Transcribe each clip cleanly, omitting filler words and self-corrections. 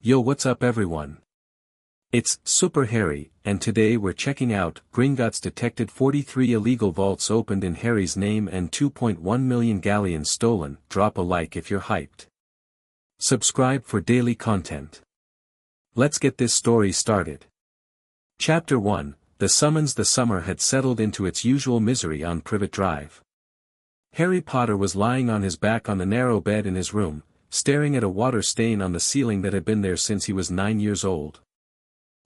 Yo, what's up everyone? It's Super Harry, and today we're checking out Gringotts detected 43 illegal vaults opened in Harry's name and 2.1 million galleons stolen. Drop a like if you're hyped. Subscribe for daily content. Let's get this story started. Chapter 1, The Summons. The summer had settled into its usual misery on Privet Drive. Harry Potter was lying on his back on the narrow bed in his room, staring at a water stain on the ceiling that had been there since he was 9 years old.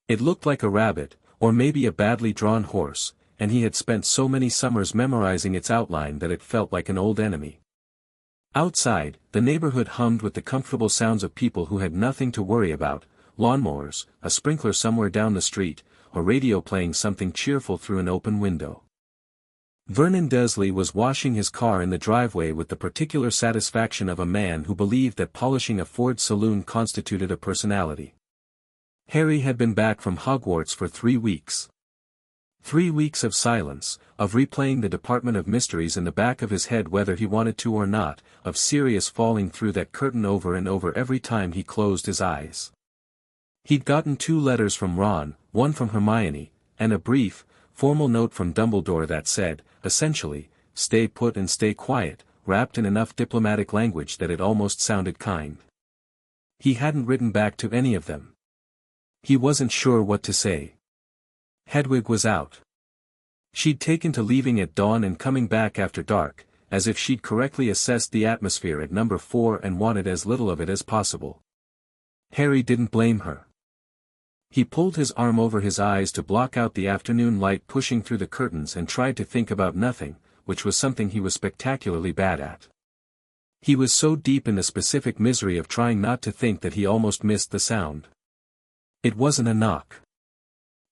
It looked like a rabbit, or maybe a badly drawn horse, and he had spent so many summers memorizing its outline that it felt like an old enemy. Outside, the neighborhood hummed with the comfortable sounds of people who had nothing to worry about: lawnmowers, a sprinkler somewhere down the street, a radio playing something cheerful through an open window. Vernon Dursley was washing his car in the driveway with the particular satisfaction of a man who believed that polishing a Ford saloon constituted a personality. Harry had been back from Hogwarts for 3 weeks. 3 weeks of silence, of replaying the Department of Mysteries in the back of his head whether he wanted to or not, of Sirius falling through that curtain over and over every time he closed his eyes. He'd gotten 2 letters from Ron, one from Hermione, and a brief, formal note from Dumbledore that said, essentially, stay put and stay quiet, wrapped in enough diplomatic language that it almost sounded kind. He hadn't written back to any of them. He wasn't sure what to say. Hedwig was out. She'd taken to leaving at dawn and coming back after dark, as if she'd correctly assessed the atmosphere at number 4 and wanted as little of it as possible. Harry didn't blame her. He pulled his arm over his eyes to block out the afternoon light pushing through the curtains and tried to think about nothing, which was something he was spectacularly bad at. He was so deep in the specific misery of trying not to think that he almost missed the sound. It wasn't a knock.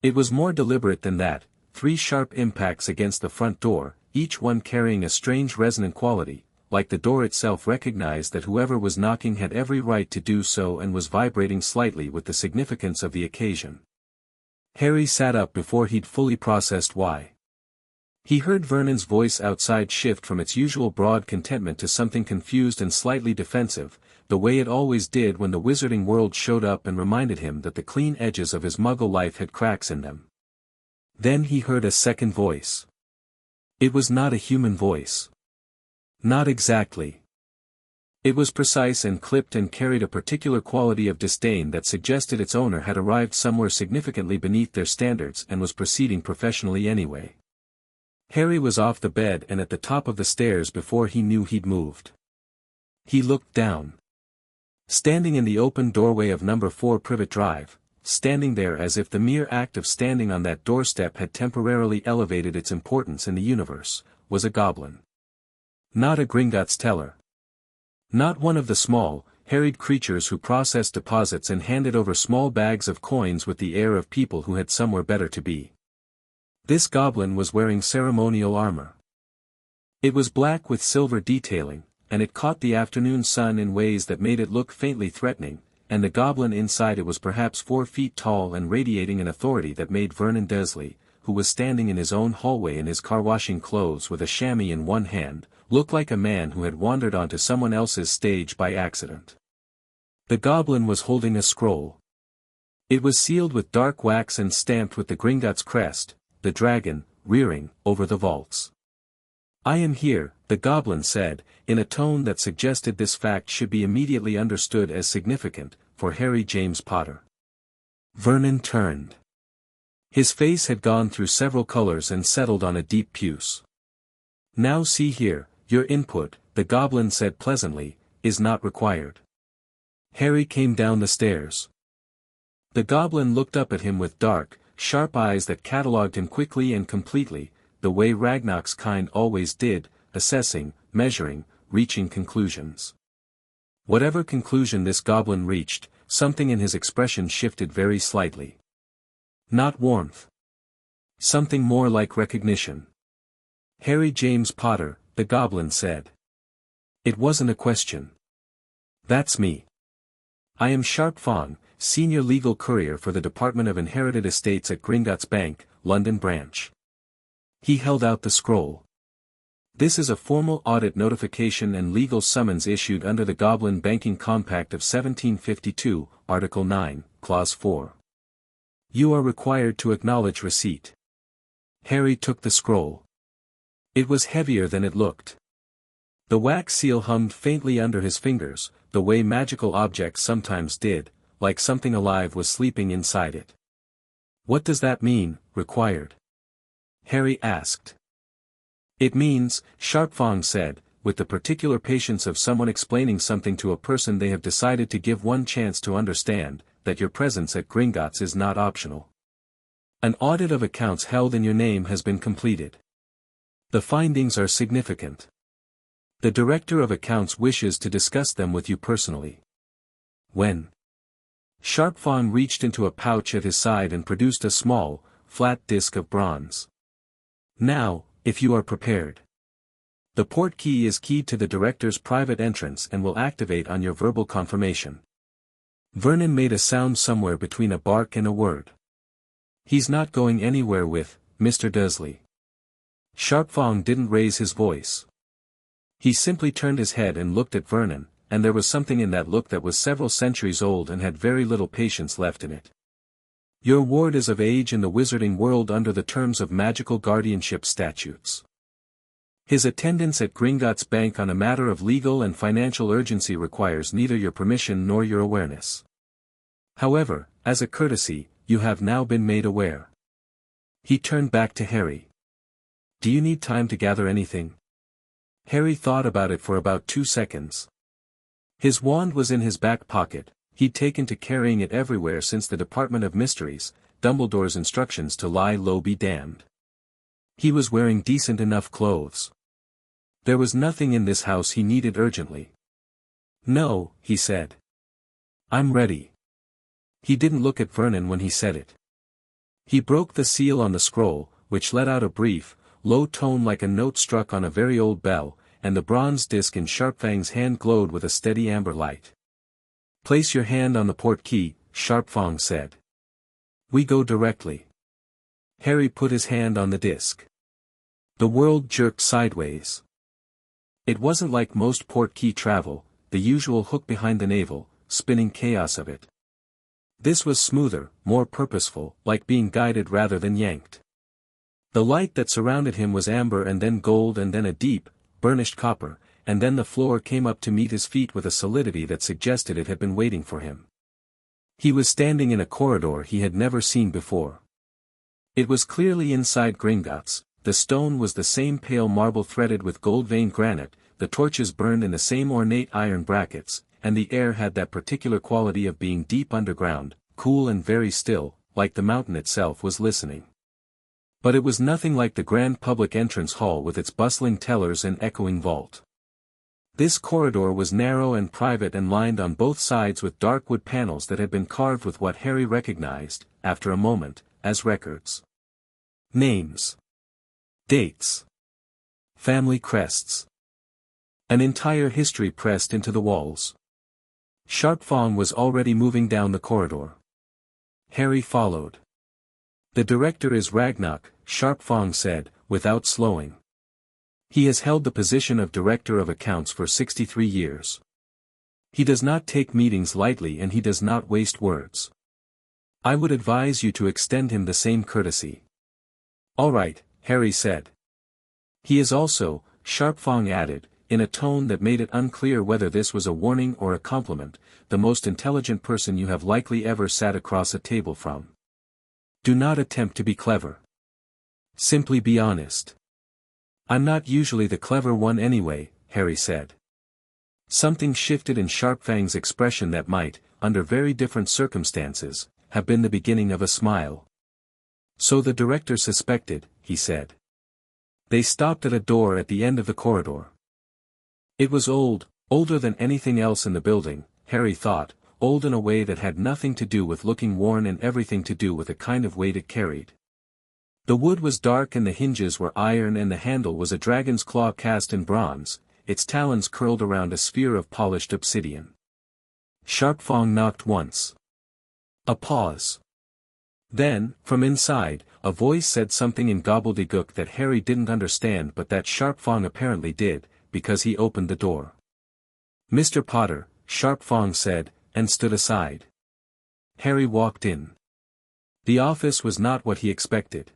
It was more deliberate than that: 3 sharp impacts against the front door, each one carrying a strange resonant quality, like the door itself recognized that whoever was knocking had every right to do so and was vibrating slightly with the significance of the occasion. Harry sat up before he'd fully processed why. He heard Vernon's voice outside shift from its usual broad contentment to something confused and slightly defensive, the way it always did when the wizarding world showed up and reminded him that the clean edges of his muggle life had cracks in them. Then he heard a second voice. It was not a human voice. Not exactly. It was precise and clipped and carried a particular quality of disdain that suggested its owner had arrived somewhere significantly beneath their standards and was proceeding professionally anyway. Harry was off the bed and at the top of the stairs before he knew he'd moved. He looked down. Standing in the open doorway of number 4 Privet Drive, standing there as if the mere act of standing on that doorstep had temporarily elevated its importance in the universe, was a goblin. Not a Gringotts teller. Not one of the small, harried creatures who processed deposits and handed over small bags of coins with the air of people who had somewhere better to be. This goblin was wearing ceremonial armor. It was black with silver detailing, and it caught the afternoon sun in ways that made it look faintly threatening, and the goblin inside it was perhaps 4 feet tall and radiating an authority that made Vernon Dursley, who was standing in his own hallway in his car washing clothes with a chamois in one hand, look like a man who had wandered onto someone else's stage by accident. The goblin was holding a scroll. It was sealed with dark wax and stamped with the Gringotts crest, the dragon, rearing over the vaults. I am here, the goblin said, in a tone that suggested this fact should be immediately understood as significant, for Harry James Potter. Vernon turned. His face had gone through several colors and settled on a deep puce. Now see here, your input, the goblin said pleasantly, is not required. Harry came down the stairs. The goblin looked up at him with dark, sharp eyes that catalogued him quickly and completely, the way Ragnarok's kind always did, assessing, measuring, reaching conclusions. Whatever conclusion this goblin reached, something in his expression shifted very slightly. Not warmth. Something more like recognition. Harry James Potter, the goblin said. It wasn't a question. That's me. I am Sharp Fong, Senior Legal Courier for the Department of Inherited Estates at Gringotts Bank, London Branch. He held out the scroll. This is a formal audit notification and legal summons issued under the Goblin Banking Compact of 1752, Article 9, Clause 4. You are required to acknowledge receipt. Harry took the scroll. It was heavier than it looked. The wax seal hummed faintly under his fingers, the way magical objects sometimes did, like something alive was sleeping inside it. What does that mean, required? Harry asked. It means, Sharpfang said, with the particular patience of someone explaining something to a person they have decided to give one chance to understand, that your presence at Gringotts is not optional. An audit of accounts held in your name has been completed. The findings are significant. The Director of Accounts wishes to discuss them with you personally. When? Sharpfang reached into a pouch at his side and produced a small, flat disc of bronze. Now, if you are prepared. The port key is keyed to the Director's private entrance and will activate on your verbal confirmation. Vernon made a sound somewhere between a bark and a word. He's not going anywhere with, Mr. Dursley. Sharpfang didn't raise his voice. He simply turned his head and looked at Vernon, and there was something in that look that was several centuries old and had very little patience left in it. Your ward is of age in the wizarding world under the terms of magical guardianship statutes. His attendance at Gringotts Bank on a matter of legal and financial urgency requires neither your permission nor your awareness. However, as a courtesy, you have now been made aware. He turned back to Harry. Do you need time to gather anything? Harry thought about it for about 2 seconds. His wand was in his back pocket. He'd taken to carrying it everywhere since the Department of Mysteries, Dumbledore's instructions to lie low be damned. He was wearing decent enough clothes. There was nothing in this house he needed urgently. No, he said. I'm ready. He didn't look at Vernon when he said it. He broke the seal on the scroll, which let out a brief, low tone like a note struck on a very old bell, and the bronze disc in Sharpfang's hand glowed with a steady amber light. Place your hand on the port key, Sharpfang said. We go directly. Harry put his hand on the disc. The world jerked sideways. It wasn't like most port key travel, the usual hook behind the navel, spinning chaos of it. This was smoother, more purposeful, like being guided rather than yanked. The light that surrounded him was amber and then gold and then a deep, burnished copper, and then the floor came up to meet his feet with a solidity that suggested it had been waiting for him. He was standing in a corridor he had never seen before. It was clearly inside Gringotts. The stone was the same pale marble threaded with gold-veined granite, the torches burned in the same ornate iron brackets, and the air had that particular quality of being deep underground, cool and very still, like the mountain itself was listening. But it was nothing like the grand public entrance hall with its bustling tellers and echoing vault. This corridor was narrow and private and lined on both sides with dark wood panels that had been carved with what Harry recognized, after a moment, as records. Names. Dates. Family crests. An entire history pressed into the walls. Sharpfang was already moving down the corridor. Harry followed. The director is Ragnarok, Sharpfang said, without slowing. He has held the position of Director of Accounts for 63 years. He does not take meetings lightly and he does not waste words. I would advise you to extend him the same courtesy. All right, Harry said. He is also, Sharpfang added, in a tone that made it unclear whether this was a warning or a compliment, the most intelligent person you have likely ever sat across a table from. Do not attempt to be clever. Simply be honest. I'm not usually the clever one anyway, Harry said. Something shifted in Sharpfang's expression that might, under very different circumstances, have been the beginning of a smile. So the director suspected, he said. They stopped at a door at the end of the corridor. It was old, older than anything else in the building, Harry thought, old in a way that had nothing to do with looking worn and everything to do with the kind of weight it carried. The wood was dark and the hinges were iron and the handle was a dragon's claw cast in bronze, its talons curled around a sphere of polished obsidian. Sharpfang knocked once. A pause. Then, from inside, a voice said something in gobbledygook that Harry didn't understand but that Sharp Fong apparently did, because he opened the door. "Mr. Potter," Sharp Fong said, and stood aside. Harry walked in. The office was not what he expected.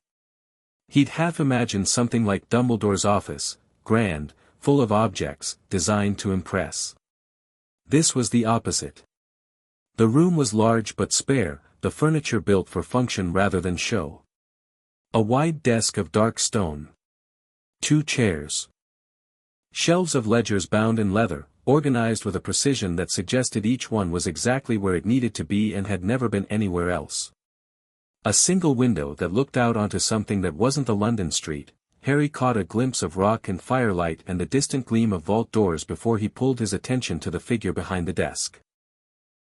He'd half imagined something like Dumbledore's office, grand, full of objects, designed to impress. This was the opposite. The room was large but spare, the furniture built for function rather than show. A wide desk of dark stone. 2 chairs. Shelves of ledgers bound in leather, organized with a precision that suggested each one was exactly where it needed to be and had never been anywhere else. A single window that looked out onto something that wasn't the London street. Harry caught a glimpse of rock and firelight and the distant gleam of vault doors before he pulled his attention to the figure behind the desk.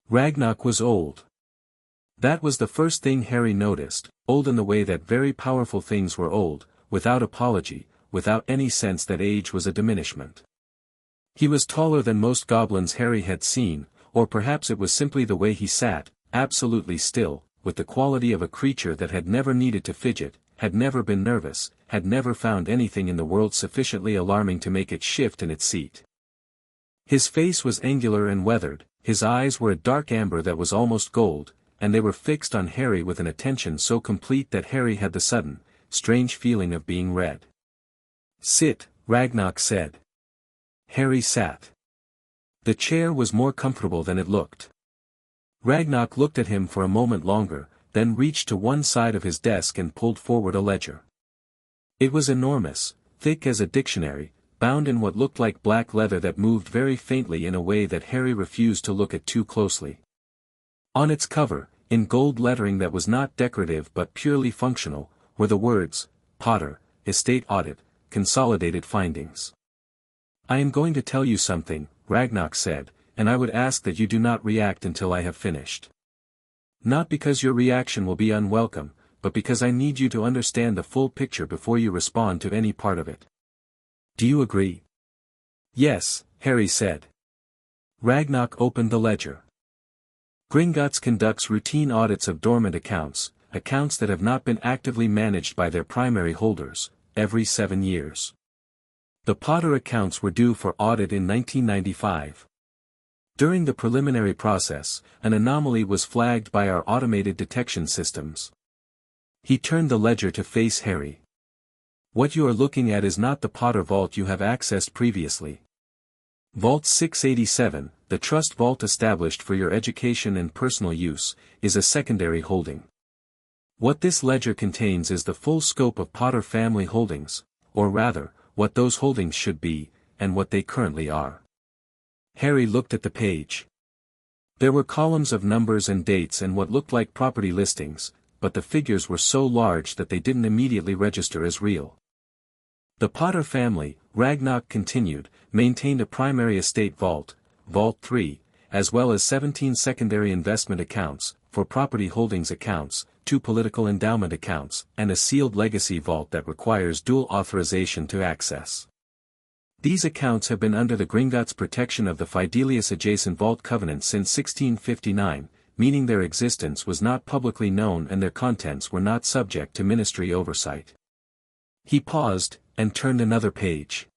Ragnarok was old. That was the first thing Harry noticed, old in the way that very powerful things were old, without apology, without any sense that age was a diminishment. He was taller than most goblins Harry had seen, or perhaps it was simply the way he sat, absolutely still, with the quality of a creature that had never needed to fidget, had never been nervous, had never found anything in the world sufficiently alarming to make it shift in its seat. His face was angular and weathered, his eyes were a dark amber that was almost gold, and they were fixed on Harry with an attention so complete that Harry had the sudden, strange feeling of being read. "Sit," Ragnarok said. Harry sat. The chair was more comfortable than it looked. Ragnarok looked at him for a moment longer, then reached to one side of his desk and pulled forward a ledger. It was enormous, thick as a dictionary, bound in what looked like black leather that moved very faintly in a way that Harry refused to look at too closely. On its cover, in gold lettering that was not decorative but purely functional, were the words, "Potter, Estate Audit, Consolidated Findings." "I am going to tell you something," Ragnarok said, "and I would ask that you do not react until I have finished. Not because your reaction will be unwelcome, but because I need you to understand the full picture before you respond to any part of it. Do you agree?" "Yes," Harry said. Ragnarok opened the ledger. Gringotts conducts routine audits of dormant accounts, accounts that have not been actively managed by their primary holders, every 7 years. The Potter accounts were due for audit in 1995. During the preliminary process, an anomaly was flagged by our automated detection systems. He turned the ledger to face Harry. "What you are looking at is not the Potter vault you have accessed previously. Vault 687, the trust vault established for your education and personal use, is a secondary holding. What this ledger contains is the full scope of Potter family holdings, or rather, what those holdings should be, and what they currently are." Harry looked at the page. There were columns of numbers and dates and what looked like property listings, but the figures were so large that they didn't immediately register as real. The Potter family, Ragnarok continued, maintained a primary estate vault, Vault 3, as well as 17 secondary investment accounts, for property holdings accounts, 2 political endowment accounts, and a sealed legacy vault that requires dual authorization to access. These accounts have been under the Gringotts protection of the Fidelius Adjacent Vault Covenant since 1659, meaning their existence was not publicly known and their contents were not subject to ministry oversight. He paused, and turned another page.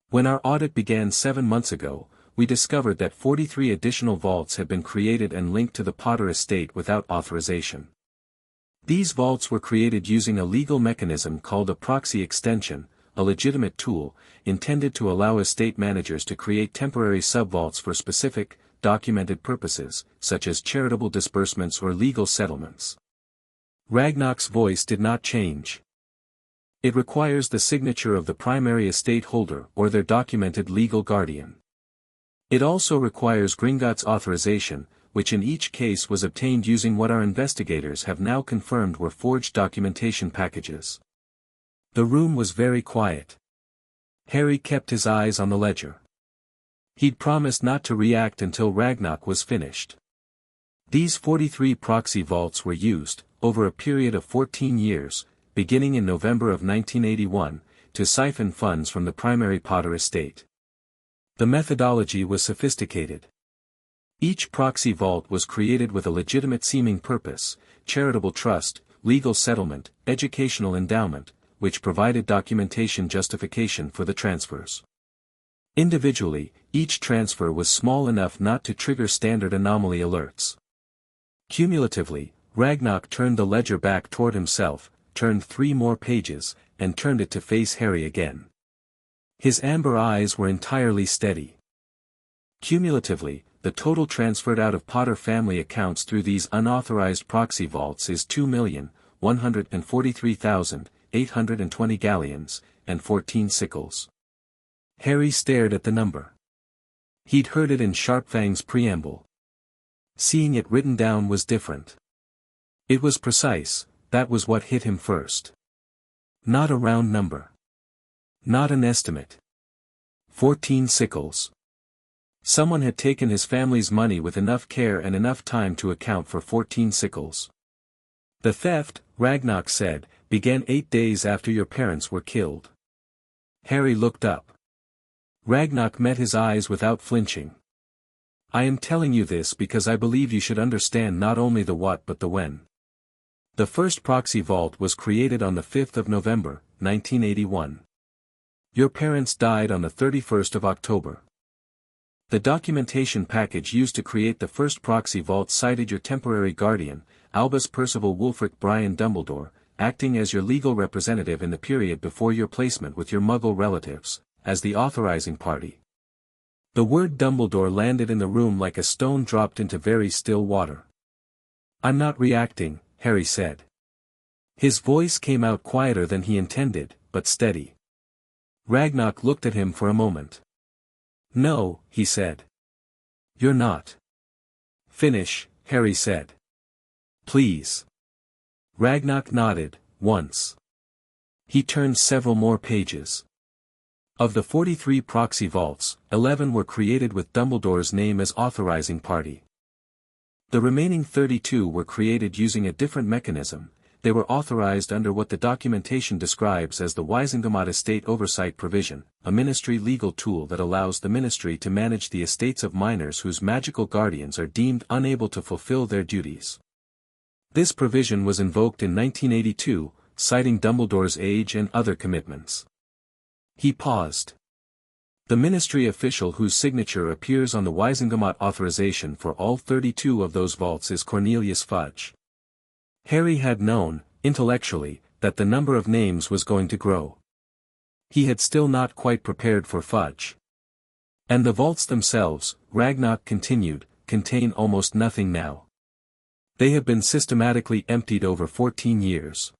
"When our audit began 7 months ago, we discovered that 43 additional vaults had been created and linked to the Potter estate without authorization. These vaults were created using a legal mechanism called a proxy extension, a legitimate tool, intended to allow estate managers to create temporary sub-vaults for specific, documented purposes, such as charitable disbursements or legal settlements." Ragnarok's voice did not change. "It requires the signature of the primary estate holder or their documented legal guardian. It also requires Gringotts authorization, which in each case was obtained using what our investigators have now confirmed were forged documentation packages." The room was very quiet. Harry kept his eyes on the ledger. He'd promised not to react until Ragnarok was finished. These 43 proxy vaults were used, over a period of 14 years, beginning in November of 1981, to siphon funds from the primary Potter estate. The methodology was sophisticated. Each proxy vault was created with a legitimate-seeming purpose: charitable trust, legal settlement, educational endowment, which provided documentation justification for the transfers. Individually, each transfer was small enough not to trigger standard anomaly alerts. Cumulatively, Ragnock turned the ledger back toward himself, turned 3 more pages, and turned it to face Harry again. His amber eyes were entirely steady. Cumulatively, the total transferred out of Potter family accounts through these unauthorized proxy vaults is 2,143,820 galleons, and 14 sickles. Harry stared at the number. He'd heard it in Sharpfang's preamble. Seeing it written down was different. It was precise, that was what hit him first. Not a round number. Not an estimate. 14 sickles. Someone had taken his family's money with enough care and enough time to account for 14 sickles. The theft, Ragnock said, began 8 days after your parents were killed. Harry looked up. Ragnock met his eyes without flinching. I am telling you this because I believe you should understand not only the what but the when. The first proxy vault was created on the 5th of November, 1981. Your parents died on the 31st of October. The documentation package used to create the first proxy vault cited your temporary guardian, Albus Percival Wulfric Brian Dumbledore, acting as your legal representative in the period before your placement with your Muggle relatives, as the authorizing party. The word Dumbledore landed in the room like a stone dropped into very still water. I'm not reacting, Harry said. His voice came out quieter than he intended, but steady. Ragnock looked at him for a moment. No, he said. You're not. Finish, Harry said. Please. Ragnock nodded, once. He turned several more pages. Of the 43 proxy vaults, 11 were created with Dumbledore's name as authorizing party. The remaining 32 were created using a different mechanism. They were authorized under what the documentation describes as the Wisengamot Estate Oversight Provision, a ministry legal tool that allows the ministry to manage the estates of minors whose magical guardians are deemed unable to fulfill their duties. This provision was invoked in 1982, citing Dumbledore's age and other commitments. He paused. The ministry official whose signature appears on the Wisengamot authorization for all 32 of those vaults is Cornelius Fudge. Harry had known, intellectually, that the number of names was going to grow. He had still not quite prepared for Fudge. And the vaults themselves, Ragnock continued, contain almost nothing now. They have been systematically emptied over 14 years.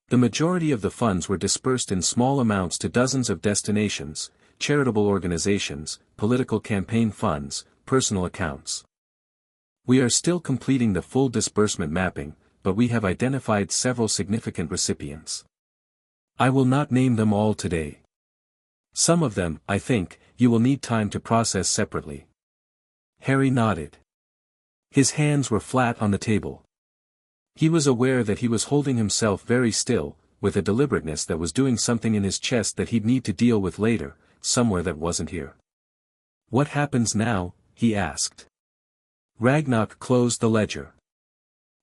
The majority of the funds were dispersed in small amounts to dozens of destinations, charitable organizations, political campaign funds, personal accounts. We are still completing the full disbursement mapping, but we have identified several significant recipients. I will not name them all today. Some of them, I think, you will need time to process separately. Harry nodded. His hands were flat on the table. He was aware that he was holding himself very still, with a deliberateness that was doing something in his chest that he'd need to deal with later, somewhere that wasn't here. What happens now? He asked. Ragnock closed the ledger.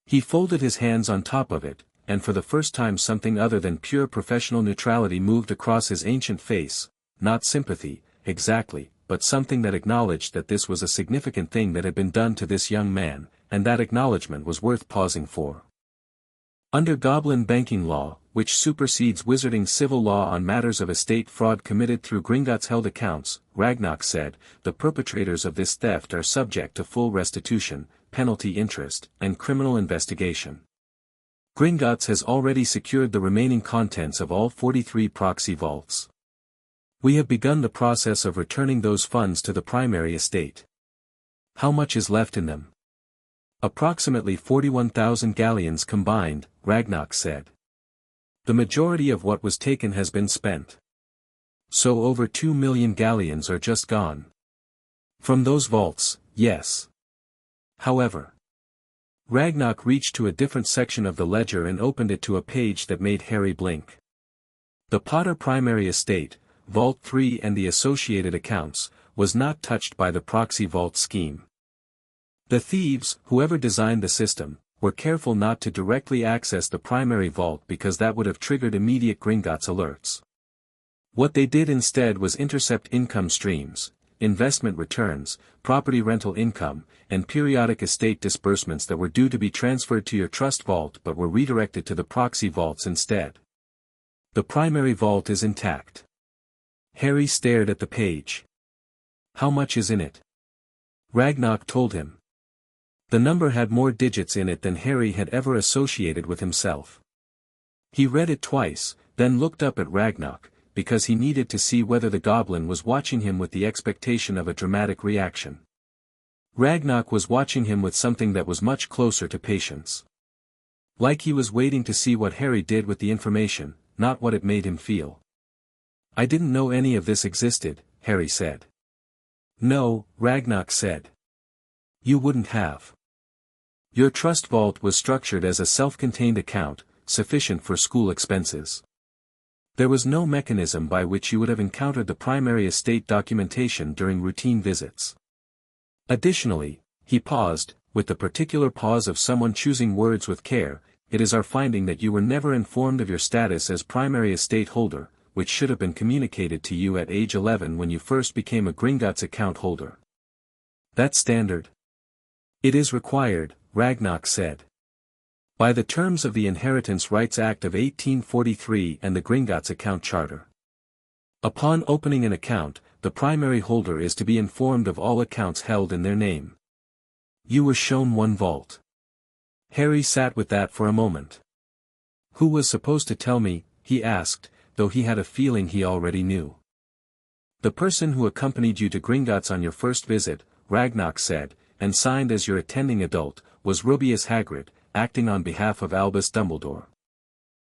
He folded his hands on top of it, and for the first time something other than pure professional neutrality moved across his ancient face, not sympathy, exactly, but something that acknowledged that this was a significant thing that had been done to this young man, and that acknowledgement was worth pausing for. Under Goblin banking law, which supersedes wizarding civil law on matters of estate fraud committed through Gringotts held accounts, Ragnock said, the perpetrators of this theft are subject to full restitution, penalty interest, and criminal investigation. Gringotts has already secured the remaining contents of all 43 proxy vaults. We have begun the process of returning those funds to the primary estate. How much is left in them? Approximately 41,000 galleons combined, Ragnock said. The majority of what was taken has been spent. So over 2 million galleons are just gone. From those vaults, yes. However, Ragnock reached to a different section of the ledger and opened it to a page that made Harry blink. The Potter primary estate, Vault 3 and the associated accounts, was not touched by the proxy vault scheme. The thieves, whoever designed the system, were careful not to directly access the primary vault because that would have triggered immediate Gringotts alerts. What they did instead was intercept income streams, investment returns, property rental income, and periodic estate disbursements that were due to be transferred to your trust vault but were redirected to the proxy vaults instead. The primary vault is intact. Harry stared at the page. How much is in it? Ragnarok told him. The number had more digits in it than Harry had ever associated with himself. He read it twice, then looked up at Ragnarok, because he needed to see whether the goblin was watching him with the expectation of a dramatic reaction. Ragnarok was watching him with something that was much closer to patience. Like he was waiting to see what Harry did with the information, not what it made him feel. I didn't know any of this existed, Harry said. No, Ragnarok said. You wouldn't have. Your trust vault was structured as a self-contained account, sufficient for school expenses. There was no mechanism by which you would have encountered the primary estate documentation during routine visits. Additionally, he paused, with the particular pause of someone choosing words with care, it is our finding that you were never informed of your status as primary estate holder, which should have been communicated to you at age 11 when you first became a Gringotts account holder. That's standard. It is required, Ragnarok said. By the terms of the Inheritance Rights Act of 1843 and the Gringotts Account Charter. Upon opening an account, the primary holder is to be informed of all accounts held in their name. You were shown one vault. Harry sat with that for a moment. Who was supposed to tell me, he asked, though he had a feeling he already knew. The person who accompanied you to Gringotts on your first visit, Ragnarok said, and signed as your attending adult, was Rubeus Hagrid, acting on behalf of Albus Dumbledore.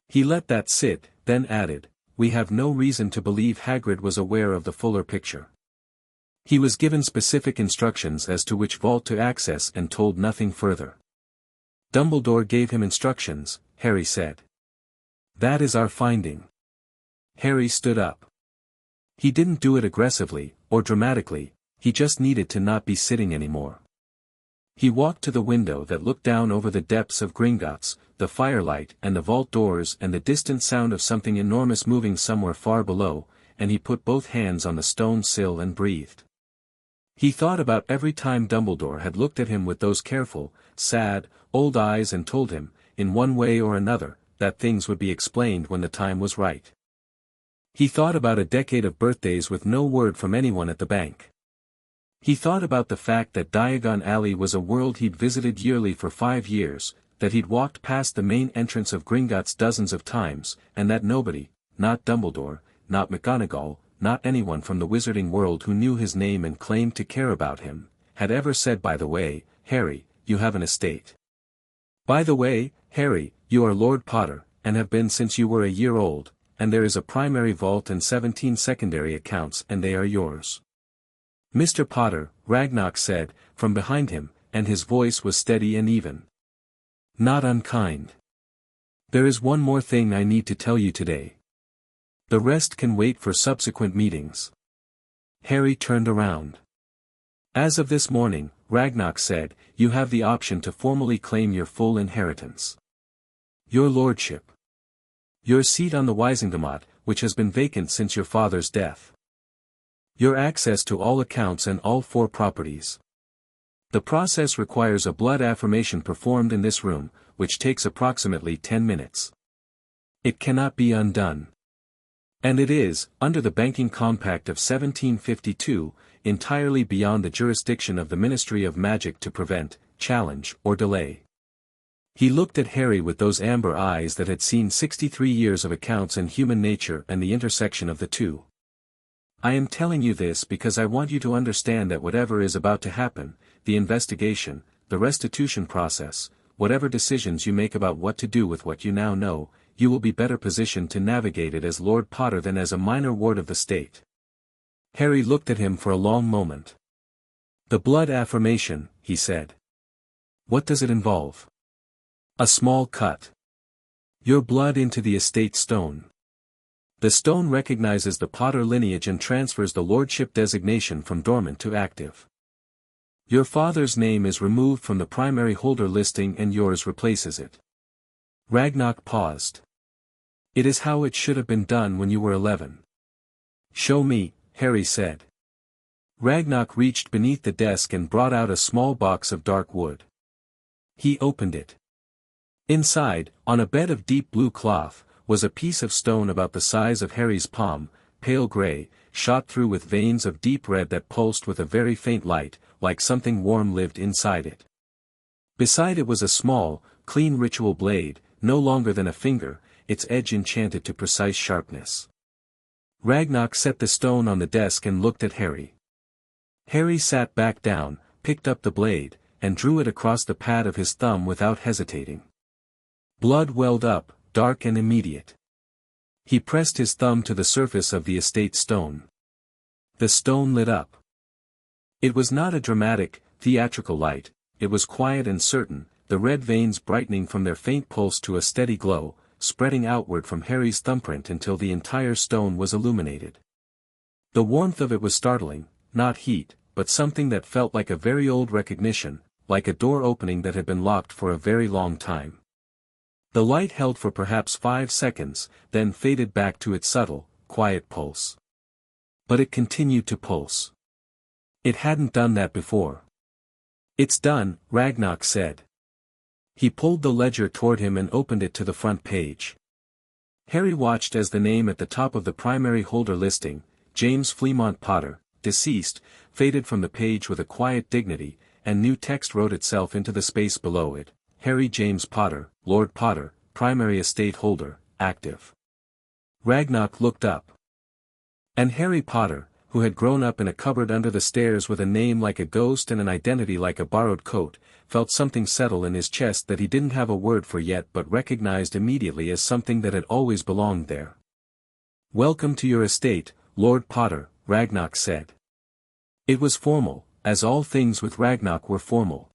He let that sit, then added, we have no reason to believe Hagrid was aware of the fuller picture. He was given specific instructions as to which vault to access and told nothing further. Dumbledore gave him instructions, Harry said. That is our finding. Harry stood up. He didn't do it aggressively, or dramatically, he just needed to not be sitting anymore. He walked to the window that looked down over the depths of Gringotts, the firelight and the vault doors and the distant sound of something enormous moving somewhere far below, and he put both hands on the stone sill and breathed. He thought about every time Dumbledore had looked at him with those careful, sad, old eyes and told him, in one way or another, that things would be explained when the time was right. He thought about a decade of birthdays with no word from anyone at the bank. He thought about the fact that Diagon Alley was a world he'd visited yearly for 5 years, that he'd walked past the main entrance of Gringotts dozens of times, and that nobody, not Dumbledore, not McGonagall, not anyone from the wizarding world who knew his name and claimed to care about him, had ever said, by the way, Harry, you have an estate. By the way, Harry, you are Lord Potter, and have been since you were a year old, and there is a primary vault and 17 secondary accounts and they are yours. Mr. Potter, Ragnarok said, from behind him, and his voice was steady and even. Not unkind. There is one more thing I need to tell you today. The rest can wait for subsequent meetings. Harry turned around. As of this morning, Ragnarok said, you have the option to formally claim your full inheritance. Your lordship. Your seat on the Wisingamat, which has been vacant since your father's death. Your access to all accounts and all 4 properties. The process requires a blood affirmation performed in this room, which takes approximately 10 minutes. It cannot be undone. And it is, under the Banking Compact of 1752, entirely beyond the jurisdiction of the Ministry of Magic to prevent, challenge, or delay. He looked at Harry with those amber eyes that had seen 63 years of accounts and human nature and the intersection of the two. I am telling you this because I want you to understand that whatever is about to happen, the investigation, the restitution process, whatever decisions you make about what to do with what you now know, you will be better positioned to navigate it as Lord Potter than as a minor ward of the state. Harry looked at him for a long moment. The blood affirmation, he said. What does it involve? A small cut. Your blood into the estate stone. The stone recognizes the Potter lineage and transfers the lordship designation from dormant to active. Your father's name is removed from the primary holder listing and yours replaces it. Ragnar paused. It is how it should have been done when you were 11. Show me, Harry said. Ragnar reached beneath the desk and brought out a small box of dark wood. He opened it. Inside, on a bed of deep blue cloth, was a piece of stone about the size of Harry's palm, pale grey, shot through with veins of deep red that pulsed with a very faint light, like something warm lived inside it. Beside it was a small, clean ritual blade, no longer than a finger, its edge enchanted to precise sharpness. Ragnar set the stone on the desk and looked at Harry. Harry sat back down, picked up the blade, and drew it across the pad of his thumb without hesitating. Blood welled up, dark and immediate. He pressed his thumb to the surface of the estate stone. The stone lit up. It was not a dramatic, theatrical light, it was quiet and certain, the red veins brightening from their faint pulse to a steady glow, spreading outward from Harry's thumbprint until the entire stone was illuminated. The warmth of it was startling, not heat, but something that felt like a very old recognition, like a door opening that had been locked for a very long time. The light held for perhaps 5 seconds, then faded back to its subtle, quiet pulse. But it continued to pulse. It hadn't done that before. It's done, Ragnar said. He pulled the ledger toward him and opened it to the front page. Harry watched as the name at the top of the primary holder listing, James Fleamont Potter, deceased, faded from the page with a quiet dignity, and new text wrote itself into the space below it. Harry James Potter, Lord Potter, primary estate holder, active. Ragnar looked up. And Harry Potter, who had grown up in a cupboard under the stairs with a name like a ghost and an identity like a borrowed coat, felt something settle in his chest that he didn't have a word for yet but recognized immediately as something that had always belonged there. Welcome to your estate, Lord Potter, Ragnar said. It was formal, as all things with Ragnar were formal.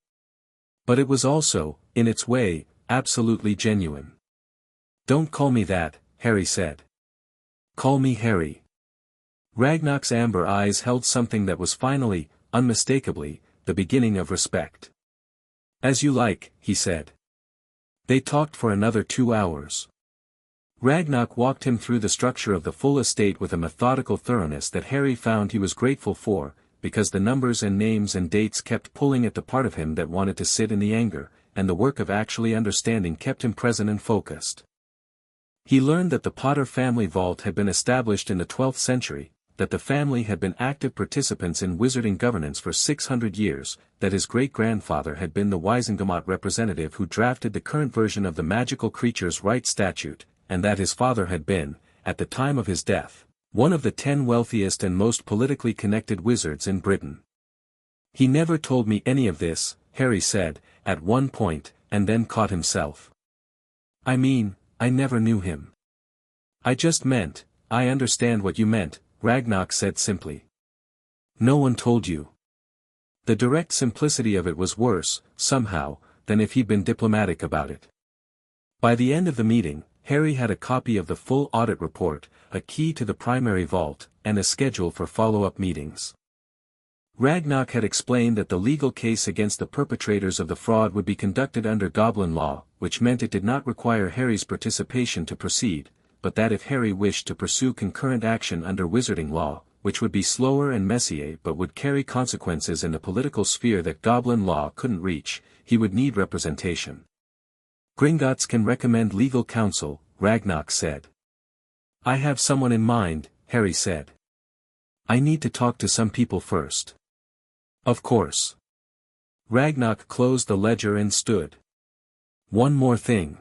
But it was also, in its way, absolutely genuine. Don't call me that, Harry said. Call me Harry. Ragnar's amber eyes held something that was finally, unmistakably, the beginning of respect. As you like, he said. They talked for another 2 hours. Ragnar walked him through the structure of the full estate with a methodical thoroughness that Harry found he was grateful for, because the numbers and names and dates kept pulling at the part of him that wanted to sit in the anger, and the work of actually understanding kept him present and focused. He learned that the Potter family vault had been established in the 12th century, that the family had been active participants in wizarding governance for 600 years, that his great-grandfather had been the Wisengamot representative who drafted the current version of the Magical Creatures' Rights Statute, and that his father had been, at the time of his death, one of the 10 wealthiest and most politically connected wizards in Britain. He never told me any of this, Harry said, at one point, and then caught himself. I mean, I never knew him. I just meant, I understand what you meant, Ragnar said simply. No one told you. The direct simplicity of it was worse, somehow, than if he'd been diplomatic about it. By the end of the meeting, Harry had a copy of the full audit report, a key to the primary vault, and a schedule for follow-up meetings. Ragnar had explained that the legal case against the perpetrators of the fraud would be conducted under Goblin law, which meant it did not require Harry's participation to proceed, but that if Harry wished to pursue concurrent action under Wizarding law, which would be slower and messier but would carry consequences in the political sphere that Goblin law couldn't reach, he would need representation. Gringotts can recommend legal counsel, Ragnar said. I have someone in mind, Harry said. I need to talk to some people first. Of course. Ragnar closed the ledger and stood. One more thing.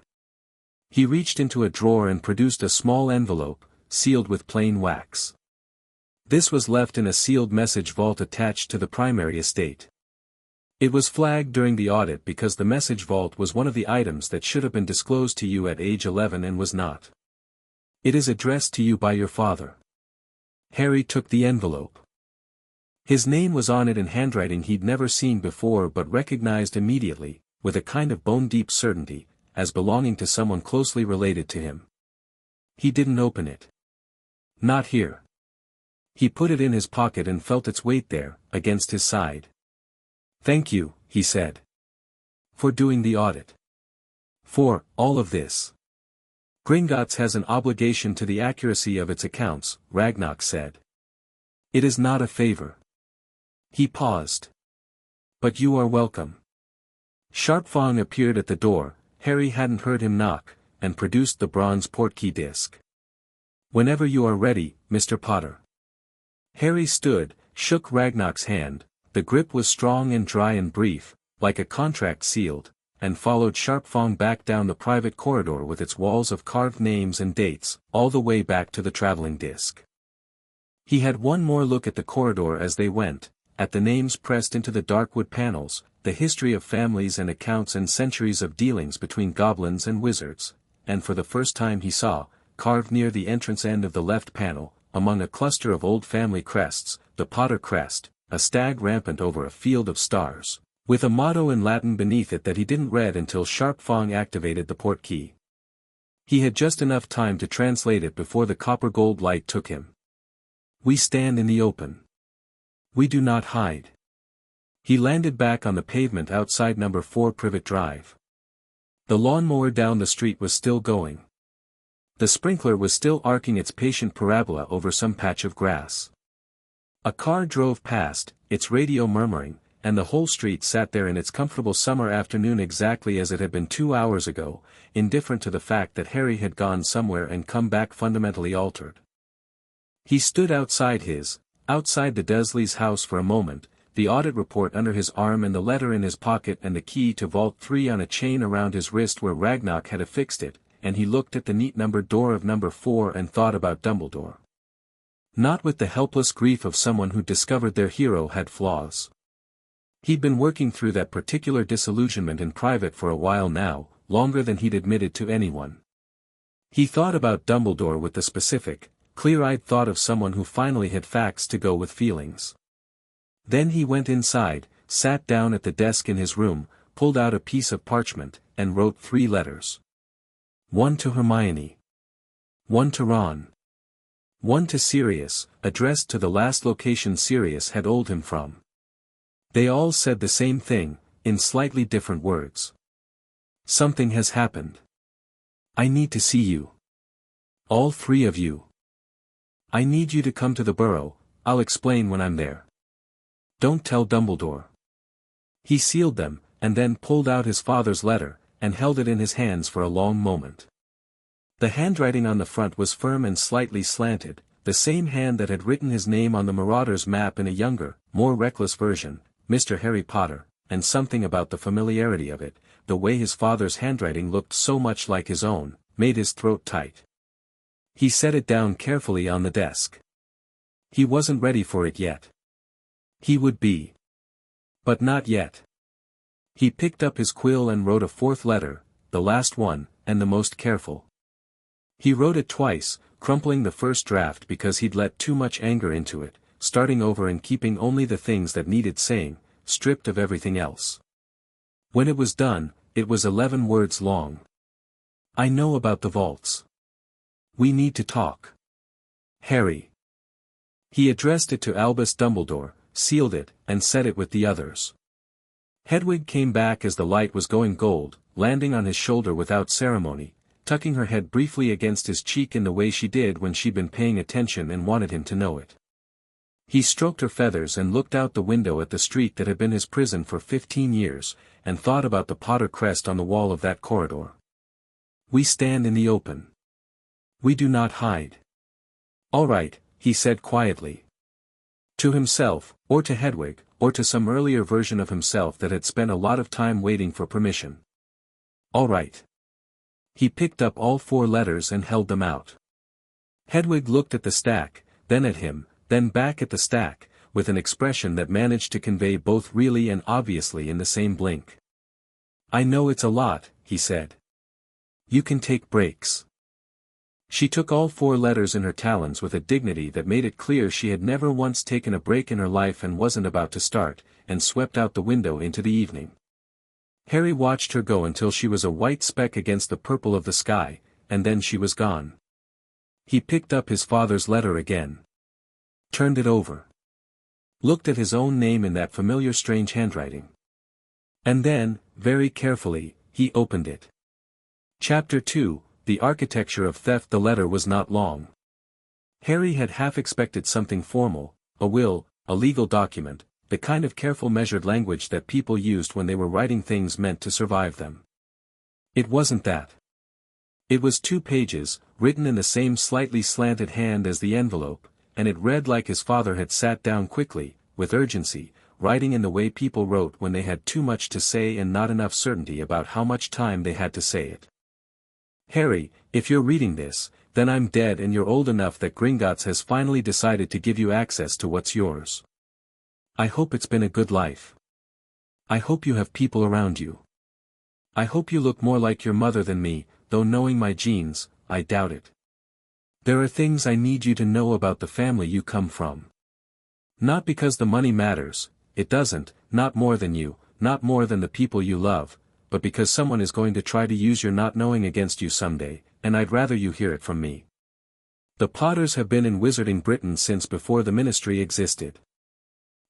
He reached into a drawer and produced a small envelope, sealed with plain wax. This was left in a sealed message vault attached to the primary estate. It was flagged during the audit because the message vault was one of the items that should have been disclosed to you at age 11 and was not. It is addressed to you by your father. Harry took the envelope. His name was on it in handwriting he'd never seen before but recognized immediately, with a kind of bone-deep certainty, as belonging to someone closely related to him. He didn't open it. Not here. He put it in his pocket and felt its weight there, against his side. Thank you, he said. For doing the audit. For all of this. Gringotts has an obligation to the accuracy of its accounts, Ragnar said. It is not a favor. He paused. But you are welcome. Sharpfang appeared at the door. Harry hadn't heard him knock, and produced the bronze portkey disc. Whenever you are ready, Mr. Potter. Harry stood, shook Ragnar's hand. The grip was strong and dry and brief, like a contract sealed, and followed Sharpfang back down the private corridor with its walls of carved names and dates, all the way back to the traveling disc. He had one more look at the corridor as they went, at the names pressed into the dark wood panels, the history of families and accounts and centuries of dealings between goblins and wizards, and for the first time he saw, carved near the entrance end of the left panel, among a cluster of old family crests, the Potter crest, a stag rampant over a field of stars, with a motto in Latin beneath it that he didn't read until Sharpfang activated the portkey. He had just enough time to translate it before the copper-gold light took him. We stand in the open. We do not hide. He landed back on the pavement outside number 4 Privet Drive. The lawnmower down the street was still going. The sprinkler was still arcing its patient parabola over some patch of grass. A car drove past, its radio murmuring, and the whole street sat there in its comfortable summer afternoon exactly as it had been 2 hours ago, indifferent to the fact that Harry had gone somewhere and come back fundamentally altered. He stood outside the Dursleys' house for a moment, the audit report under his arm and the letter in his pocket and the key to Vault 3 on a chain around his wrist where Ragnar had affixed it, and he looked at the neat numbered door of number 4 and thought about Dumbledore. Not with the helpless grief of someone who discovered their hero had flaws. He'd been working through that particular disillusionment in private for a while now, longer than he'd admitted to anyone. He thought about Dumbledore with the specific, clear-eyed thought of someone who finally had facts to go with feelings. Then he went inside, sat down at the desk in his room, pulled out a piece of parchment, and wrote 3 letters. One to Hermione. One to Ron. One to Sirius, addressed to the last location Sirius had owed him from. They all said the same thing, in slightly different words. Something has happened. I need to see you. All 3 of you. I need you to come to the Burrow, I'll explain when I'm there. Don't tell Dumbledore. He sealed them, and then pulled out his father's letter, and held it in his hands for a long moment. The handwriting on the front was firm and slightly slanted, the same hand that had written his name on the Marauder's map in a younger, more reckless version, Mr. Harry Potter, and something about the familiarity of it, the way his father's handwriting looked so much like his own, made his throat tight. He set it down carefully on the desk. He wasn't ready for it yet. He would be. But not yet. He picked up his quill and wrote a 4th letter, the last one, and the most careful. He wrote it twice, crumpling the first draft because he'd let too much anger into it, starting over and keeping only the things that needed saying, stripped of everything else. When it was done, it was 11 words long. I know about the vaults. We need to talk. Harry. He addressed it to Albus Dumbledore, sealed it, and set it with the others. Hedwig came back as the light was going gold, landing on his shoulder without ceremony, tucking her head briefly against his cheek in the way she did when she'd been paying attention and wanted him to know it. He stroked her feathers and looked out the window at the street that had been his prison for 15 years, and thought about the Potter crest on the wall of that corridor. We stand in the open. We do not hide. All right, he said quietly. To himself, or to Hedwig, or to some earlier version of himself that had spent a lot of time waiting for permission. All right. He picked up all 4 letters and held them out. Hedwig looked at the stack, then at him, then back at the stack, with an expression that managed to convey both really and obviously in the same blink. I know it's a lot, he said. You can take breaks. She took all 4 letters in her talons with a dignity that made it clear she had never once taken a break in her life and wasn't about to start, and swept out the window into the evening. Harry watched her go until she was a white speck against the purple of the sky, and then she was gone. He picked up his father's letter again. Turned it over. Looked at his own name in that familiar strange handwriting. And then, very carefully, he opened it. Chapter 2, The Architecture of Theft. The letter was not long. Harry had half expected something formal, a will, a legal document, the kind of careful measured language that people used when they were writing things meant to survive them. It wasn't that. It was 2 pages, written in the same slightly slanted hand as the envelope, and it read like his father had sat down quickly, with urgency, writing in the way people wrote when they had too much to say and not enough certainty about how much time they had to say it. Harry, if you're reading this, then I'm dead and you're old enough that Gringotts has finally decided to give you access to what's yours. I hope it's been a good life. I hope you have people around you. I hope you look more like your mother than me, though knowing my genes, I doubt it. There are things I need you to know about the family you come from. Not because the money matters, it doesn't, not more than you, not more than the people you love, but because someone is going to try to use your not knowing against you someday, and I'd rather you hear it from me. The Potters have been in Wizarding Britain since before the Ministry existed.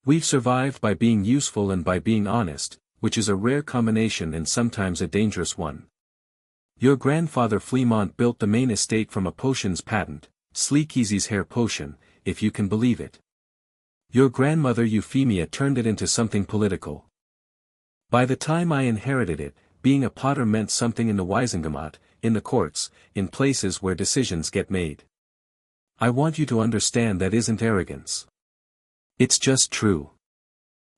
We've survived by being useful and by being honest, which is a rare combination and sometimes a dangerous one. Your grandfather Fleamont built the main estate from a potions patent, Sleekeasy's hair potion, if you can believe it. Your grandmother Euphemia turned it into something political. By the time I inherited it, being a Potter meant something in the Wisengamot, in the courts, in places where decisions get made. I want you to understand that isn't arrogance. It's just true.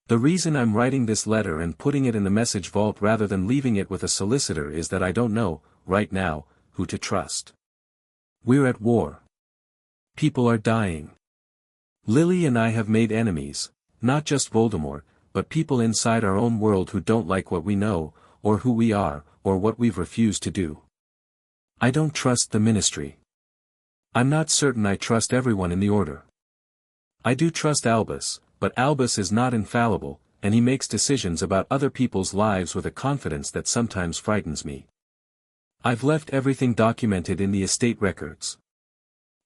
The reason I'm writing this letter and putting it in the message vault rather than leaving it with a solicitor is that I don't know, right now, who to trust. We're at war. People are dying. Lily and I have made enemies, not just Voldemort, but people inside our own world who don't like what we know, or who we are, or what we've refused to do. I don't trust the Ministry. I'm not certain I trust everyone in the Order. I do trust Albus, but Albus is not infallible, and he makes decisions about other people's lives with a confidence that sometimes frightens me. I've left everything documented in the estate records.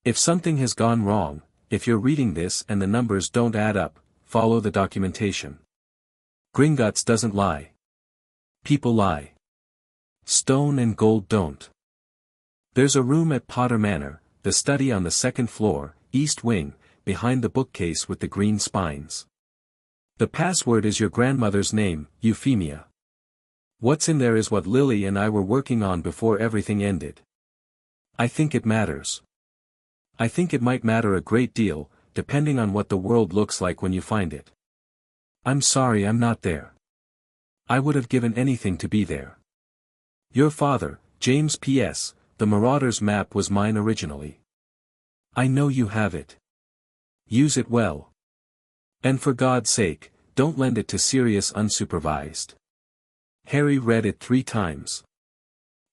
If something has gone wrong, if you're reading this and the numbers don't add up, follow the documentation. Gringotts doesn't lie. People lie. Stone and gold don't. There's a room at Potter Manor, the study on the 2nd floor, East Wing, behind the bookcase with the green spines. The password is your grandmother's name, Euphemia. What's in there is what Lily and I were working on before everything ended. I think it matters. I think it might matter a great deal, depending on what the world looks like when you find it. I'm sorry I'm not there. I would have given anything to be there. Your father, James P.S., the Marauder's map was mine originally. I know you have it. Use it well. And for God's sake, don't lend it to Sirius unsupervised. Harry read it 3 times.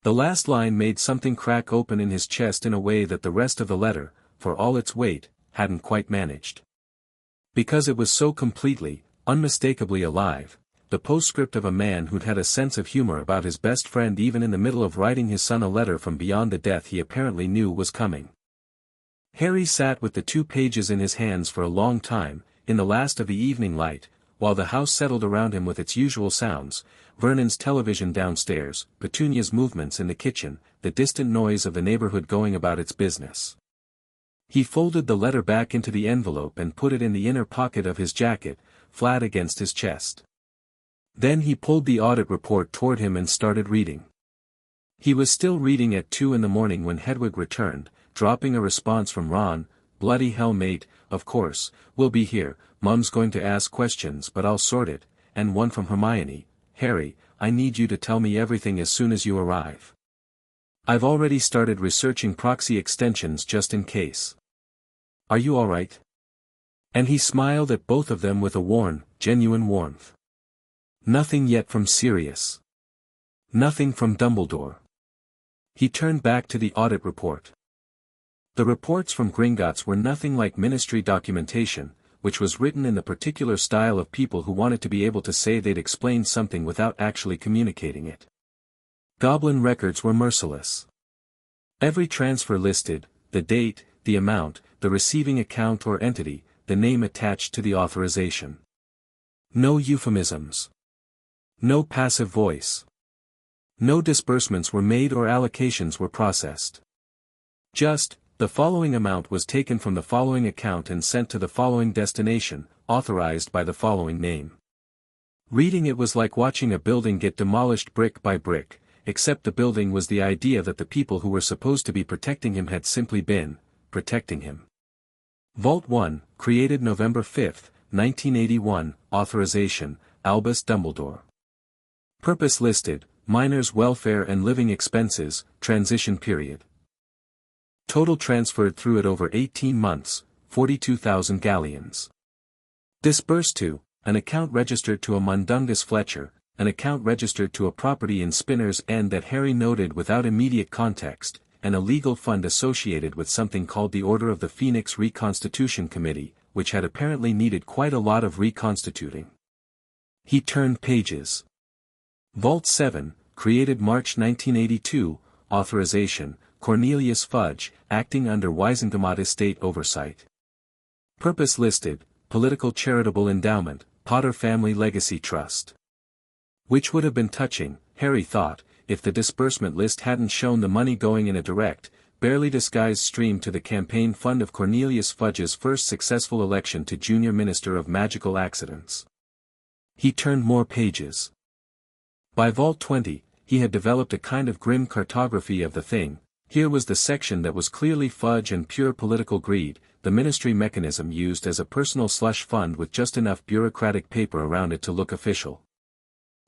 The last line made something crack open in his chest in a way that the rest of the letter, for all its weight, hadn't quite managed. Because it was so completely, unmistakably alive, the postscript of a man who'd had a sense of humor about his best friend even in the middle of writing his son a letter from beyond the death he apparently knew was coming. Harry sat with the 2 pages in his hands for a long time, in the last of the evening light, while the house settled around him with its usual sounds, Vernon's television downstairs, Petunia's movements in the kitchen, the distant noise of the neighborhood going about its business. He folded the letter back into the envelope and put it in the inner pocket of his jacket, flat against his chest. Then he pulled the audit report toward him and started reading. He was still reading at 2 in the morning when Hedwig returned, dropping a response from Ron, "Bloody hell mate, of course, we'll be here, Mum's going to ask questions but I'll sort it," and one from Hermione, "Harry, I need you to tell me everything as soon as you arrive. I've already started researching proxy extensions just in case. Are you alright?" And he smiled at both of them with a worn, genuine warmth. Nothing yet from Sirius. Nothing from Dumbledore. He turned back to the audit report. The reports from Gringotts were nothing like Ministry documentation, which was written in the particular style of people who wanted to be able to say they'd explained something without actually communicating it. Goblin records were merciless. Every transfer listed, the date, the amount, the receiving account or entity, the name attached to the authorization. No euphemisms. No passive voice. No disbursements were made or allocations were processed. Just, the following amount was taken from the following account and sent to the following destination, authorized by the following name. Reading it was like watching a building get demolished brick by brick, except the building was the idea that the people who were supposed to be protecting him had simply been protecting him. Vault 1, created November 5, 1981, authorization, Albus Dumbledore. Purpose listed, miners' welfare and living expenses, transition period. Total transferred through it over 18 months, 42,000 galleons. Disbursed to, an account registered to a Mundungus Fletcher, an account registered to a property in Spinner's End that Harry noted without immediate context, and a legal fund associated with something called the Order of the Phoenix Reconstitution Committee, which had apparently needed quite a lot of reconstituting. He turned pages. Vault 7, created March 1982, authorization, Cornelius Fudge, acting under Wisengamot Estate oversight. Purpose listed, political charitable endowment, Potter Family Legacy Trust. Which would have been touching, Harry thought, if the disbursement list hadn't shown the money going in a direct, barely disguised stream to the campaign fund of Cornelius Fudge's first successful election to Junior Minister of Magical Accidents. He turned more pages. By Vault 20, he had developed a kind of grim cartography of the thing. Here was the section that was clearly fudge and pure political greed, the ministry mechanism used as a personal slush fund with just enough bureaucratic paper around it to look official.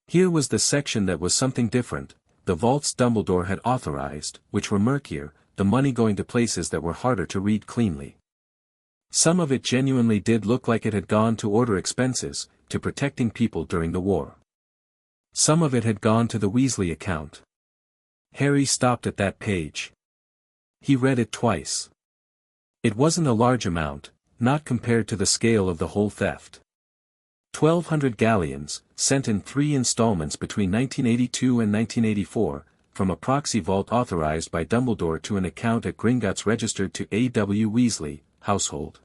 Here was the section that was something different, the vaults Dumbledore had authorized, which were murkier, the money going to places that were harder to read cleanly. Some of it genuinely did look like it had gone to order expenses, to protecting people during the war. Some of it had gone to the Weasley account. Harry stopped at that page. He read it twice. It wasn't a large amount, not compared to the scale of the whole theft. 1,200 galleons, sent in 3 installments between 1982 and 1984, from a proxy vault authorized by Dumbledore to an account at Gringotts registered to A.W. Weasley, household.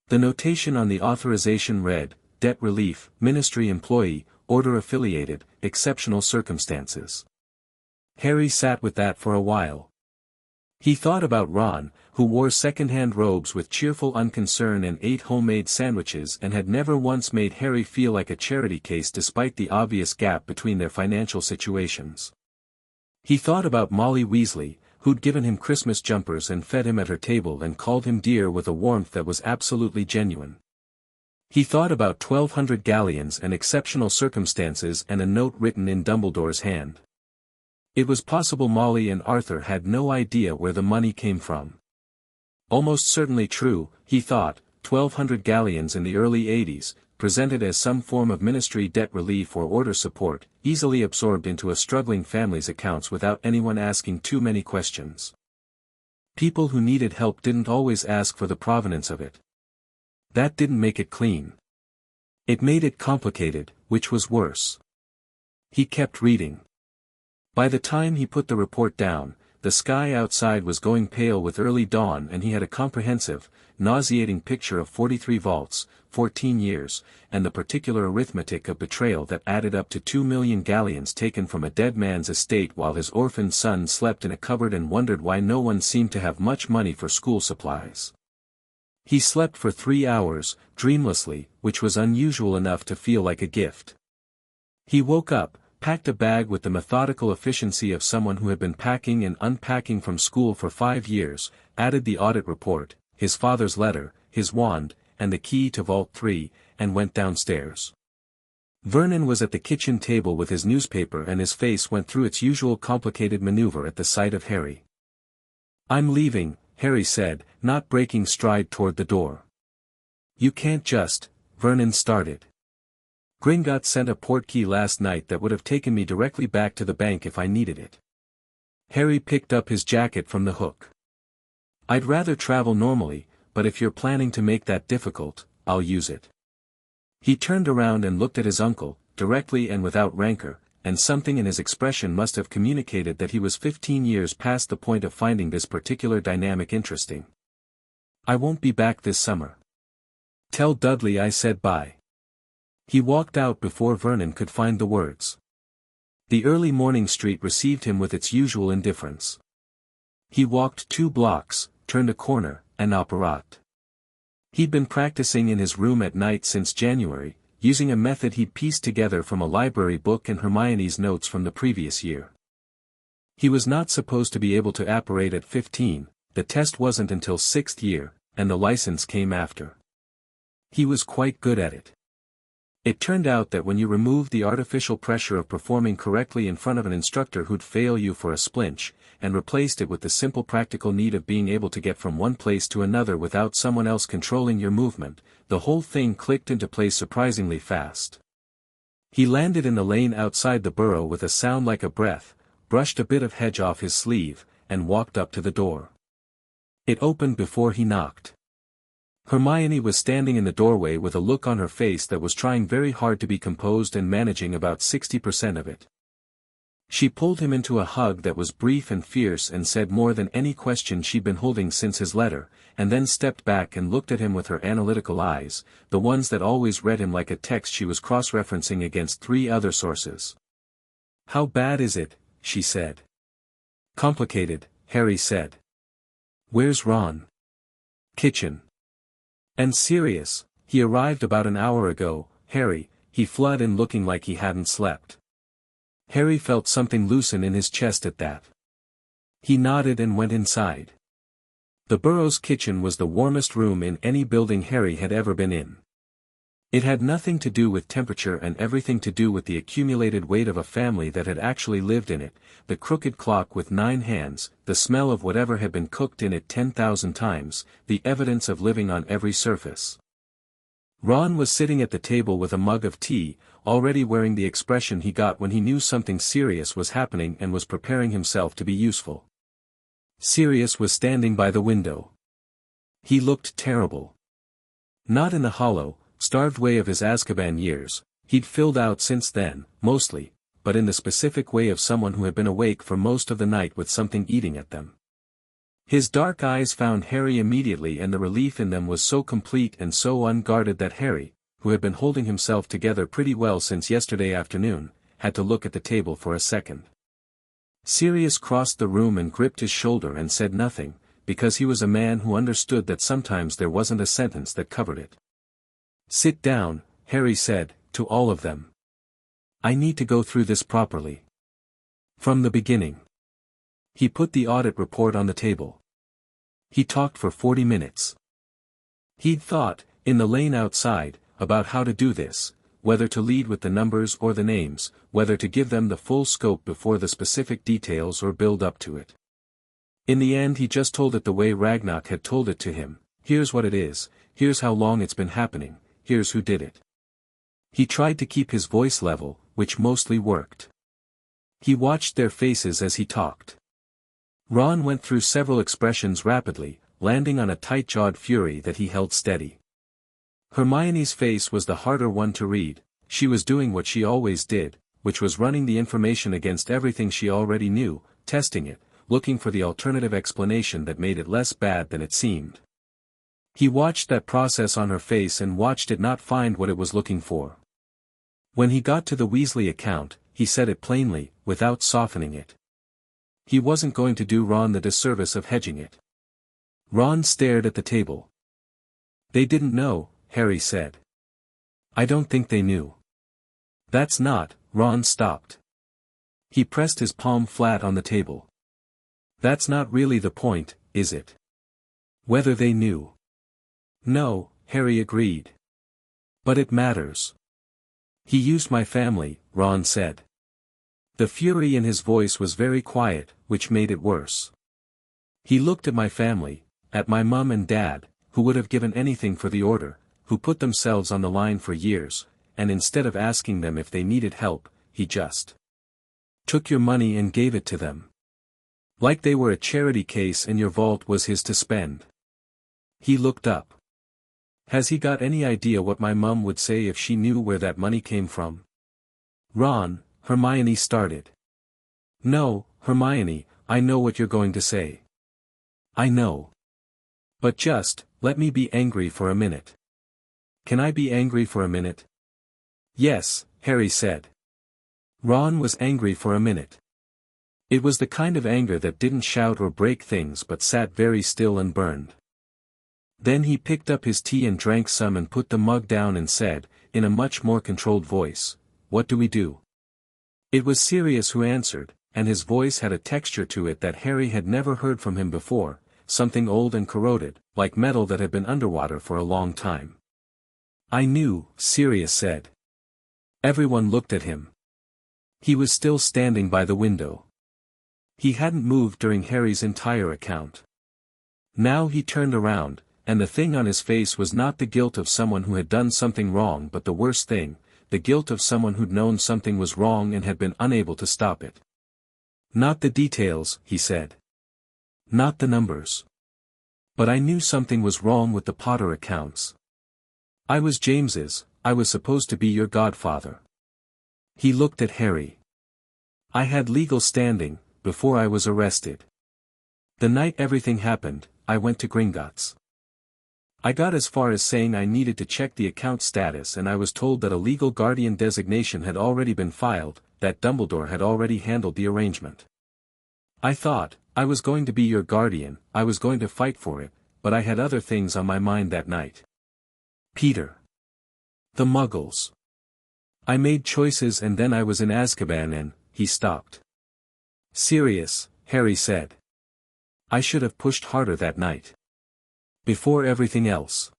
The notation on the authorization read, Debt Relief, Ministry Employee, Order Affiliated, Exceptional Circumstances. Harry sat with that for a while. He thought about Ron, who wore second-hand robes with cheerful unconcern and ate homemade sandwiches and had never once made Harry feel like a charity case despite the obvious gap between their financial situations. He thought about Molly Weasley, who'd given him Christmas jumpers and fed him at her table and called him dear with a warmth that was absolutely genuine. He thought about 1,200 galleons and exceptional circumstances and a note written in Dumbledore's hand. It was possible Molly and Arthur had no idea where the money came from. Almost certainly true, he thought, 1,200 galleons in the early 80s, presented as some form of ministry debt relief or order support, easily absorbed into a struggling family's accounts without anyone asking too many questions. People who needed help didn't always ask for the provenance of it. That didn't make it clean. It made it complicated, which was worse. He kept reading. By the time he put the report down, the sky outside was going pale with early dawn and he had a comprehensive, nauseating picture of 43 vaults, 14 years, and the particular arithmetic of betrayal that added up to 2 million galleons taken from a dead man's estate while his orphaned son slept in a cupboard and wondered why no one seemed to have much money for school supplies. He slept for 3 hours, dreamlessly, which was unusual enough to feel like a gift. He woke up, packed a bag with the methodical efficiency of someone who had been packing and unpacking from school for 5 years, added the audit report, his father's letter, his wand, and the key to Vault 3, and went downstairs. Vernon was at the kitchen table with his newspaper and his face went through its usual complicated maneuver at the sight of Harry. "I'm leaving," Harry said, not breaking stride toward the door. "You can't just," Vernon started. "Gringotts sent a portkey last night that would have taken me directly back to the bank if I needed it." Harry picked up his jacket from the hook. "I'd rather travel normally, but if you're planning to make that difficult, I'll use it." He turned around and looked at his uncle, directly and without rancor, and something in his expression must have communicated that he was 15 years past the point of finding this particular dynamic interesting. "I won't be back this summer." Tell Dudley I said bye. He walked out before Vernon could find the words. The early morning street received him with its usual indifference. He walked 2 blocks, turned a corner, and opérat. He'd been practicing in his room at night since January, using a method he'd pieced together from a library book and Hermione's notes from the previous year. He was not supposed to be able to apparate at 15, the test wasn't until 6th year, and the license came after. He was quite good at it. It turned out that when you removed the artificial pressure of performing correctly in front of an instructor who'd fail you for a splinch, and replaced it with the simple practical need of being able to get from one place to another without someone else controlling your movement, the whole thing clicked into place surprisingly fast. He landed in the lane outside the burrow with a sound like a breath, brushed a bit of hedge off his sleeve, and walked up to the door. It opened before he knocked. Hermione was standing in the doorway with a look on her face that was trying very hard to be composed and managing about 60% of it. She pulled him into a hug that was brief and fierce and said more than any question she'd been holding since his letter, and then stepped back and looked at him with her analytical eyes, the ones that always read him like a text she was cross-referencing against 3 other sources. "How bad is it?" she said. "Complicated," Harry said. "Where's Ron?" "Kitchen." "And Sirius, he arrived about an hour ago, Harry," he flooded in looking like he hadn't slept. Harry felt something loosen in his chest at that. He nodded and went inside. The Burrows' kitchen was the warmest room in any building Harry had ever been in. It had nothing to do with temperature and everything to do with the accumulated weight of a family that had actually lived in it, the crooked clock with 9 hands, the smell of whatever had been cooked in it 10,000 times, the evidence of living on every surface. Ron was sitting at the table with a mug of tea, already wearing the expression he got when he knew something serious was happening and was preparing himself to be useful. Sirius was standing by the window. He looked terrible. Not in the hollow, starved way of his Azkaban years, he'd filled out since then, mostly, but in the specific way of someone who had been awake for most of the night with something eating at them. His dark eyes found Harry immediately and the relief in them was so complete and so unguarded that Harry, who had been holding himself together pretty well since yesterday afternoon, had to look at the table for a second. Sirius crossed the room and gripped his shoulder and said nothing, because he was a man who understood that sometimes there wasn't a sentence that covered it. "Sit down," Harry said, to all of them. "I need to go through this properly. From the beginning." He put the audit report on the table. He talked for 40 minutes. He'd thought, in the lane outside, about how to do this, whether to lead with the numbers or the names, whether to give them the full scope before the specific details or build up to it. In the end he just told it the way Ragnar had told it to him: "Here's what it is, here's how long it's been happening, here's who did it." He tried to keep his voice level, which mostly worked. He watched their faces as he talked. Ron went through several expressions rapidly, landing on a tight-jawed fury that he held steady. Hermione's face was the harder one to read. She was doing what she always did, which was running the information against everything she already knew, testing it, looking for the alternative explanation that made it less bad than it seemed. He watched that process on her face and watched it not find what it was looking for. When he got to the Weasley account, he said it plainly, without softening it. He wasn't going to do Ron the disservice of hedging it. Ron stared at the table. "They didn't know," Harry said. "I don't think they knew." "That's not," Ron stopped. He pressed his palm flat on the table. "That's not really the point, is it? Whether they knew." "No," Harry agreed. "But it matters." "He used my family," Ron said. The fury in his voice was very quiet, which made it worse. "He looked at my family, at my mum and dad, who would have given anything for the order, who put themselves on the line for years, and instead of asking them if they needed help, he just took your money and gave it to them. Like they were a charity case and your vault was his to spend." He looked up. "Has he got any idea what my mum would say if she knew where that money came from?" "Ron," Hermione started. "No, Hermione, I know what you're going to say. I know. But just, let me be angry for a minute. Can I be angry for a minute? Yes, Harry said. Ron was angry for a minute. It was the kind of anger that didn't shout or break things but sat very still and burned. Then he picked up his tea and drank some and put the mug down and said, in a much more controlled voice, "What do we do?" It was Sirius who answered, and his voice had a texture to it that Harry had never heard from him before, something old and corroded, like metal that had been underwater for a long time. "I knew," Sirius said. Everyone looked at him. He was still standing by the window. He hadn't moved during Harry's entire account. Now he turned around, and the thing on his face was not the guilt of someone who had done something wrong but the worst thing, the guilt of someone who'd known something was wrong and had been unable to stop it. "Not the details," he said. "Not the numbers. But I knew something was wrong with the Potter accounts. I was James's, I was supposed to be your godfather." He looked at Harry. "I had legal standing, before I was arrested. The night everything happened, I went to Gringotts. I got as far as saying I needed to check the account status and I was told that a legal guardian designation had already been filed, that Dumbledore had already handled the arrangement. I thought, I was going to be your guardian, I was going to fight for it, but I had other things on my mind that night. Peter. The Muggles. I made choices and then I was in Azkaban and," he stopped. "Sirius," Harry said. "I should have pushed harder that night. Before everything else.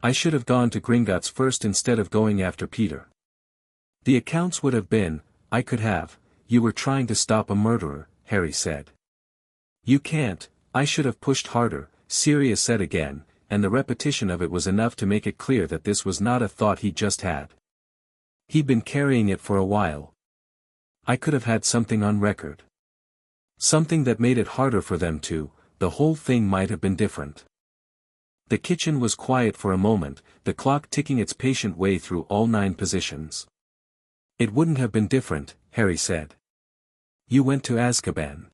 I should have gone to Gringotts first instead of going after Peter. The accounts would have been, I could have, you were trying to stop a murderer," Harry said. "You can't, I should have pushed harder," Sirius said again, and the repetition of it was enough to make it clear that this was not a thought he just had. He'd been carrying it for a while. "I could have had something on record. Something that made it harder for them to, the whole thing might have been different." The kitchen was quiet for a moment, the clock ticking its patient way through all 9 positions. "It wouldn't have been different," Harry said. "You went to Azkaban.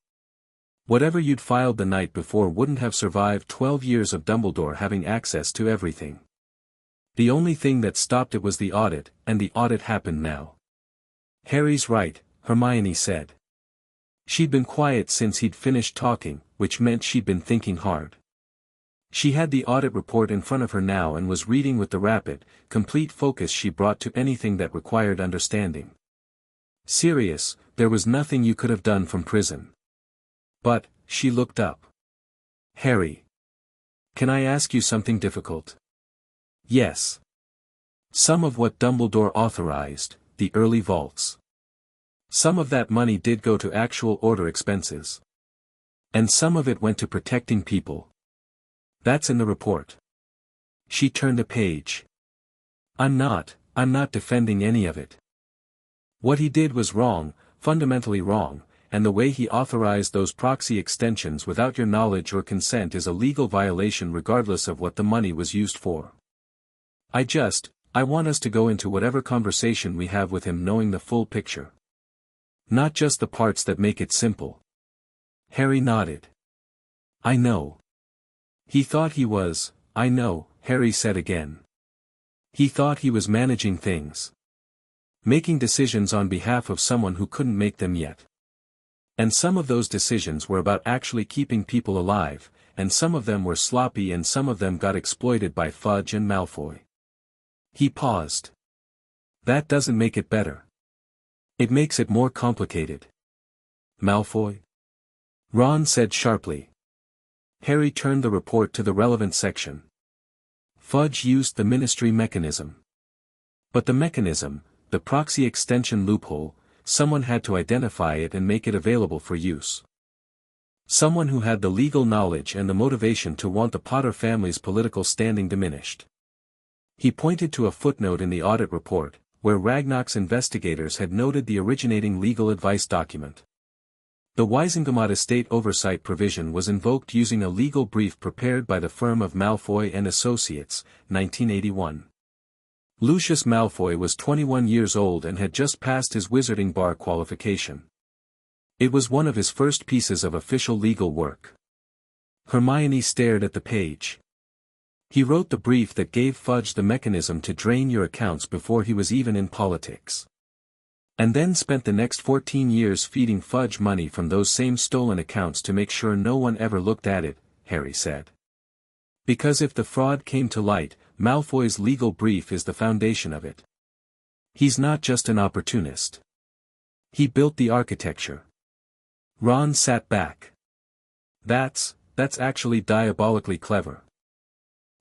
Whatever you'd filed the night before wouldn't have survived 12 years of Dumbledore having access to everything. The only thing that stopped it was the audit, and the audit happened now." "Harry's right," Hermione said. She'd been quiet since he'd finished talking, which meant she'd been thinking hard. She had the audit report in front of her now and was reading with the rapid, complete focus she brought to anything that required understanding. "Sirius, there was nothing you could have done from prison." "But," she looked up. "Harry. Can I ask you something difficult?" "Yes." "Some of what Dumbledore authorized, the early vaults. Some of that money did go to actual order expenses. And some of it went to protecting people. That's in the report." She turned a page. I'm not defending any of it. What he did was wrong, fundamentally wrong, and the way he authorized those proxy extensions without your knowledge or consent is a legal violation regardless of what the money was used for. I want us to go into whatever conversation we have with him knowing the full picture. Not just the parts that make it simple." Harry nodded. "I know. He thought he was, I know," Harry said again. "He thought he was managing things. Making decisions on behalf of someone who couldn't make them yet. And some of those decisions were about actually keeping people alive, and some of them were sloppy and some of them got exploited by Fudge and Malfoy." He paused. "That doesn't make it better. It makes it more complicated." "Malfoy?" Ron said sharply. Harry turned the report to the relevant section. "Fudge used the Ministry mechanism. But the mechanism, the proxy extension loophole, someone had to identify it and make it available for use. Someone who had the legal knowledge and the motivation to want the Potter family's political standing diminished." He pointed to a footnote in the audit report, where Ragnarok's investigators had noted the originating legal advice document. The Wisengamot estate oversight provision was invoked using a legal brief prepared by the firm of Malfoy and Associates, 1981. Lucius Malfoy was 21 years old and had just passed his wizarding bar qualification. It was one of his first pieces of official legal work. Hermione stared at the page. He wrote the brief that gave Fudge the mechanism to drain your accounts before he was even in politics. And then spent the next 14 years feeding Fudge money from those same stolen accounts to make sure no one ever looked at it, Harry said. Because if the fraud came to light, Malfoy's legal brief is the foundation of it. He's not just an opportunist. He built the architecture. Ron sat back. That's actually diabolically clever.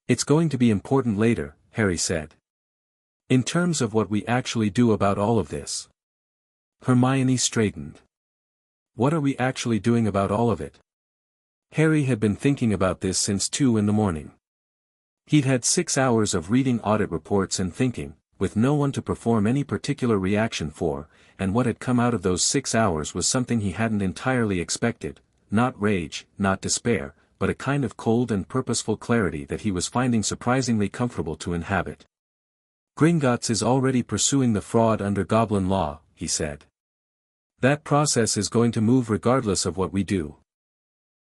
It's going to be important later, Harry said. In terms of what we actually do about all of this. Hermione straightened. What are we actually doing about all of it? Harry had been thinking about this since 2 in the morning. He'd had 6 hours of reading audit reports and thinking, with no one to perform any particular reaction for, and what had come out of those 6 hours was something he hadn't entirely expected, not rage, not despair, but a kind of cold and purposeful clarity that he was finding surprisingly comfortable to inhabit. Gringotts is already pursuing the fraud under Goblin law, he said. That process is going to move regardless of what we do.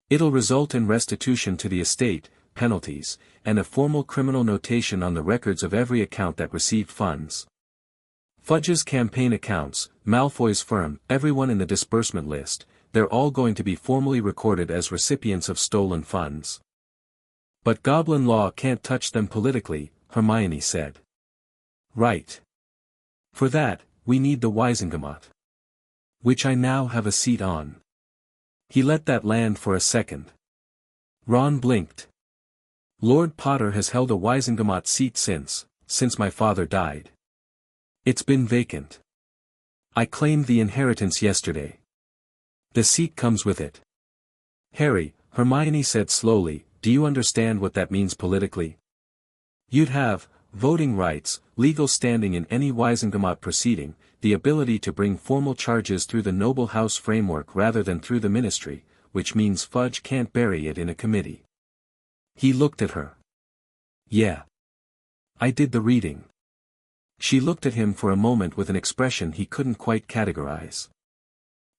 It'll result in restitution to the estate, penalties, and a formal criminal notation on the records of every account that received funds. Fudge's campaign accounts, Malfoy's firm, everyone in the disbursement list, they're all going to be formally recorded as recipients of stolen funds. But Goblin law can't touch them politically, Hermione said. Right. For that, we need the Wizengamot. Which I now have a seat on. He let that land for a second. Ron blinked. Lord Potter has held a Wizengamot seat since my father died. It's been vacant. I claimed the inheritance yesterday. The seat comes with it. Harry, Hermione said slowly, do you understand what that means politically? You'd have voting rights, legal standing in any Wizengamot proceeding, the ability to bring formal charges through the Noble House framework rather than through the Ministry, which means Fudge can't bury it in a committee. He looked at her. Yeah. I did the reading. She looked at him for a moment with an expression he couldn't quite categorize.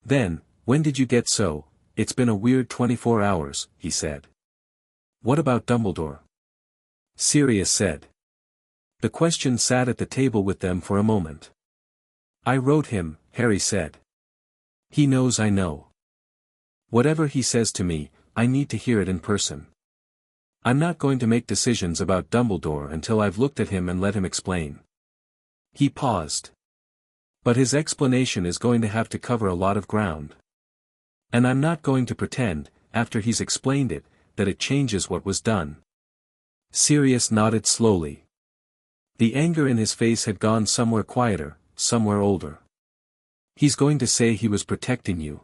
Then, when did you get so? It's been a weird 24 hours, he said. What about Dumbledore? Sirius said. The question sat at the table with them for a moment. I wrote him, Harry said. He knows I know. Whatever he says to me, I need to hear it in person. I'm not going to make decisions about Dumbledore until I've looked at him and let him explain. He paused. But his explanation is going to have to cover a lot of ground. And I'm not going to pretend, after he's explained it, that it changes what was done. Sirius nodded slowly. The anger in his face had gone somewhere quieter, somewhere older. He's going to say he was protecting you.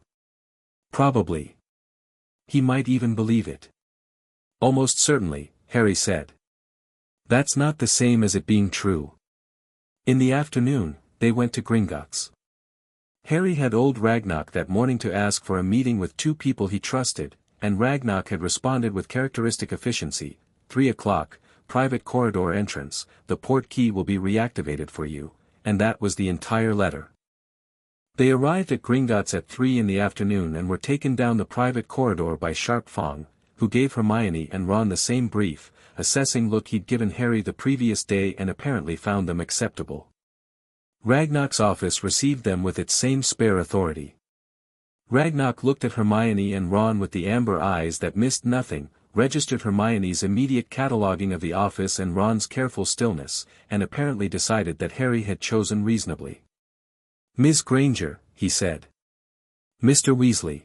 Probably. He might even believe it. Almost certainly, Harry said. That's not the same as it being true. In the afternoon, they went to Gringotts. Harry had old Ragnarok that morning to ask for a meeting with 2 people he trusted, and Ragnarok had responded with characteristic efficiency, 3 o'clock, private corridor entrance, the port key will be reactivated for you, and that was the entire letter. They arrived at Gringotts at 3 in the afternoon and were taken down the private corridor by Sharp Fong, who gave Hermione and Ron the same brief, assessing look he'd given Harry the previous day and apparently found them acceptable. Ragnarok's office received them with its same spare authority. Ragnarok looked at Hermione and Ron with the amber eyes that missed nothing, registered Hermione's immediate cataloging of the office and Ron's careful stillness, and apparently decided that Harry had chosen reasonably. Miss Granger, he said. Mr. Weasley.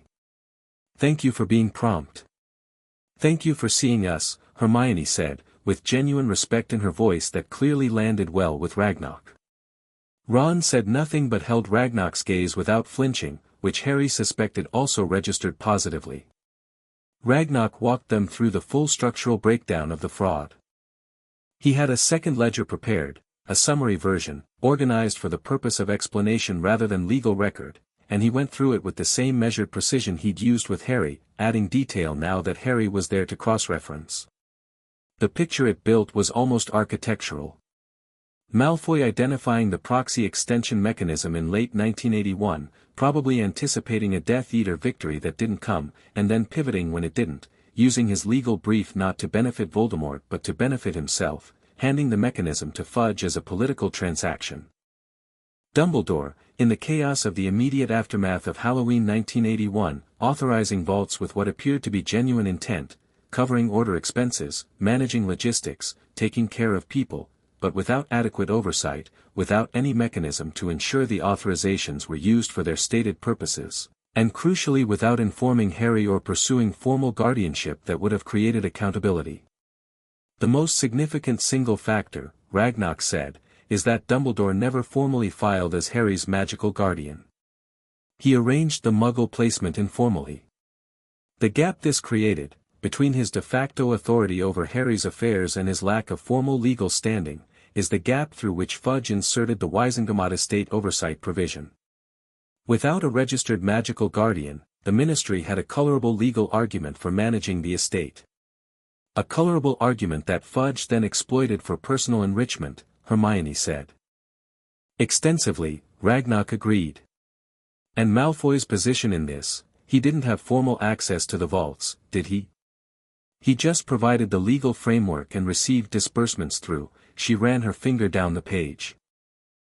Thank you for being prompt. Thank you for seeing us, Hermione said, with genuine respect in her voice that clearly landed well with Ragnarok. Ron said nothing but held Ragnarok's gaze without flinching, which Harry suspected also registered positively. Ragnarok walked them through the full structural breakdown of the fraud. He had a second ledger prepared, a summary version, organized for the purpose of explanation rather than legal record, and he went through it with the same measured precision he'd used with Harry, adding detail now that Harry was there to cross-reference. The picture it built was almost architectural. Malfoy identifying the proxy extension mechanism in late 1981, probably anticipating a Death Eater victory that didn't come, and then pivoting when it didn't, using his legal brief not to benefit Voldemort but to benefit himself, handing the mechanism to Fudge as a political transaction. Dumbledore, in the chaos of the immediate aftermath of Halloween 1981, authorizing vaults with what appeared to be genuine intent, covering order expenses, managing logistics, taking care of people, but without adequate oversight, without any mechanism to ensure the authorizations were used for their stated purposes, and crucially without informing Harry or pursuing formal guardianship that would have created accountability. The most significant single factor, Ragnarok said, is that Dumbledore never formally filed as Harry's magical guardian. He arranged the Muggle placement informally. The gap this created, between his de facto authority over Harry's affairs and his lack of formal legal standing, is the gap through which Fudge inserted the Wisengamot estate oversight provision. Without a registered magical guardian, the Ministry had a colorable legal argument for managing the estate. A colorable argument that Fudge then exploited for personal enrichment, Hermione said. Extensively, Ragnarok agreed. And Malfoy's position in this, he didn't have formal access to the vaults, did he? He just provided the legal framework and received disbursements through, she ran her finger down the page.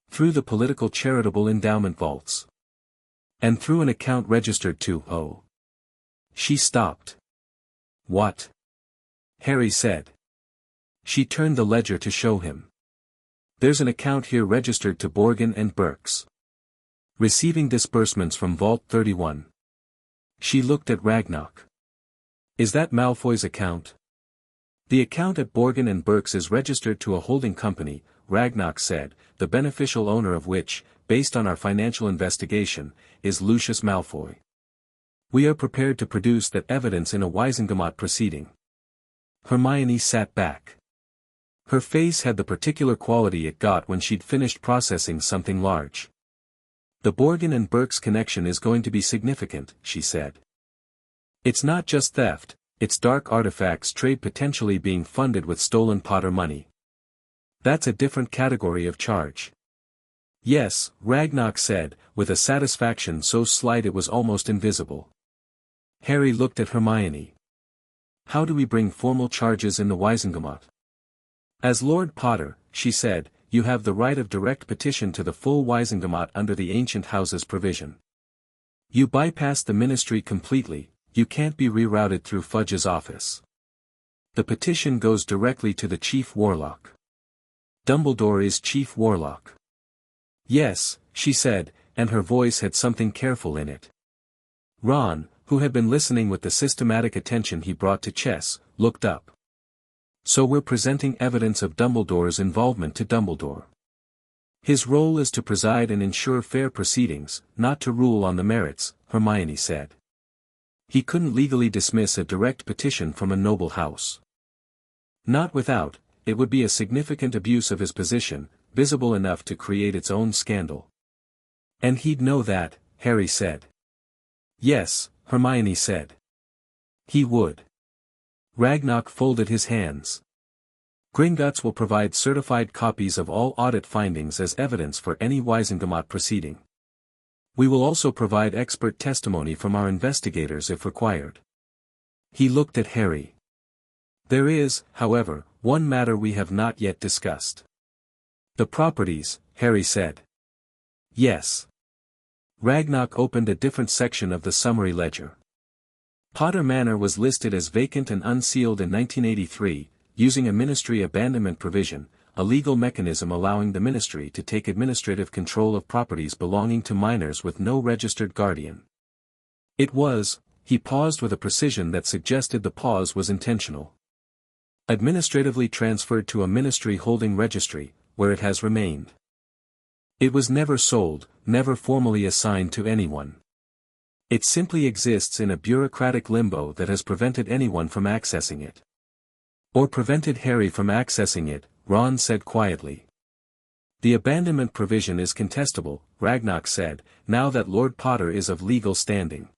Through the political charitable endowment vaults. And through an account registered to, oh. She stopped. What? Harry said. She turned the ledger to show him. There's an account here registered to Borgin and Burks. Receiving disbursements from Vault 31. She looked at Ragnarok. Is that Malfoy's account? The account at Borgin and Burks is registered to a holding company, Ragnarok said, the beneficial owner of which, based on our financial investigation, is Lucius Malfoy. We are prepared to produce that evidence in a Wisengamot proceeding. Hermione sat back. Her face had the particular quality it got when she'd finished processing something large. The Borgin and Burks connection is going to be significant, she said. It's not just theft, it's dark artifacts trade potentially being funded with stolen Potter money. That's a different category of charge. Yes, Ragnarok said, with a satisfaction so slight it was almost invisible. Harry looked at Hermione. How do we bring formal charges in the Wisengamot? As Lord Potter, she said, you have the right of direct petition to the full Wisengamot under the Ancient Houses provision. You bypass the Ministry completely, you can't be rerouted through Fudge's office. The petition goes directly to the Chief Warlock. Dumbledore is Chief Warlock. Yes, she said, and her voice had something careful in it. Ron, who had been listening with the systematic attention he brought to chess, looked up. So we're presenting evidence of Dumbledore's involvement to Dumbledore. His role is to preside and ensure fair proceedings, not to rule on the merits, Hermione said. He couldn't legally dismiss a direct petition from a noble house. Not without, it would be a significant abuse of his position, visible enough to create its own scandal. And he'd know that, Harry said. Yes, Hermione said. He would. Ragnarok folded his hands. Gringotts will provide certified copies of all audit findings as evidence for any Wisengamot proceeding. We will also provide expert testimony from our investigators if required. He looked at Harry. There is, however, one matter we have not yet discussed. The properties, Harry said. Yes. Ragnarok opened a different section of the summary ledger. Potter Manor was listed as vacant and unsealed in 1983, using a Ministry abandonment provision, a legal mechanism allowing the Ministry to take administrative control of properties belonging to minors with no registered guardian. It was, he paused with a precision that suggested the pause was intentional. Administratively transferred to a Ministry holding registry, where it has remained. It was never sold, never formally assigned to anyone. It simply exists in a bureaucratic limbo that has prevented anyone from accessing it. Or prevented Harry from accessing it, Ron said quietly. The abandonment provision is contestable, Ragnarok said, now that Lord Potter is of legal standing.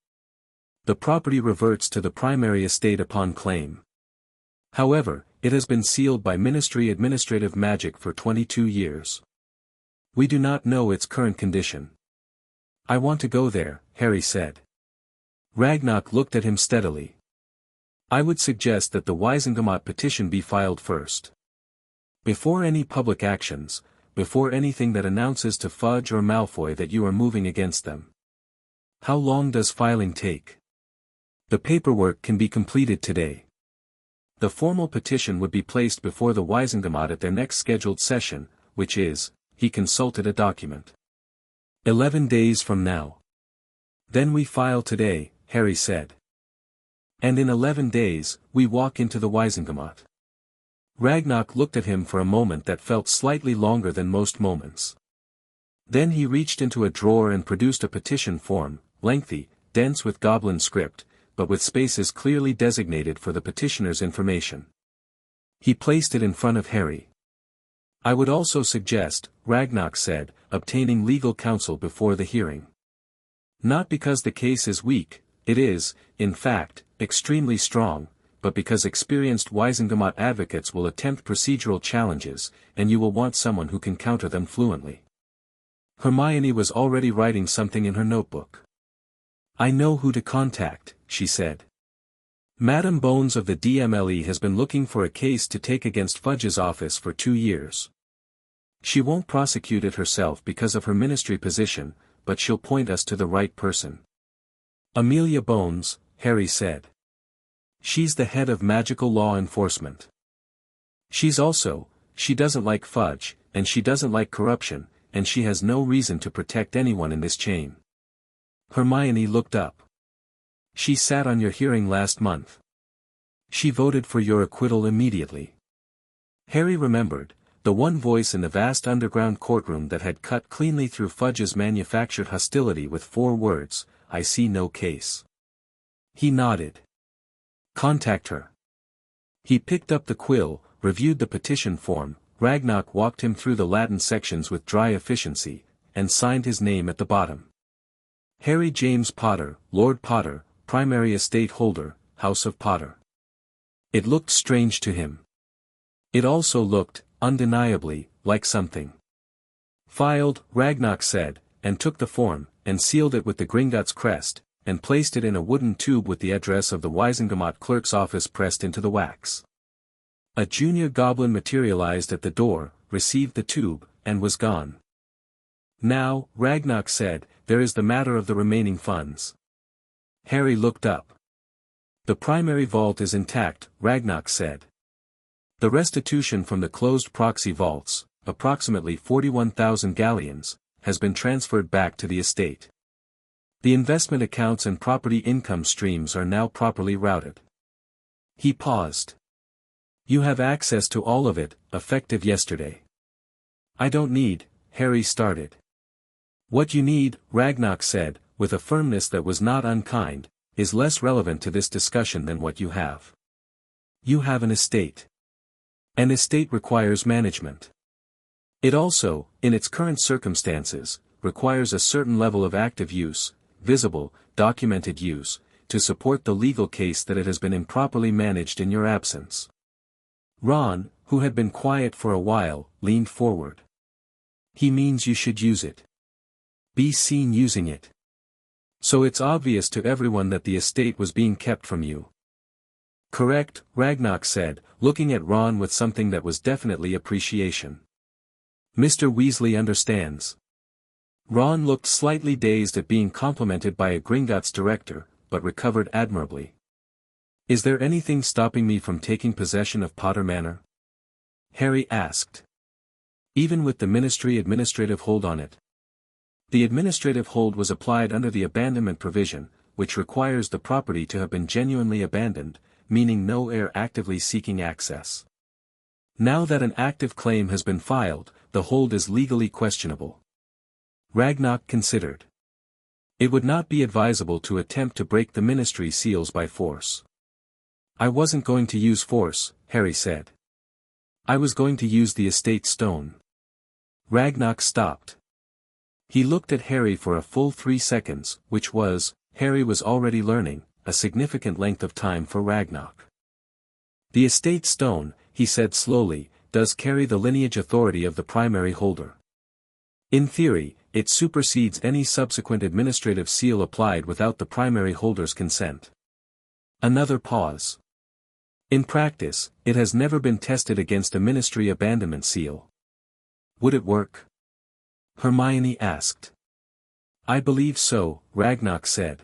The property reverts to the primary estate upon claim. However, it has been sealed by Ministry Administrative Magic for 22 years. We do not know its current condition. I want to go there, Harry said. Ragnarok looked at him steadily. I would suggest that the Wiesengemot petition be filed first. Before any public actions, before anything that announces to Fudge or Malfoy that you are moving against them. How long does filing take? The paperwork can be completed today. The formal petition would be placed before the Wiesengemot at their next scheduled session, which is, he consulted a document. 11 days from now. Then we file today, Harry said. And in 11 days, we walk into the Wiesengemot. Ragnarok looked at him for a moment that felt slightly longer than most moments. Then he reached into a drawer and produced a petition form, lengthy, dense with goblin script, but with spaces clearly designated for the petitioner's information. He placed it in front of Harry. I would also suggest, Ragnarok said, obtaining legal counsel before the hearing. Not because the case is weak, it is, in fact, extremely strong, but because experienced Wiesengemot advocates will attempt procedural challenges, and you will want someone who can counter them fluently. Hermione was already writing something in her notebook. I know who to contact, she said. Madame Bones of the DMLE has been looking for a case to take against Fudge's office for 2 years. She won't prosecute it herself because of her ministry position, but she'll point us to the right person. Amelia Bones, Harry said. She's the head of magical law enforcement. She doesn't like Fudge, and she doesn't like corruption, and she has no reason to protect anyone in this chain. Hermione looked up. She sat on your hearing last month. She voted for your acquittal immediately. Harry remembered, the one voice in the vast underground courtroom that had cut cleanly through Fudge's manufactured hostility with 4 words, I see no case. He nodded. Contact her. He picked up the quill, reviewed the petition form, Ragnarok walked him through the Latin sections with dry efficiency, and signed his name at the bottom. Harry James Potter, Lord Potter, primary estate holder, House of Potter. It looked strange to him. It also looked, undeniably, like something. Filed, Ragnarok said, and took the form, and sealed it with the Gringotts crest, and placed it in a wooden tube with the address of the Wiesengemot clerk's office pressed into the wax. A junior goblin materialized at the door, received the tube, and was gone. Now, Ragnarok said, there is the matter of the remaining funds. Harry looked up. The primary vault is intact, Ragnarok said. The restitution from the closed proxy vaults, approximately 41,000 galleons, has been transferred back to the estate. The investment accounts and property income streams are now properly routed. He paused. You have access to all of it, effective yesterday. I don't need, Harry started. What you need, Ragnarok said, with a firmness that was not unkind, is less relevant to this discussion than what you have. You have an estate. An estate requires management. It also, in its current circumstances, requires a certain level of active use, visible, documented use, to support the legal case that it has been improperly managed in your absence. Ron, who had been quiet for a while, leaned forward. He means you should use it. Be seen using it. So it's obvious to everyone that the estate was being kept from you. Correct, Ragnarok said, looking at Ron with something that was definitely appreciation. Mr. Weasley understands. Ron looked slightly dazed at being complimented by a Gringotts director, but recovered admirably. Is there anything stopping me from taking possession of Potter Manor? Harry asked. Even with the Ministry administrative hold on it. The administrative hold was applied under the abandonment provision, which requires the property to have been genuinely abandoned, meaning no heir actively seeking access. Now that an active claim has been filed, the hold is legally questionable. Ragnarok considered. It would not be advisable to attempt to break the ministry seals by force. I wasn't going to use force, Harry said. I was going to use the estate stone. Ragnarok stopped. He looked at Harry for a full 3 seconds, which was, Harry was already learning, a significant length of time for Ragnarok. The estate stone, he said slowly, does carry the lineage authority of the primary holder. In theory, it supersedes any subsequent administrative seal applied without the primary holder's consent. Another pause. In practice, it has never been tested against a ministry abandonment seal. Would it work? Hermione asked. I believe so, Ragnarok said.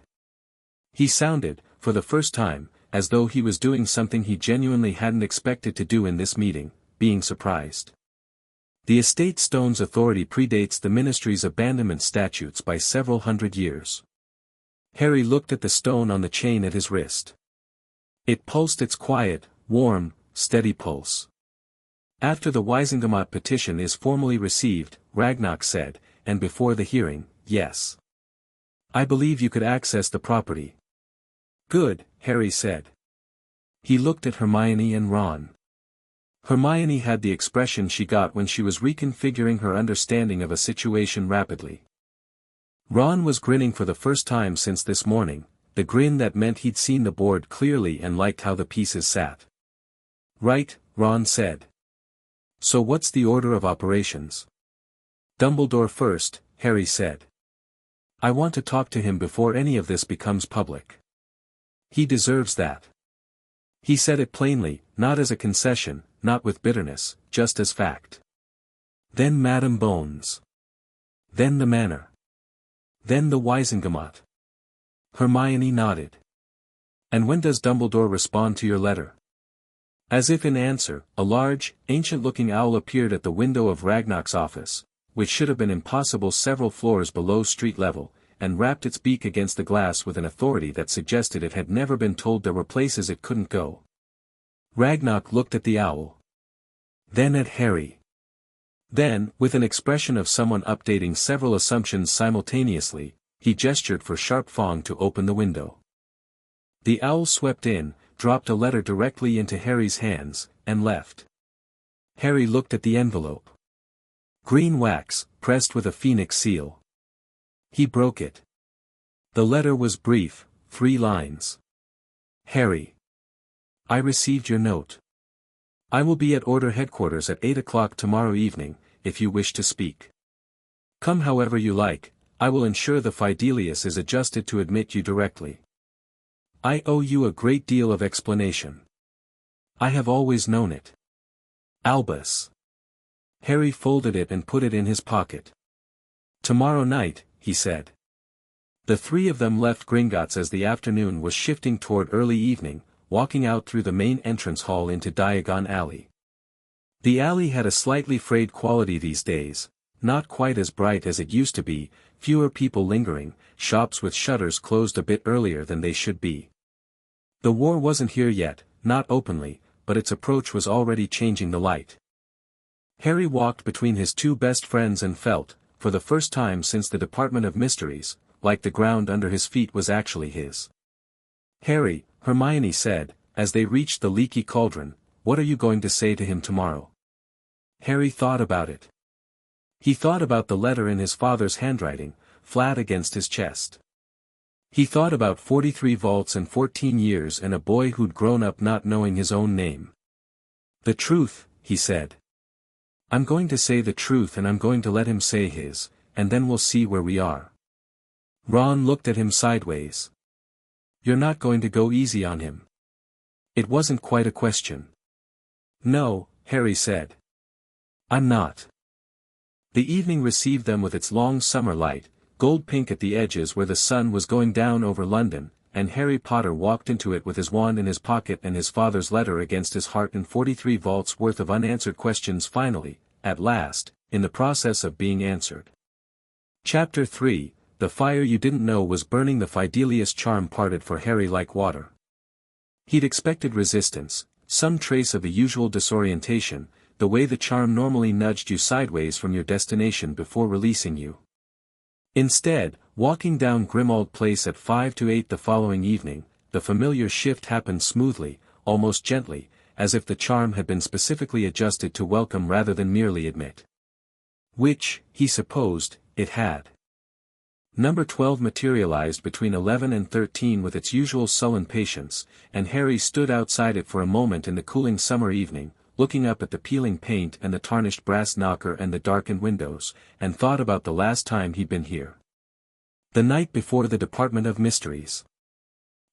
He sounded, for the first time, as though he was doing something he genuinely hadn't expected to do in this meeting, being surprised. The estate stone's authority predates the ministry's abandonment statutes by several hundred years. Harry looked at the stone on the chain at his wrist. It pulsed its quiet, warm, steady pulse. After the Wisingamot petition is formally received, Ragnarok said, and before the hearing, yes. I believe you could access the property. Good, Harry said. He looked at Hermione and Ron. Hermione had the expression she got when she was reconfiguring her understanding of a situation rapidly. Ron was grinning for the first time since this morning, the grin that meant he'd seen the board clearly and liked how the pieces sat. Right, Ron said. So what's the order of operations? Dumbledore first, Harry said. I want to talk to him before any of this becomes public. He deserves that. He said it plainly, not as a concession, not with bitterness, just as fact. Then Madame Bones. Then the Manor. Then the Wisingamot. Hermione nodded. And when does Dumbledore respond to your letter? As if in answer, a large, ancient-looking owl appeared at the window of Ragnarok's office, which should have been impossible several floors below street level, and rapped its beak against the glass with an authority that suggested it had never been told there were places it couldn't go. Ragnarok looked at the owl. Then at Harry. Then, with an expression of someone updating several assumptions simultaneously, he gestured for Sharp Fong to open the window. The owl swept in, dropped a letter directly into Harry's hands, and left. Harry looked at the envelope. Green wax, pressed with a phoenix seal. He broke it. The letter was brief, 3 lines. Harry. I received your note. I will be at Order headquarters at 8 o'clock tomorrow evening, if you wish to speak. Come however you like, I will ensure the Fidelius is adjusted to admit you directly. I owe you a great deal of explanation. I have always known it. Albus. Harry folded it and put it in his pocket. Tomorrow night, he said. The 3 of them left Gringotts as the afternoon was shifting toward early evening, walking out through the main entrance hall into Diagon Alley. The alley had a slightly frayed quality these days, not quite as bright as it used to be, fewer people lingering, shops with shutters closed a bit earlier than they should be. The war wasn't here yet, not openly, but its approach was already changing the light. Harry walked between his 2 best friends and felt, for the first time since the Department of Mysteries, like the ground under his feet was actually his. Harry, Hermione said, as they reached the leaky cauldron, what are you going to say to him tomorrow? Harry thought about it. He thought about the letter in his father's handwriting, flat against his chest. He thought about 43 vaults and 14 years and a boy who'd grown up not knowing his own name. The truth, he said. I'm going to say the truth and I'm going to let him say his, and then we'll see where we are. Ron looked at him sideways. You're not going to go easy on him. It wasn't quite a question. No, Harry said. I'm not. The evening received them with its long summer light, gold-pink at the edges where the sun was going down over London, and Harry Potter walked into it with his wand in his pocket and his father's letter against his heart and 43 vaults worth of unanswered questions finally, at last, in the process of being answered. Chapter 3, The Fire You Didn't Know Was Burning. The Fidelius charm parted for Harry like water. He'd expected resistance, some trace of the usual disorientation, the way the charm normally nudged you sideways from your destination before releasing you. Instead, walking down Grimmauld Place at 5 to 8 the following evening, the familiar shift happened smoothly, almost gently, as if the charm had been specifically adjusted to welcome rather than merely admit. Which, he supposed, it had. Number 12 materialized between 11 and 13 with its usual sullen patience, and Harry stood outside it for a moment in the cooling summer evening, looking up at the peeling paint and the tarnished brass knocker and the darkened windows, and thought about the last time he'd been here. The night before the Department of Mysteries.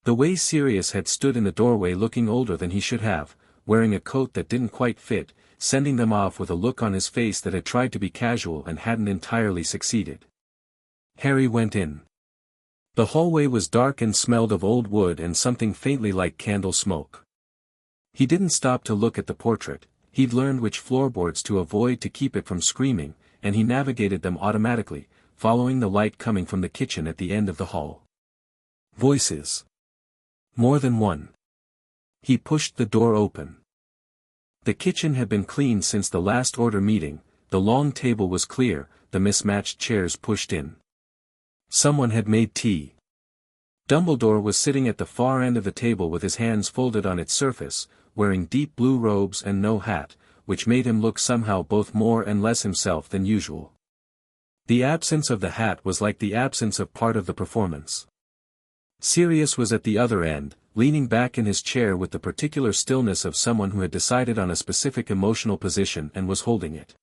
The way Sirius had stood in the doorway looking older than he should have, wearing a coat that didn't quite fit, sending them off with a look on his face that had tried to be casual and hadn't entirely succeeded. Harry went in. The hallway was dark and smelled of old wood and something faintly like candle smoke. He didn't stop to look at the portrait. He'd learned which floorboards to avoid to keep it from screaming, and he navigated them automatically, following the light coming from the kitchen at the end of the hall. Voices. More than one. He pushed the door open. The kitchen had been cleaned since the last order meeting, the long table was clear, the mismatched chairs pushed in. Someone had made tea. Dumbledore was sitting at the far end of the table with his hands folded on its surface, wearing deep blue robes and no hat, which made him look somehow both more and less himself than usual. The absence of the hat was like the absence of part of the performance. Sirius was at the other end, leaning back in his chair with the particular stillness of someone who had decided on a specific emotional position and was holding it.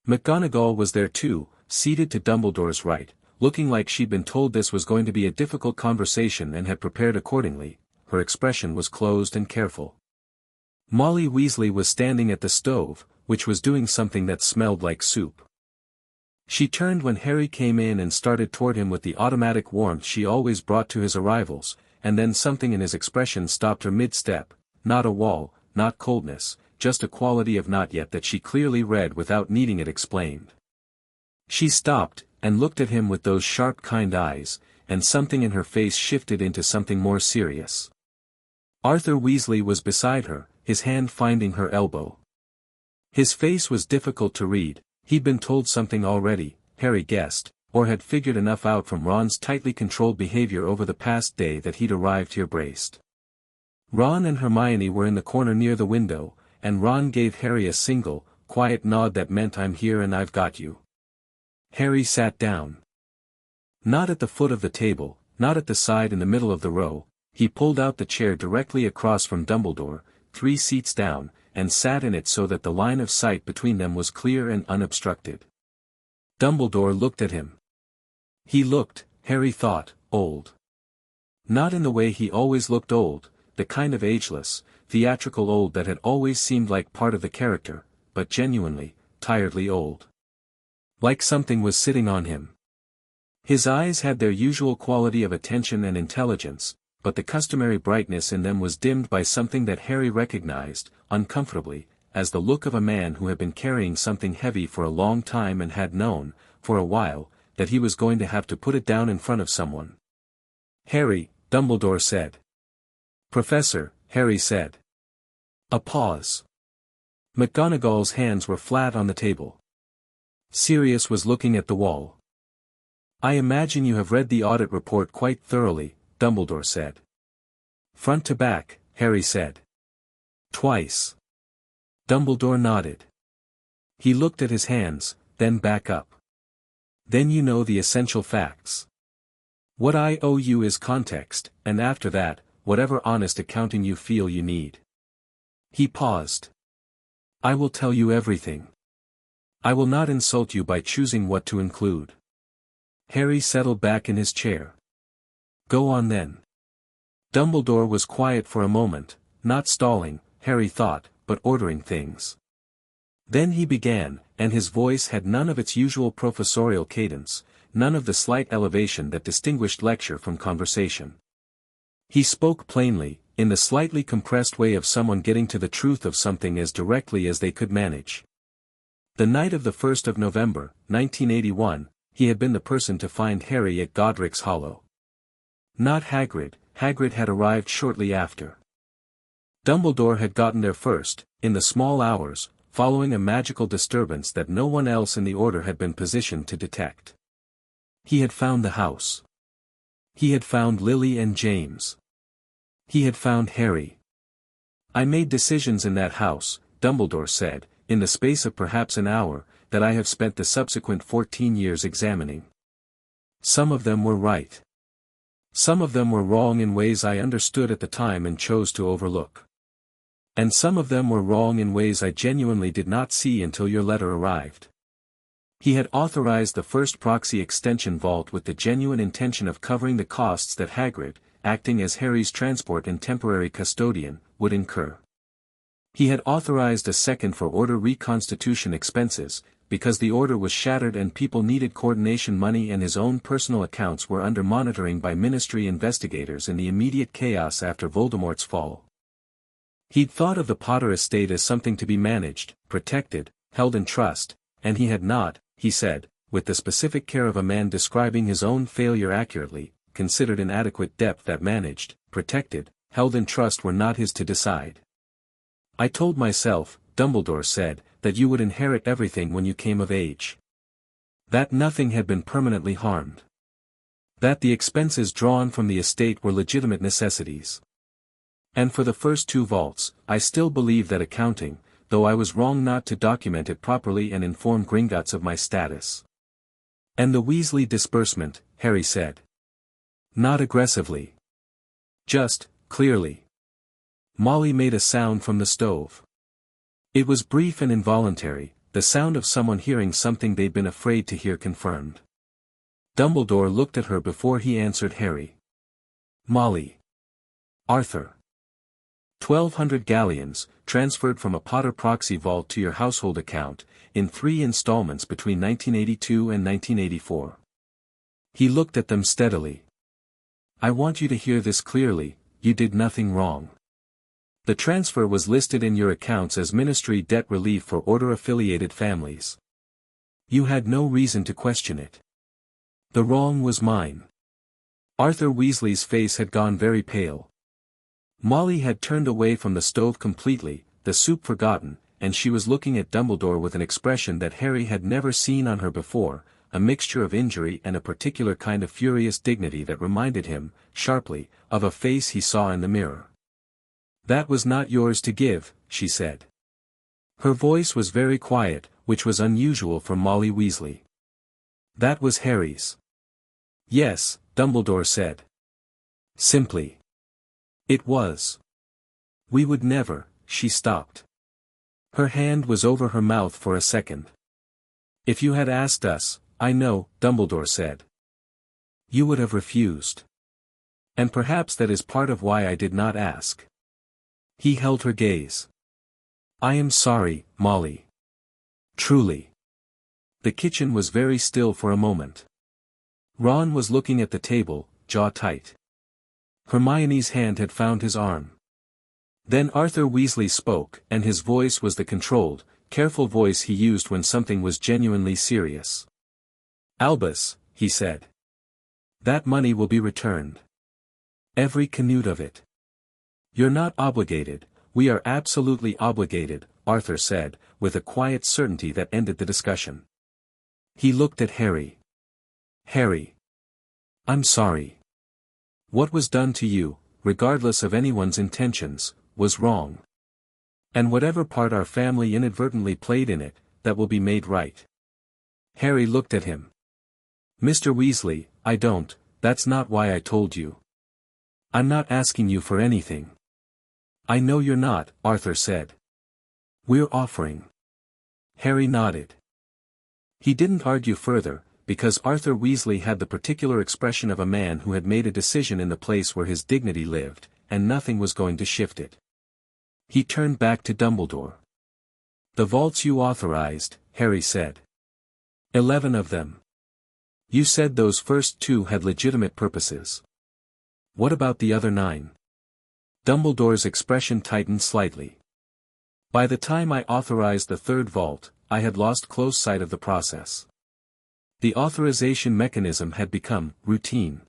McGonagall was there too, seated to Dumbledore's right, looking like she'd been told this was going to be a difficult conversation and had prepared accordingly. Her expression was closed and careful. Molly Weasley was standing at the stove, which was doing something that smelled like soup. She turned when Harry came in and started toward him with the automatic warmth she always brought to his arrivals, and then something in his expression stopped her mid-step, not a wall, not coldness, just a quality of not yet that she clearly read without needing it explained. She stopped, and looked at him with those sharp kind eyes, and something in her face shifted into something more serious. Arthur Weasley was beside her, his hand finding her elbow. His face was difficult to read. He'd been told something already, Harry guessed, or had figured enough out from Ron's tightly controlled behavior over the past day that he'd arrived here braced. Ron and Hermione were in the corner near the window, and Ron gave Harry a single, quiet nod that meant I'm here and I've got you. Harry sat down. Not at the foot of the table, not at the side in the middle of the row, he pulled out the chair directly across from Dumbledore, 3 seats down, and sat in it so that the line of sight between them was clear and unobstructed. Dumbledore looked at him. He looked, Harry thought, old. Not in the way he always looked old, the kind of ageless, theatrical old that had always seemed like part of the character, but genuinely, tiredly old. Like something was sitting on him. His eyes had their usual quality of attention and intelligence, but the customary brightness in them was dimmed by something that Harry recognized, uncomfortably, as the look of a man who had been carrying something heavy for a long time and had known, for a while, that he was going to have to put it down in front of someone. Harry, Dumbledore said. Professor, Harry said. A pause. McGonagall's hands were flat on the table. Sirius was looking at the wall. I imagine you have read the audit report quite thoroughly, Dumbledore said. Front to back, Harry said. Twice. Dumbledore nodded. He looked at his hands, then back up. Then you know the essential facts. What I owe you is context, and after that, whatever honest accounting you feel you need. He paused. I will tell you everything. I will not insult you by choosing what to include. Harry settled back in his chair. Go on then. Dumbledore was quiet for a moment, not stalling, Harry thought, but ordering things. Then he began, and his voice had none of its usual professorial cadence, none of the slight elevation that distinguished lecture from conversation. He spoke plainly, in the slightly compressed way of someone getting to the truth of something as directly as they could manage. The night of the 1st of November, 1981, he had been the person to find Harry at Godric's Hollow. Not Hagrid. Hagrid had arrived shortly after. Dumbledore had gotten there first, in the small hours, following a magical disturbance that no one else in the Order had been positioned to detect. He had found the house. He had found Lily and James. He had found Harry. I made decisions in that house, Dumbledore said, in the space of perhaps an hour, that I have spent the subsequent 14 years examining. Some of them were right. Some of them were wrong in ways I understood at the time and chose to overlook. And some of them were wrong in ways I genuinely did not see until your letter arrived. He had authorized the first proxy extension vault with the genuine intention of covering the costs that Hagrid, acting as Harry's transport and temporary custodian, would incur. He had authorized a second for order reconstitution expenses, because the order was shattered and people needed coordination money and his own personal accounts were under monitoring by ministry investigators in the immediate chaos after Voldemort's fall. He'd thought of the Potter estate as something to be managed, protected, held in trust, and he had not, he said, with the specific care of a man describing his own failure accurately, considered inadequate depth that managed, protected, held in trust were not his to decide. I told myself, Dumbledore said, that you would inherit everything when you came of age. That nothing had been permanently harmed. That the expenses drawn from the estate were legitimate necessities. And for the first 2 vaults, I still believe that accounting, though I was wrong not to document it properly and inform Gringotts of my status. And the Weasley disbursement, Harry said. Not aggressively. Just, clearly. Molly made a sound from the stove. It was brief and involuntary, the sound of someone hearing something they'd been afraid to hear confirmed. Dumbledore looked at her before he answered Harry. Molly. Arthur. 1,200 galleons, transferred from a Potter proxy vault to your household account, in 3 installments between 1982 and 1984. He looked at them steadily. I want you to hear this clearly, you did nothing wrong. The transfer was listed in your accounts as ministry debt relief for order-affiliated families. You had no reason to question it. The wrong was mine. Arthur Weasley's face had gone very pale. Molly had turned away from the stove completely, the soup forgotten, and she was looking at Dumbledore with an expression that Harry had never seen on her before, a mixture of injury and a particular kind of furious dignity that reminded him, sharply, of a face he saw in the mirror. That was not yours to give, she said. Her voice was very quiet, which was unusual for Molly Weasley. That was Harry's. Yes, Dumbledore said. Simply. It was. We would never, she stopped. Her hand was over her mouth for a second. If you had asked us, I know, Dumbledore said. You would have refused. And perhaps that is part of why I did not ask. He held her gaze. I am sorry, Molly. Truly. The kitchen was very still for a moment. Ron was looking at the table, jaw tight. Hermione's hand had found his arm. Then Arthur Weasley spoke, and his voice was the controlled, careful voice he used when something was genuinely serious. Albus, he said. That money will be returned. Every canute of it. You're not obligated, we are absolutely obligated, Arthur said, with a quiet certainty that ended the discussion. He looked at Harry. Harry. I'm sorry. What was done to you, regardless of anyone's intentions, was wrong. And whatever part our family inadvertently played in it, that will be made right. Harry looked at him. Mr. Weasley, that's not why I told you. I'm not asking you for anything. I know you're not, Arthur said. We're offering. Harry nodded. He didn't argue further, because Arthur Weasley had the particular expression of a man who had made a decision in the place where his dignity lived, and nothing was going to shift it. He turned back to Dumbledore. The vaults you authorized, Harry said. 11 of them. You said those first 2 had legitimate purposes. What about the other 9? Dumbledore's expression tightened slightly. By the time I authorized the 3rd vault, I had lost close sight of the process. The authorization mechanism had become routine.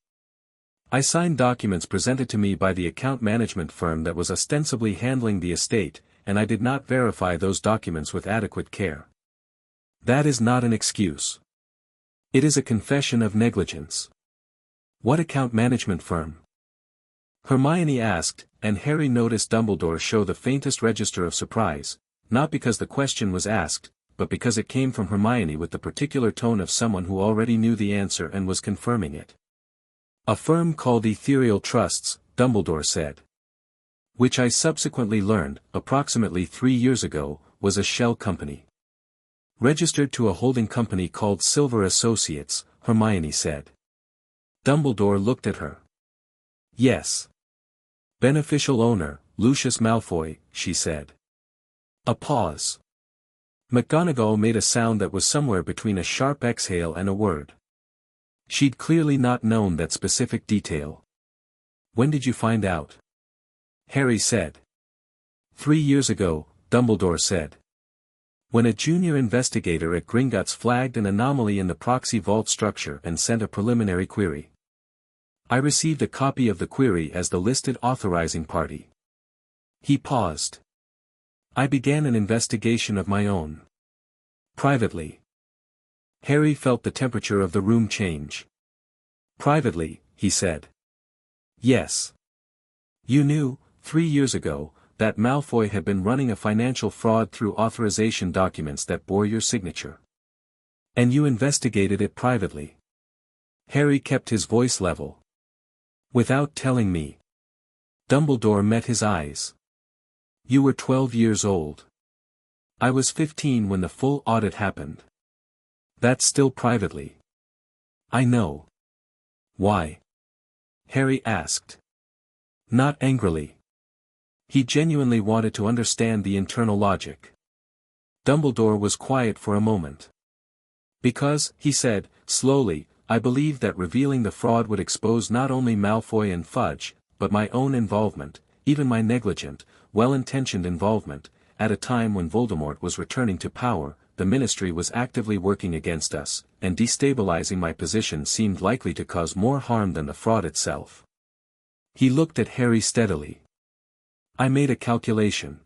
I signed documents presented to me by the account management firm that was ostensibly handling the estate, and I did not verify those documents with adequate care. That is not an excuse. It is a confession of negligence. What account management firm? Hermione asked, and Harry noticed Dumbledore show the faintest register of surprise, not because the question was asked, but because it came from Hermione with the particular tone of someone who already knew the answer and was confirming it. A firm called Ethereal Trusts, Dumbledore said. Which I subsequently learned, approximately 3 years ago, was a shell company. Registered to a holding company called Silver Associates, Hermione said. Dumbledore looked at her. Yes. Beneficial owner, Lucius Malfoy, she said. A pause. McGonagall made a sound that was somewhere between a sharp exhale and a word. She'd clearly not known that specific detail. When did you find out? Harry said. 3 years ago, Dumbledore said. When a junior investigator at Gringotts flagged an anomaly in the proxy vault structure and sent a preliminary query. I received a copy of the query as the listed authorizing party. He paused. I began an investigation of my own. Privately. Harry felt the temperature of the room change. Privately, he said. Yes. You knew, 3 years ago, that Malfoy had been running a financial fraud through authorization documents that bore your signature. And you investigated it privately. Harry kept his voice level. Without telling me. Dumbledore met his eyes. You were 12 years old. I was 15 when the full audit happened. That's still privately. I know. Why? Harry asked. Not angrily. He genuinely wanted to understand the internal logic. Dumbledore was quiet for a moment. Because, he said, slowly, I believed that revealing the fraud would expose not only Malfoy and Fudge, but my own involvement, even my negligent, well-intentioned involvement. At a time when Voldemort was returning to power, the Ministry was actively working against us, and destabilizing my position seemed likely to cause more harm than the fraud itself. He looked at Harry steadily. I made a calculation.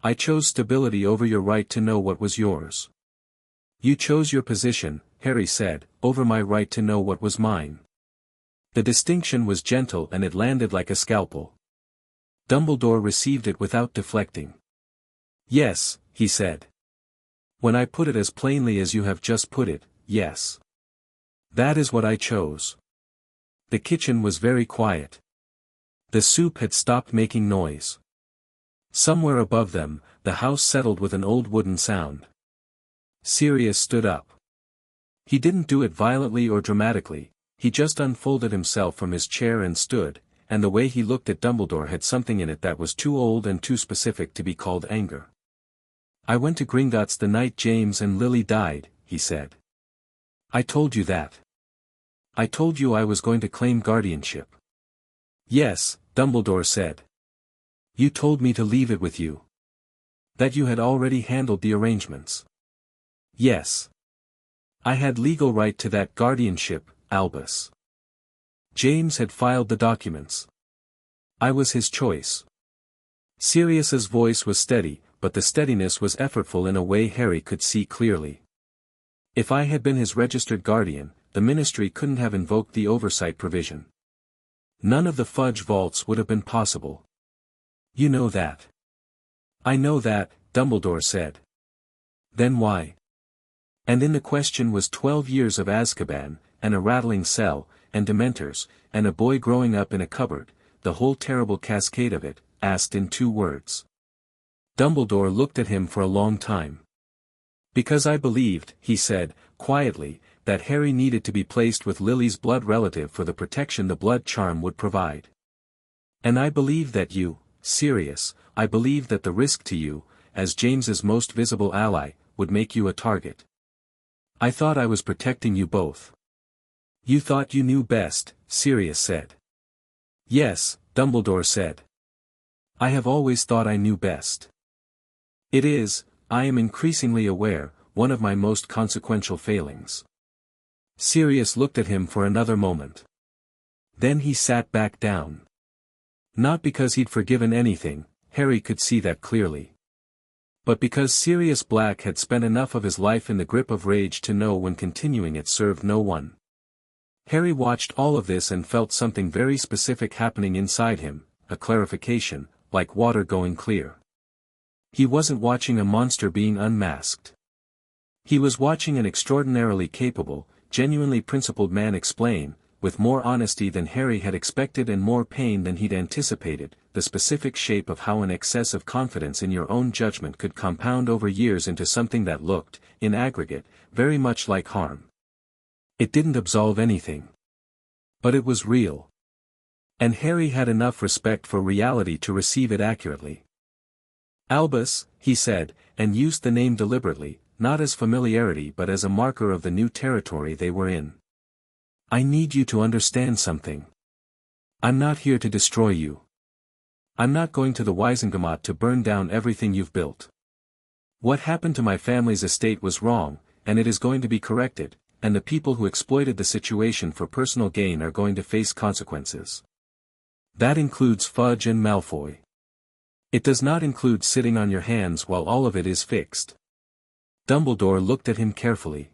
I chose stability over your right to know what was yours. You chose your position, Harry said, over my right to know what was mine. The distinction was gentle and it landed like a scalpel. Dumbledore received it without deflecting. Yes, he said. When I put it as plainly as you have just put it, yes. That is what I chose. The kitchen was very quiet. The soup had stopped making noise. Somewhere above them, the house settled with an old wooden sound. Sirius stood up. He didn't do it violently or dramatically, he just unfolded himself from his chair and stood, and the way he looked at Dumbledore had something in it that was too old and too specific to be called anger. I went to Gringotts the night James and Lily died, he said. I told you that. I told you I was going to claim guardianship. Yes, Dumbledore said. You told me to leave it with you. That you had already handled the arrangements. Yes. I had legal right to that guardianship, Albus. James had filed the documents. I was his choice. Sirius's voice was steady, but the steadiness was effortful in a way Harry could see clearly. If I had been his registered guardian, the Ministry couldn't have invoked the oversight provision. None of the Fudge vaults would have been possible. You know that. I know that, Dumbledore said. Then why? And in the question was 12 years of Azkaban, and a rattling cell, and Dementors, and a boy growing up in a cupboard, the whole terrible cascade of it, asked in 2 words. Dumbledore looked at him for a long time. Because I believed, he said, quietly, that Harry needed to be placed with Lily's blood relative for the protection the blood charm would provide. And I believe that you, Sirius, I believe that the risk to you, as James's most visible ally, would make you a target. I thought I was protecting you both. You thought you knew best, Sirius said. Yes, Dumbledore said. I have always thought I knew best. It is, I am increasingly aware, one of my most consequential failings. Sirius looked at him for another moment. Then he sat back down. Not because he'd forgiven anything, Harry could see that clearly. But because Sirius Black had spent enough of his life in the grip of rage to know when continuing it served no one. Harry watched all of this and felt something very specific happening inside him, a clarification, like water going clear. He wasn't watching a monster being unmasked. He was watching an extraordinarily capable, genuinely principled man explain, with more honesty than Harry had expected and more pain than he'd anticipated, the specific shape of how an excess of confidence in your own judgment could compound over years into something that looked, in aggregate, very much like harm. It didn't absolve anything. But it was real. And Harry had enough respect for reality to receive it accurately. Albus, he said, and used the name deliberately, not as familiarity but as a marker of the new territory they were in. I need you to understand something. I'm not here to destroy you. I'm not going to the Wiesengomot to burn down everything you've built. What happened to my family's estate was wrong, and it is going to be corrected, and the people who exploited the situation for personal gain are going to face consequences. That includes Fudge and Malfoy. It does not include sitting on your hands while all of it is fixed. Dumbledore looked at him carefully.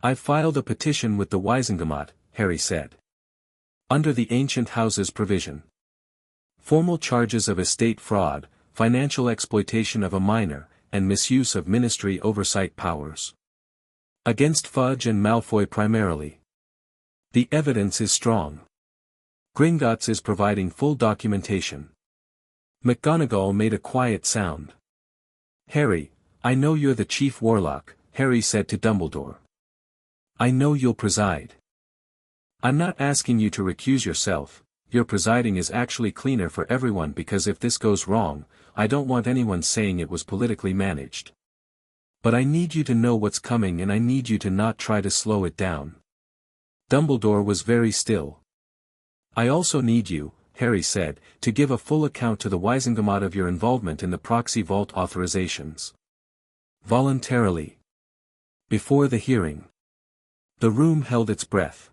I've filed a petition with the Wiesengomot, Harry said. Under the Ancient Houses provision. Formal charges of estate fraud, financial exploitation of a minor, and misuse of ministry oversight powers. Against Fudge and Malfoy primarily. The evidence is strong. Gringotts is providing full documentation. McGonagall made a quiet sound. Harry, I know you're the chief warlock, Harry said to Dumbledore. I know you'll preside. I'm not asking you to recuse yourself, your presiding is actually cleaner for everyone because if this goes wrong, I don't want anyone saying it was politically managed. But I need you to know what's coming and I need you to not try to slow it down. Dumbledore was very still. I also need you, Harry said, to give a full account to the Wiesengomot of your involvement in the proxy vault authorizations. Voluntarily. Before the hearing. The room held its breath.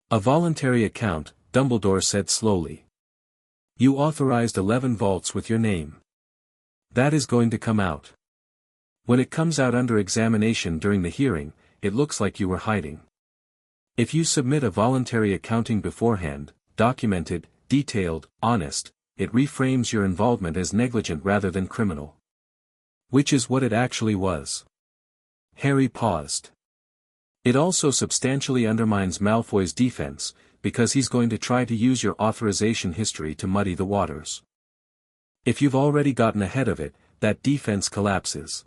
A voluntary account, Dumbledore said slowly. You authorized 11 vaults with your name. That is going to come out. When it comes out under examination during the hearing, it looks like you were hiding. If you submit a voluntary accounting beforehand, documented, detailed, honest, it reframes your involvement as negligent rather than criminal. Which is what it actually was. Harry paused. It also substantially undermines Malfoy's defense, because he's going to try to use your authorization history to muddy the waters. If you've already gotten ahead of it, that defense collapses.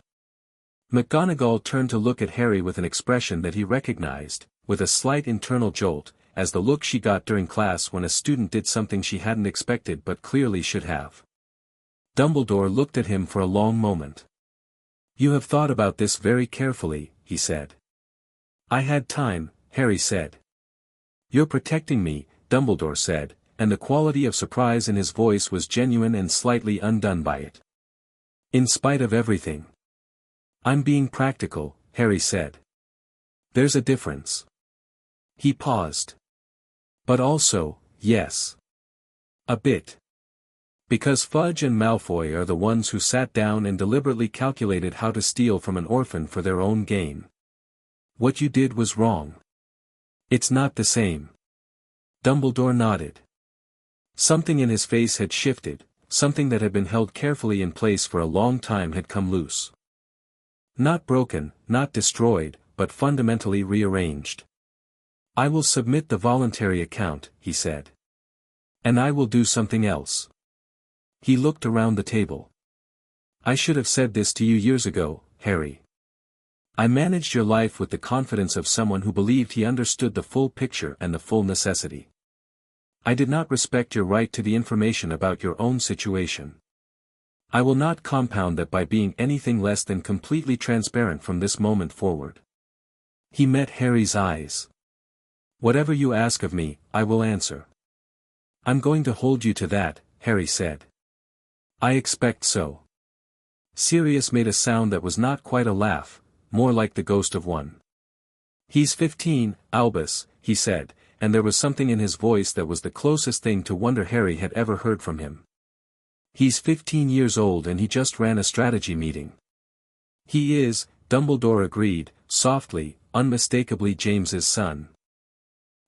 McGonagall turned to look at Harry with an expression that he recognized, with a slight internal jolt, as the look she got during class when a student did something she hadn't expected but clearly should have. Dumbledore looked at him for a long moment. You have thought about this very carefully, he said. I had time, Harry said. You're protecting me, Dumbledore said, and the quality of surprise in his voice was genuine and slightly undone by it. In spite of everything. I'm being practical, Harry said. There's a difference. He paused. But also, yes. A bit. Because Fudge and Malfoy are the ones who sat down and deliberately calculated how to steal from an orphan for their own gain. What you did was wrong. It's not the same. Dumbledore nodded. Something in his face had shifted, something that had been held carefully in place for a long time had come loose. Not broken, not destroyed, but fundamentally rearranged. I will submit the voluntary account, he said. And I will do something else. He looked around the table. I should have said this to you years ago, Harry. I managed your life with the confidence of someone who believed he understood the full picture and the full necessity. I did not respect your right to the information about your own situation. I will not compound that by being anything less than completely transparent from this moment forward. He met Harry's eyes. Whatever you ask of me, I will answer. I'm going to hold you to that, Harry said. I expect so. Sirius made a sound that was not quite a laugh, more like the ghost of one. He's 15, Albus, he said, and there was something in his voice that was the closest thing to wonder Harry had ever heard from him. He's 15 years old and he just ran a strategy meeting. He is, Dumbledore agreed, softly, unmistakably James's son.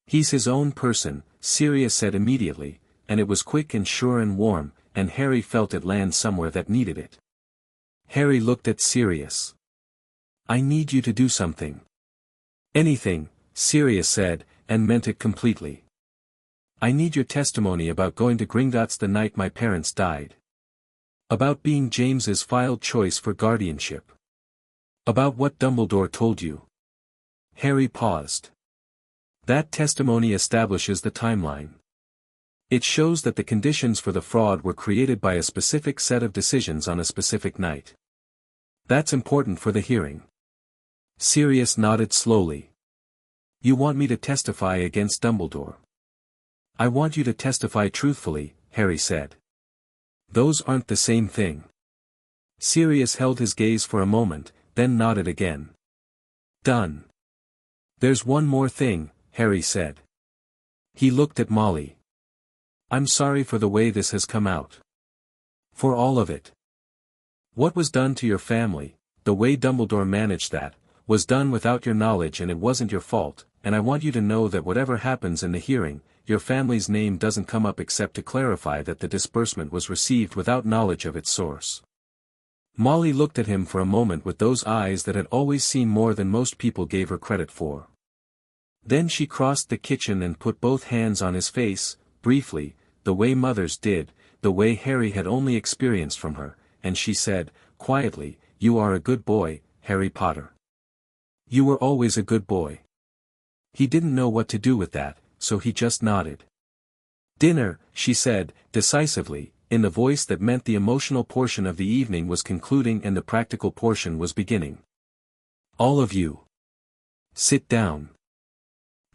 He's his own person, Sirius said immediately, and it was quick and sure and warm, and Harry felt it land somewhere that needed it. Harry looked at Sirius. I need you to do something. Anything, Sirius said, and meant it completely. I need your testimony about going to Gringotts the night my parents died. About being James's filed choice for guardianship. About what Dumbledore told you. Harry paused. That testimony establishes the timeline. It shows that the conditions for the fraud were created by a specific set of decisions on a specific night. That's important for the hearing. Sirius nodded slowly. You want me to testify against Dumbledore? I want you to testify truthfully, Harry said. Those aren't the same thing. Sirius held his gaze for a moment, then nodded again. Done. There's one more thing, Harry said. He looked at Molly. I'm sorry for the way this has come out. For all of it. What was done to your family, the way Dumbledore managed that, was done without your knowledge and it wasn't your fault, and I want you to know that whatever happens in the hearing, your family's name doesn't come up except to clarify that the disbursement was received without knowledge of its source. Molly looked at him for a moment with those eyes that had always seen more than most people gave her credit for. Then she crossed the kitchen and put both hands on his face, briefly, the way mothers did, the way Harry had only experienced from her, and she said, quietly, You are a good boy, Harry Potter. You were always a good boy. He didn't know what to do with that, so he just nodded. Dinner, she said, decisively, in the voice that meant the emotional portion of the evening was concluding and the practical portion was beginning. All of you. Sit down.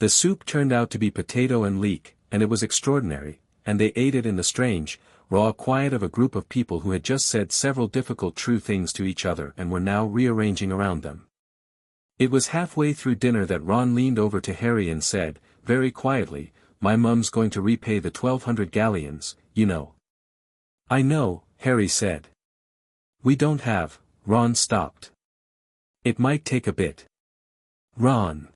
The soup turned out to be potato and leek, and it was extraordinary, and they ate it in the strange, raw quiet of a group of people who had just said several difficult true things to each other and were now rearranging around them. It was halfway through dinner that Ron leaned over to Harry and said, very quietly, My mum's going to repay the 1,200 galleons, you know. I know, Harry said. We don't have, Ron stopped. It might take a bit. Ron.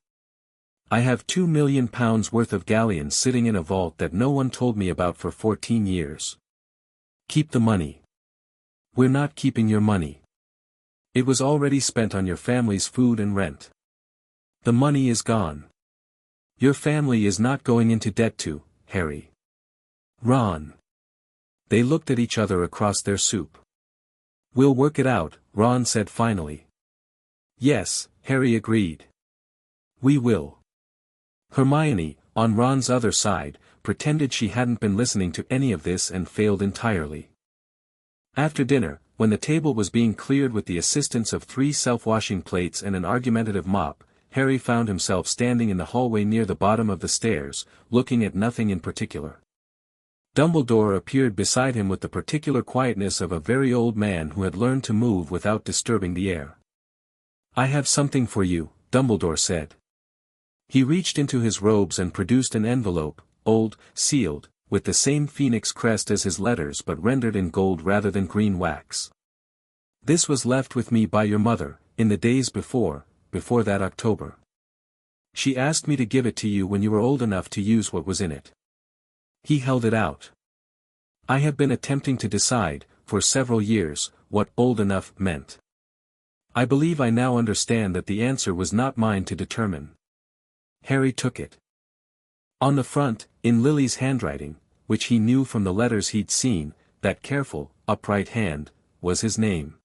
I have £2 million worth of galleons sitting in a vault that no one told me about for 14 years. Keep the money. We're not keeping your money. It was already spent on your family's food and rent. The money is gone. Your family is not going into debt too, Harry. Ron. They looked at each other across their soup. We'll work it out, Ron said finally. Yes, Harry agreed. We will. Hermione, on Ron's other side, pretended she hadn't been listening to any of this and failed entirely. After dinner, when the table was being cleared with the assistance of 3 self-washing plates and an argumentative mop, Harry found himself standing in the hallway near the bottom of the stairs, looking at nothing in particular. Dumbledore appeared beside him with the particular quietness of a very old man who had learned to move without disturbing the air. I have something for you, Dumbledore said. He reached into his robes and produced an envelope, old, sealed, with the same phoenix crest as his letters but rendered in gold rather than green wax. This was left with me by your mother, in the days before that October. She asked me to give it to you when you were old enough to use what was in it. He held it out. I have been attempting to decide, for several years, what old enough meant. I believe I now understand that the answer was not mine to determine. Harry took it. On the front, in Lily's handwriting, which he knew from the letters he'd seen, that careful, upright hand, was his name.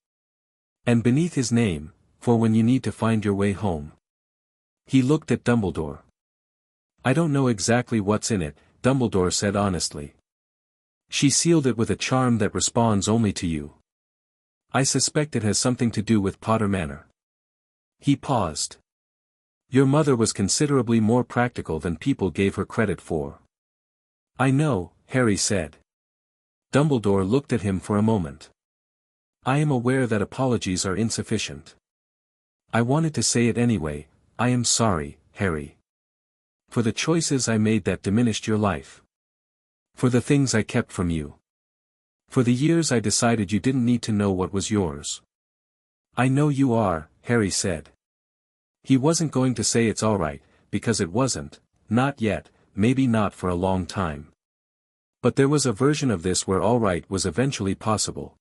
And beneath his name, for when you need to find your way home. He looked at Dumbledore. I don't know exactly what's in it, Dumbledore said honestly. She sealed it with a charm that responds only to you. I suspect it has something to do with Potter Manor. He paused. Your mother was considerably more practical than people gave her credit for. I know, Harry said. Dumbledore looked at him for a moment. I am aware that apologies are insufficient. I wanted to say it anyway, I am sorry, Harry. For the choices I made that diminished your life. For the things I kept from you. For the years I decided you didn't need to know what was yours. I know you are, Harry said. He wasn't going to say it's all right, because it wasn't, not yet, maybe not for a long time. But there was a version of this where all right was eventually possible.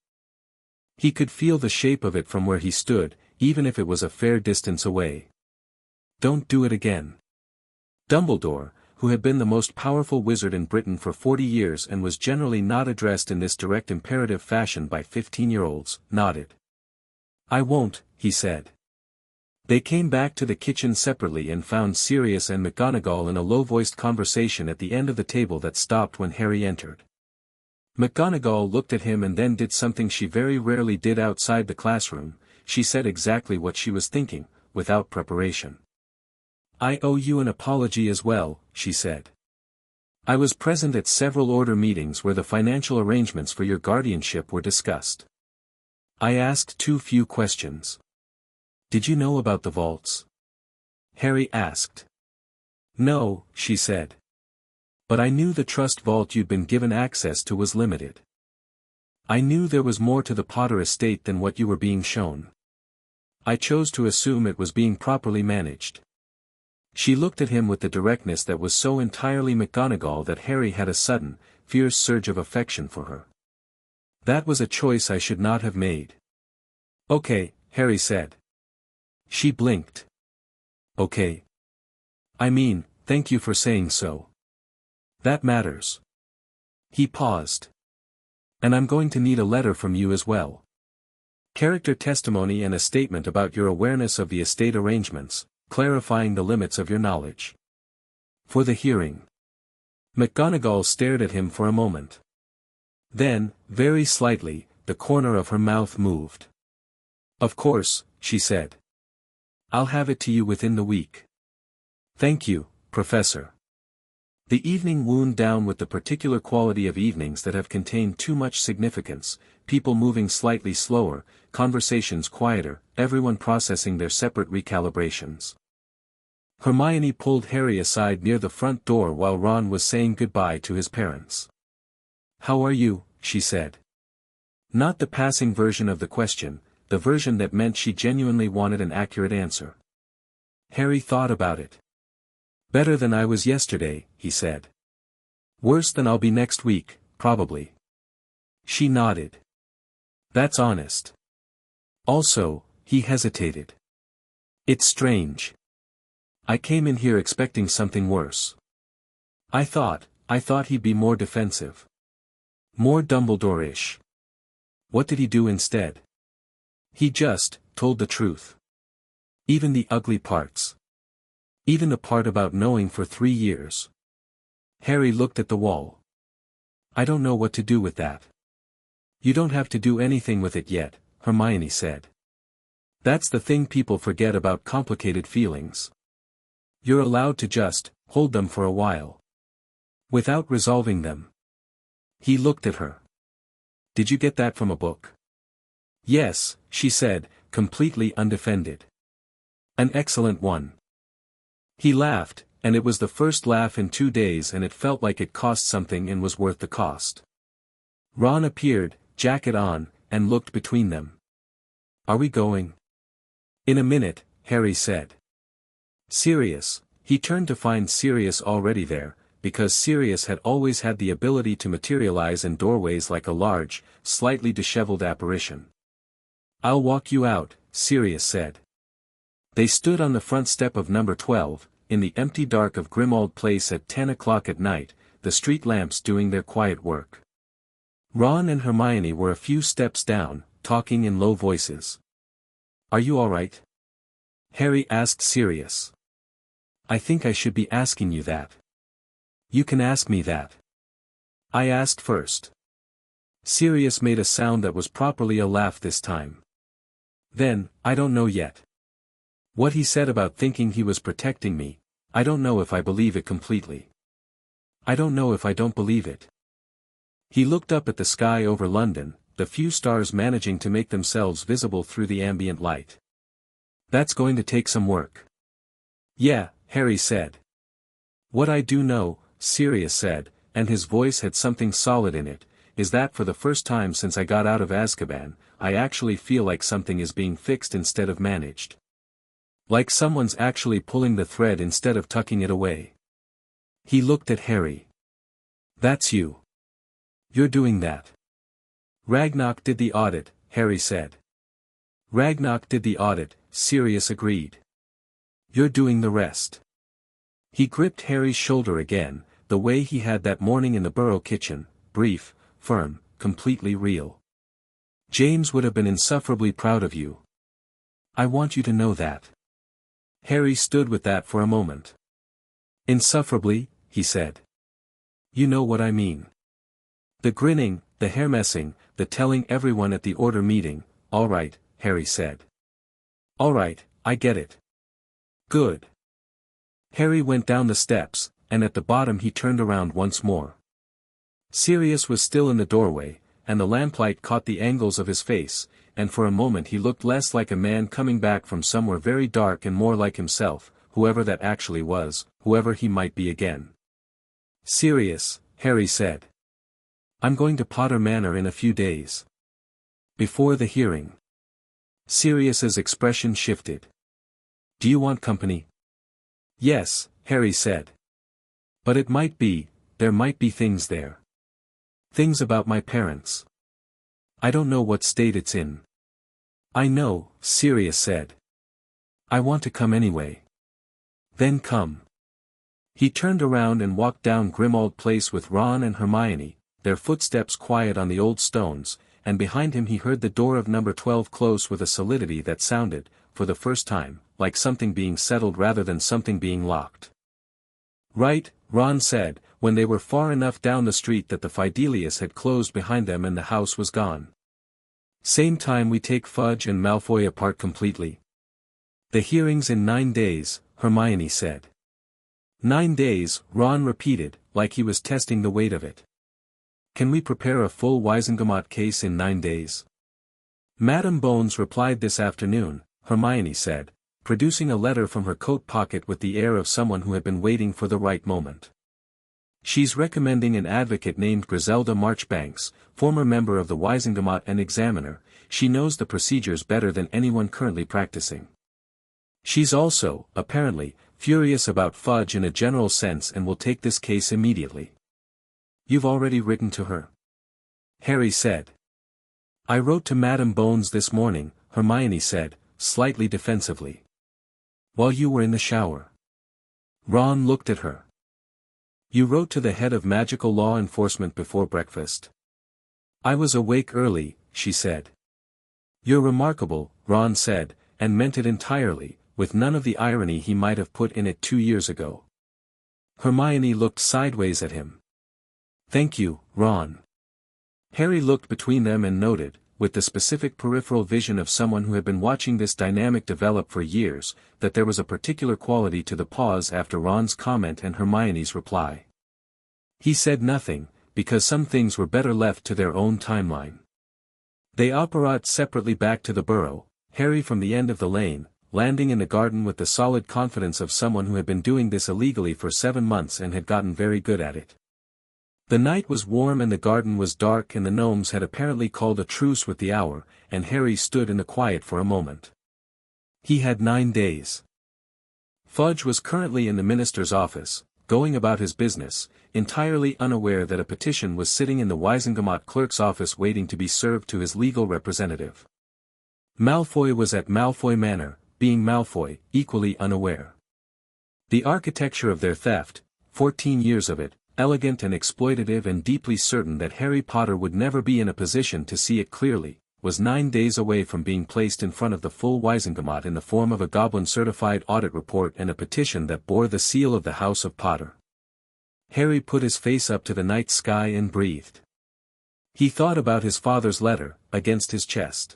He could feel the shape of it from where he stood, even if it was a fair distance away. Don't do it again. Dumbledore, who had been the most powerful wizard in Britain for 40 years and was generally not addressed in this direct imperative fashion by 15-year-olds, nodded. I won't, he said. They came back to the kitchen separately and found Sirius and McGonagall in a low-voiced conversation at the end of the table that stopped when Harry entered. McGonagall looked at him and then did something she very rarely did outside the classroom. She said exactly what she was thinking, without preparation. "I owe you an apology as well," she said. "I was present at several order meetings where the financial arrangements for your guardianship were discussed. I asked too few questions." "Did you know about the vaults?" Harry asked. "No," she said. "But I knew the trust vault you'd been given access to was limited. I knew there was more to the Potter estate than what you were being shown. I chose to assume it was being properly managed." She looked at him with the directness that was so entirely McGonagall that Harry had a sudden, fierce surge of affection for her. "That was a choice I should not have made." "Okay," Harry said. She blinked. "Okay. I mean, thank you for saying so. That matters." He paused. "And I'm going to need a letter from you as well. Character testimony and a statement about your awareness of the estate arrangements, clarifying the limits of your knowledge. For the hearing." McGonagall stared at him for a moment. Then, very slightly, the corner of her mouth moved. "Of course," she said. "I'll have it to you within the week." "Thank you, Professor." The evening wound down with the particular quality of evenings that have contained too much significance, people moving slightly slower, conversations quieter, everyone processing their separate recalibrations. Hermione pulled Harry aside near the front door while Ron was saying goodbye to his parents. "How are you?" she said. Not the passing version of the question, the version that meant she genuinely wanted an accurate answer. Harry thought about it. "Better than I was yesterday," he said. "Worse than I'll be next week, probably." She nodded. "That's honest." Also, he hesitated. "It's strange. I came in here expecting something worse. I thought he'd be more defensive. More Dumbledore-ish. What did he do instead?" "He just told the truth. Even the ugly parts. Even the part about knowing for 3 years." Harry looked at the wall. "I don't know what to do with that." "You don't have to do anything with it yet," Hermione said. "That's the thing people forget about complicated feelings. You're allowed to just hold them for a while. Without resolving them." He looked at her. "Did you get that from a book?" "Yes," she said, completely undefended. "An excellent one." He laughed, and it was the first laugh in 2 days and it felt like it cost something and was worth the cost. Ron appeared, jacket on, and looked between them. "Are we going?" "In a minute," Harry said. "Sirius." He turned to find Sirius already there, because Sirius had always had the ability to materialize in doorways like a large, slightly disheveled apparition. "I'll walk you out," Sirius said. They stood on the front step of number 12, in the empty dark of Grimmauld Place at 10 o'clock at night, the street lamps doing their quiet work. Ron and Hermione were a few steps down, talking in low voices. "Are you all right?" Harry asked Sirius. "I think I should be asking you that." "You can ask me that." "I asked first." Sirius made a sound that was properly a laugh this time. "Then, I don't know yet. What he said about thinking he was protecting me, I don't know if I believe it completely. I don't know if I don't believe it." He looked up at the sky over London, the few stars managing to make themselves visible through the ambient light. "That's going to take some work." "Yeah," Harry said. "What I do know," Sirius said, and his voice had something solid in it, "is that for the first time since I got out of Azkaban, I actually feel like something is being fixed instead of managed. Like someone's actually pulling the thread instead of tucking it away." He looked at Harry. "That's you. You're doing that." "Ragnarok did the audit," Harry said. "Ragnarok did the audit," Sirius agreed. "You're doing the rest." He gripped Harry's shoulder again, the way he had that morning in the Burrow kitchen, brief, firm, completely real. "James would have been insufferably proud of you. I want you to know that." Harry stood with that for a moment. Insufferably, he said. You know what I mean. The grinning, the hair-messing, the telling everyone at the order meeting. All right, Harry said. All right, I get it. Good. Harry went down the steps, and at the bottom he turned around once more. Sirius was still in the doorway, and the lamplight caught the angles of his face, and for a moment he looked less like a man coming back from somewhere very dark and more like himself, whoever that actually was, whoever he might be again. Sirius, Harry said. I'm going to Potter Manor in a few days. Before the hearing. Sirius's expression shifted. Do you want company? Yes, Harry said. But there might be things there. Things about my parents. I don't know what state it's in. I know, Sirius said. I want to come anyway. Then come. He turned around and walked down Grimmauld Place with Ron and Hermione, their footsteps quiet on the old stones, and behind him he heard the door of number 12 close with a solidity that sounded, for the first time, like something being settled rather than something being locked. Right, Ron said, when they were far enough down the street that the Fidelius had closed behind them and the house was gone. Same time we take Fudge and Malfoy apart completely. The hearing's in 9 days, Hermione said. 9 days, Ron repeated, like he was testing the weight of it. Can we prepare a full Wizengamot case in 9 days? Madame Bones replied this afternoon, Hermione said, producing a letter from her coat pocket with the air of someone who had been waiting for the right moment. She's recommending an advocate named Griselda Marchbanks, former member of the Wizengamot and examiner. She knows the procedures better than anyone currently practicing. She's also, apparently, furious about Fudge in a general sense and will take this case immediately. You've already written to her? Harry said. I wrote to Madame Bones this morning, Hermione said, slightly defensively. While you were in the shower. Ron looked at her. You wrote to the head of magical law enforcement before breakfast. I was awake early, she said. You're remarkable, Ron said, and meant it entirely, with none of the irony he might have put in it 2 years ago. Hermione looked sideways at him. Thank you, Ron. Harry looked between them and noted, with the specific peripheral vision of someone who had been watching this dynamic develop for years, that there was a particular quality to the pause after Ron's comment and Hermione's reply. He said nothing, because some things were better left to their own timeline. They apparat separately back to the burrow, Harry from the end of the lane, landing in the garden with the solid confidence of someone who had been doing this illegally for 7 months and had gotten very good at it. The night was warm and the garden was dark and the gnomes had apparently called a truce with the hour, and Harry stood in the quiet for a moment. He had 9 days. Fudge was currently in the minister's office, going about his business, entirely unaware that a petition was sitting in the Wizengamot clerk's office waiting to be served to his legal representative. Malfoy was at Malfoy Manor, being Malfoy, equally unaware. The architecture of their theft, 14 years of it, elegant and exploitative and deeply certain that Harry Potter would never be in a position to see it clearly, was 9 days away from being placed in front of the full Wizengamot in the form of a Goblin-certified audit report and a petition that bore the seal of the House of Potter. Harry put his face up to the night sky and breathed. He thought about his father's letter, against his chest.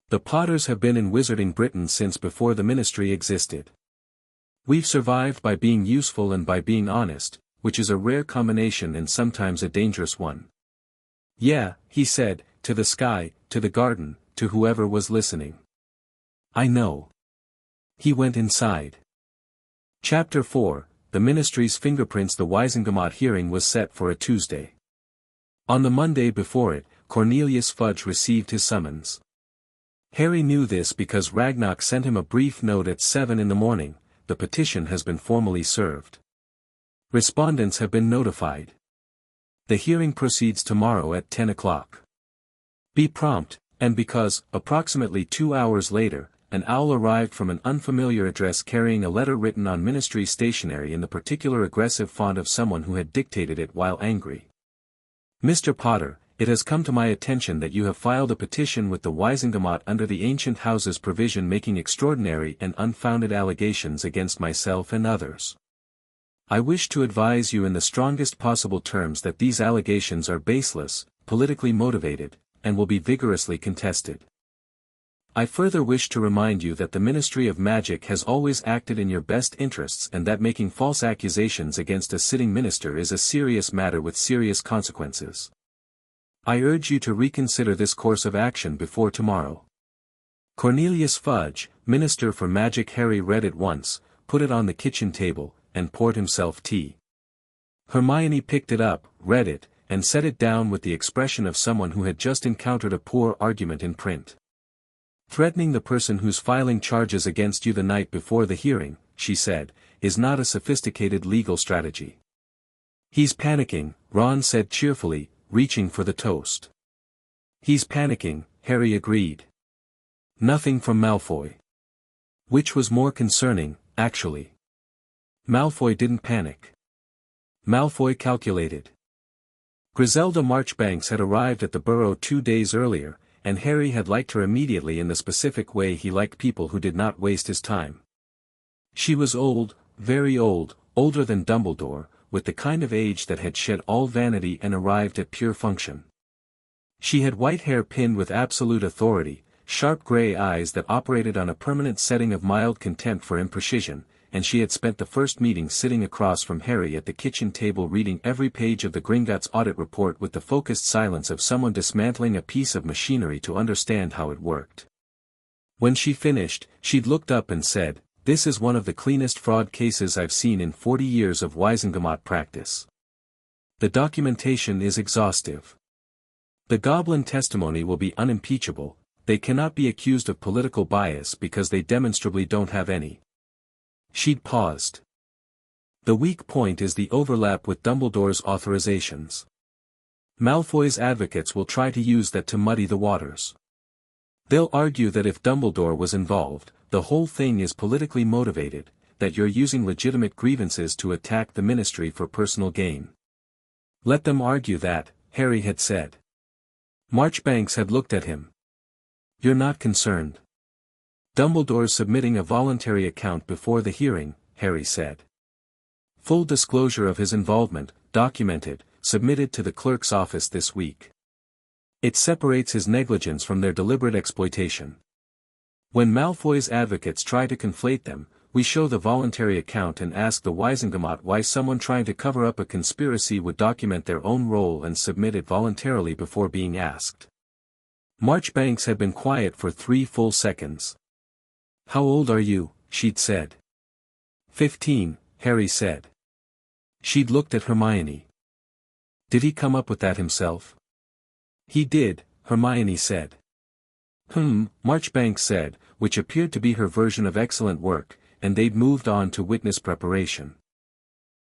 The Potters have been in Wizarding Britain since before the Ministry existed. We've survived by being useful and by being honest, which is a rare combination and sometimes a dangerous one. Yeah, he said, to the sky, to the garden, to whoever was listening. I know. He went inside. Chapter 4, The Ministry's Fingerprints. The Wizengamot hearing was set for a Tuesday. On the Monday before it, Cornelius Fudge received his summons. Harry knew this because Ragnarok sent him a brief note at 7 in the morning. The petition has been formally served. Respondents have been notified. The hearing proceeds tomorrow at 10 o'clock. Be prompt, and because, approximately 2 hours later, an owl arrived from an unfamiliar address carrying a letter written on ministry stationery in the particular aggressive font of someone who had dictated it while angry. Mr. Potter, it has come to my attention that you have filed a petition with the Wisengamot under the Ancient Houses provision making extraordinary and unfounded allegations against myself and others. I wish to advise you in the strongest possible terms that these allegations are baseless, politically motivated, and will be vigorously contested. I further wish to remind you that the Ministry of Magic has always acted in your best interests and that making false accusations against a sitting minister is a serious matter with serious consequences. I urge you to reconsider this course of action before tomorrow. Cornelius Fudge, Minister for Magic. Harry read it once, put it on the kitchen table, and poured himself tea. Hermione picked it up, read it, and set it down with the expression of someone who had just encountered a poor argument in print. Threatening the person who's filing charges against you the night before the hearing, she said, is not a sophisticated legal strategy. He's panicking, Ron said cheerfully, reaching for the toast. He's panicking, Harry agreed. Nothing from Malfoy. Which was more concerning, actually. Malfoy didn't panic. Malfoy calculated. Griselda Marchbanks had arrived at the Burrow 2 days earlier, and Harry had liked her immediately in the specific way he liked people who did not waste his time. She was old, very old, older than Dumbledore, with the kind of age that had shed all vanity and arrived at pure function. She had white hair pinned with absolute authority, sharp grey eyes that operated on a permanent setting of mild contempt for imprecision, and she had spent the first meeting sitting across from Harry at the kitchen table reading every page of the Gringotts audit report with the focused silence of someone dismantling a piece of machinery to understand how it worked. When she finished, she'd looked up and said, "This is one of the cleanest fraud cases I've seen in 40 years of Wisengamot practice. The documentation is exhaustive. The Goblin testimony will be unimpeachable, they cannot be accused of political bias because they demonstrably don't have any." She'd paused. The weak point is the overlap with Dumbledore's authorizations. Malfoy's advocates will try to use that to muddy the waters. They'll argue that if Dumbledore was involved, the whole thing is politically motivated, that you're using legitimate grievances to attack the ministry for personal gain. Let them argue that, Harry had said. Marchbanks had looked at him. You're not concerned. Dumbledore's submitting a voluntary account before the hearing, Harry said. Full disclosure of his involvement, documented, submitted to the clerk's office this week. It separates his negligence from their deliberate exploitation. When Malfoy's advocates try to conflate them, we show the voluntary account and ask the Wisengamot why someone trying to cover up a conspiracy would document their own role and submit it voluntarily before being asked. Marchbanks had been quiet for 3 full seconds. How old are you? She'd said. 15, Harry said. She'd looked at Hermione. Did he come up with that himself? He did, Hermione said. Marchbanks said, which appeared to be her version of excellent work, and they'd moved on to witness preparation.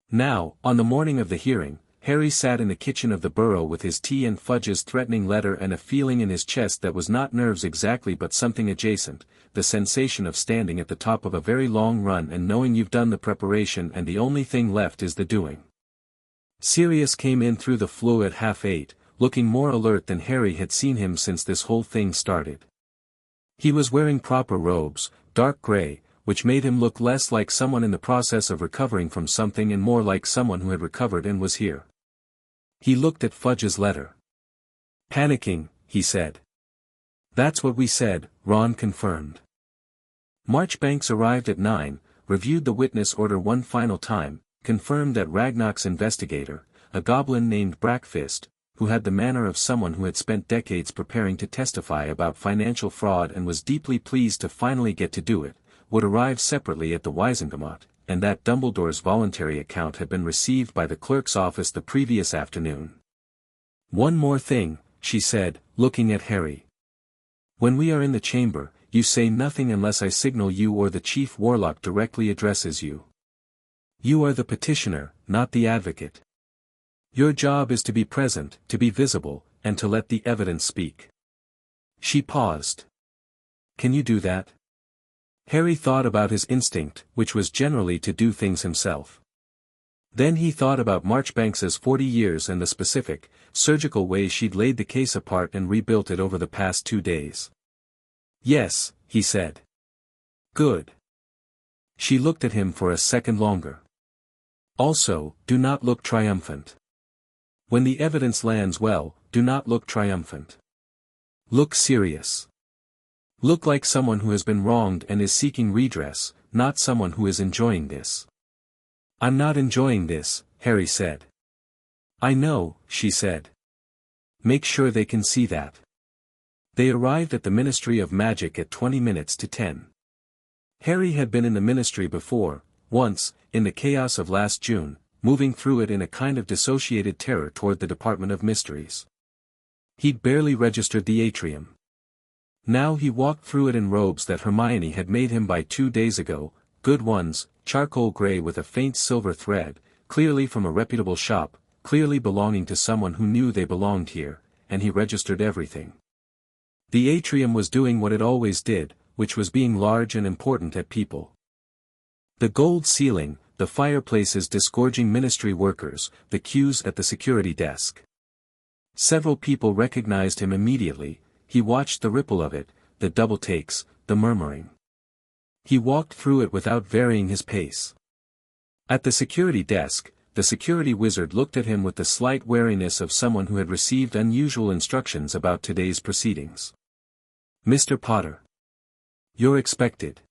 Now, on the morning of the hearing, Harry sat in the kitchen of the Burrow with his tea and Fudge's threatening letter and a feeling in his chest that was not nerves exactly but something adjacent, the sensation of standing at the top of a very long run and knowing you've done the preparation and the only thing left is the doing. Sirius came in through the flue at 8:30, looking more alert than Harry had seen him since this whole thing started. He was wearing proper robes, dark grey, which made him look less like someone in the process of recovering from something and more like someone who had recovered and was here. He looked at Fudge's letter. Panicking, he said. That's what we said, Ron confirmed. Marchbanks arrived at 9, reviewed the witness order one final time, confirmed that Ragnarok's investigator, a goblin named Brackfist, who had the manner of someone who had spent decades preparing to testify about financial fraud and was deeply pleased to finally get to do it, would arrive separately at the Wisengamot, and that Dumbledore's voluntary account had been received by the clerk's office the previous afternoon. One more thing, she said, looking at Harry. When we are in the chamber, you say nothing unless I signal you or the chief warlock directly addresses you. You are the petitioner, not the advocate. Your job is to be present, to be visible, and to let the evidence speak. She paused. Can you do that? Harry thought about his instinct, which was generally to do things himself. Then he thought about Marchbanks's 40 years and the specific, surgical way she'd laid the case apart and rebuilt it over the past 2 days. Yes, he said. Good. She looked at him for a second longer. Also, do not look triumphant. When the evidence lands well, do not look triumphant. Look serious. Look like someone who has been wronged and is seeking redress, not someone who is enjoying this. I'm not enjoying this, Harry said. I know, she said. Make sure they can see that. They arrived at the Ministry of Magic at 20 minutes to 10. Harry had been in the ministry before, once, in the chaos of last June, moving through it in a kind of dissociated terror toward the Department of Mysteries. He'd barely registered the atrium. Now he walked through it in robes that Hermione had made him buy 2 days ago, good ones, charcoal gray with a faint silver thread, clearly from a reputable shop, clearly belonging to someone who knew they belonged here, and he registered everything. The atrium was doing what it always did, which was being large and important at people. The gold ceiling, the fireplaces disgorging ministry workers, the queues at the security desk. Several people recognized him immediately. He watched the ripple of it, the double takes, the murmuring. He walked through it without varying his pace. At the security desk, the security wizard looked at him with the slight wariness of someone who had received unusual instructions about today's proceedings. Mr. Potter. You're expected.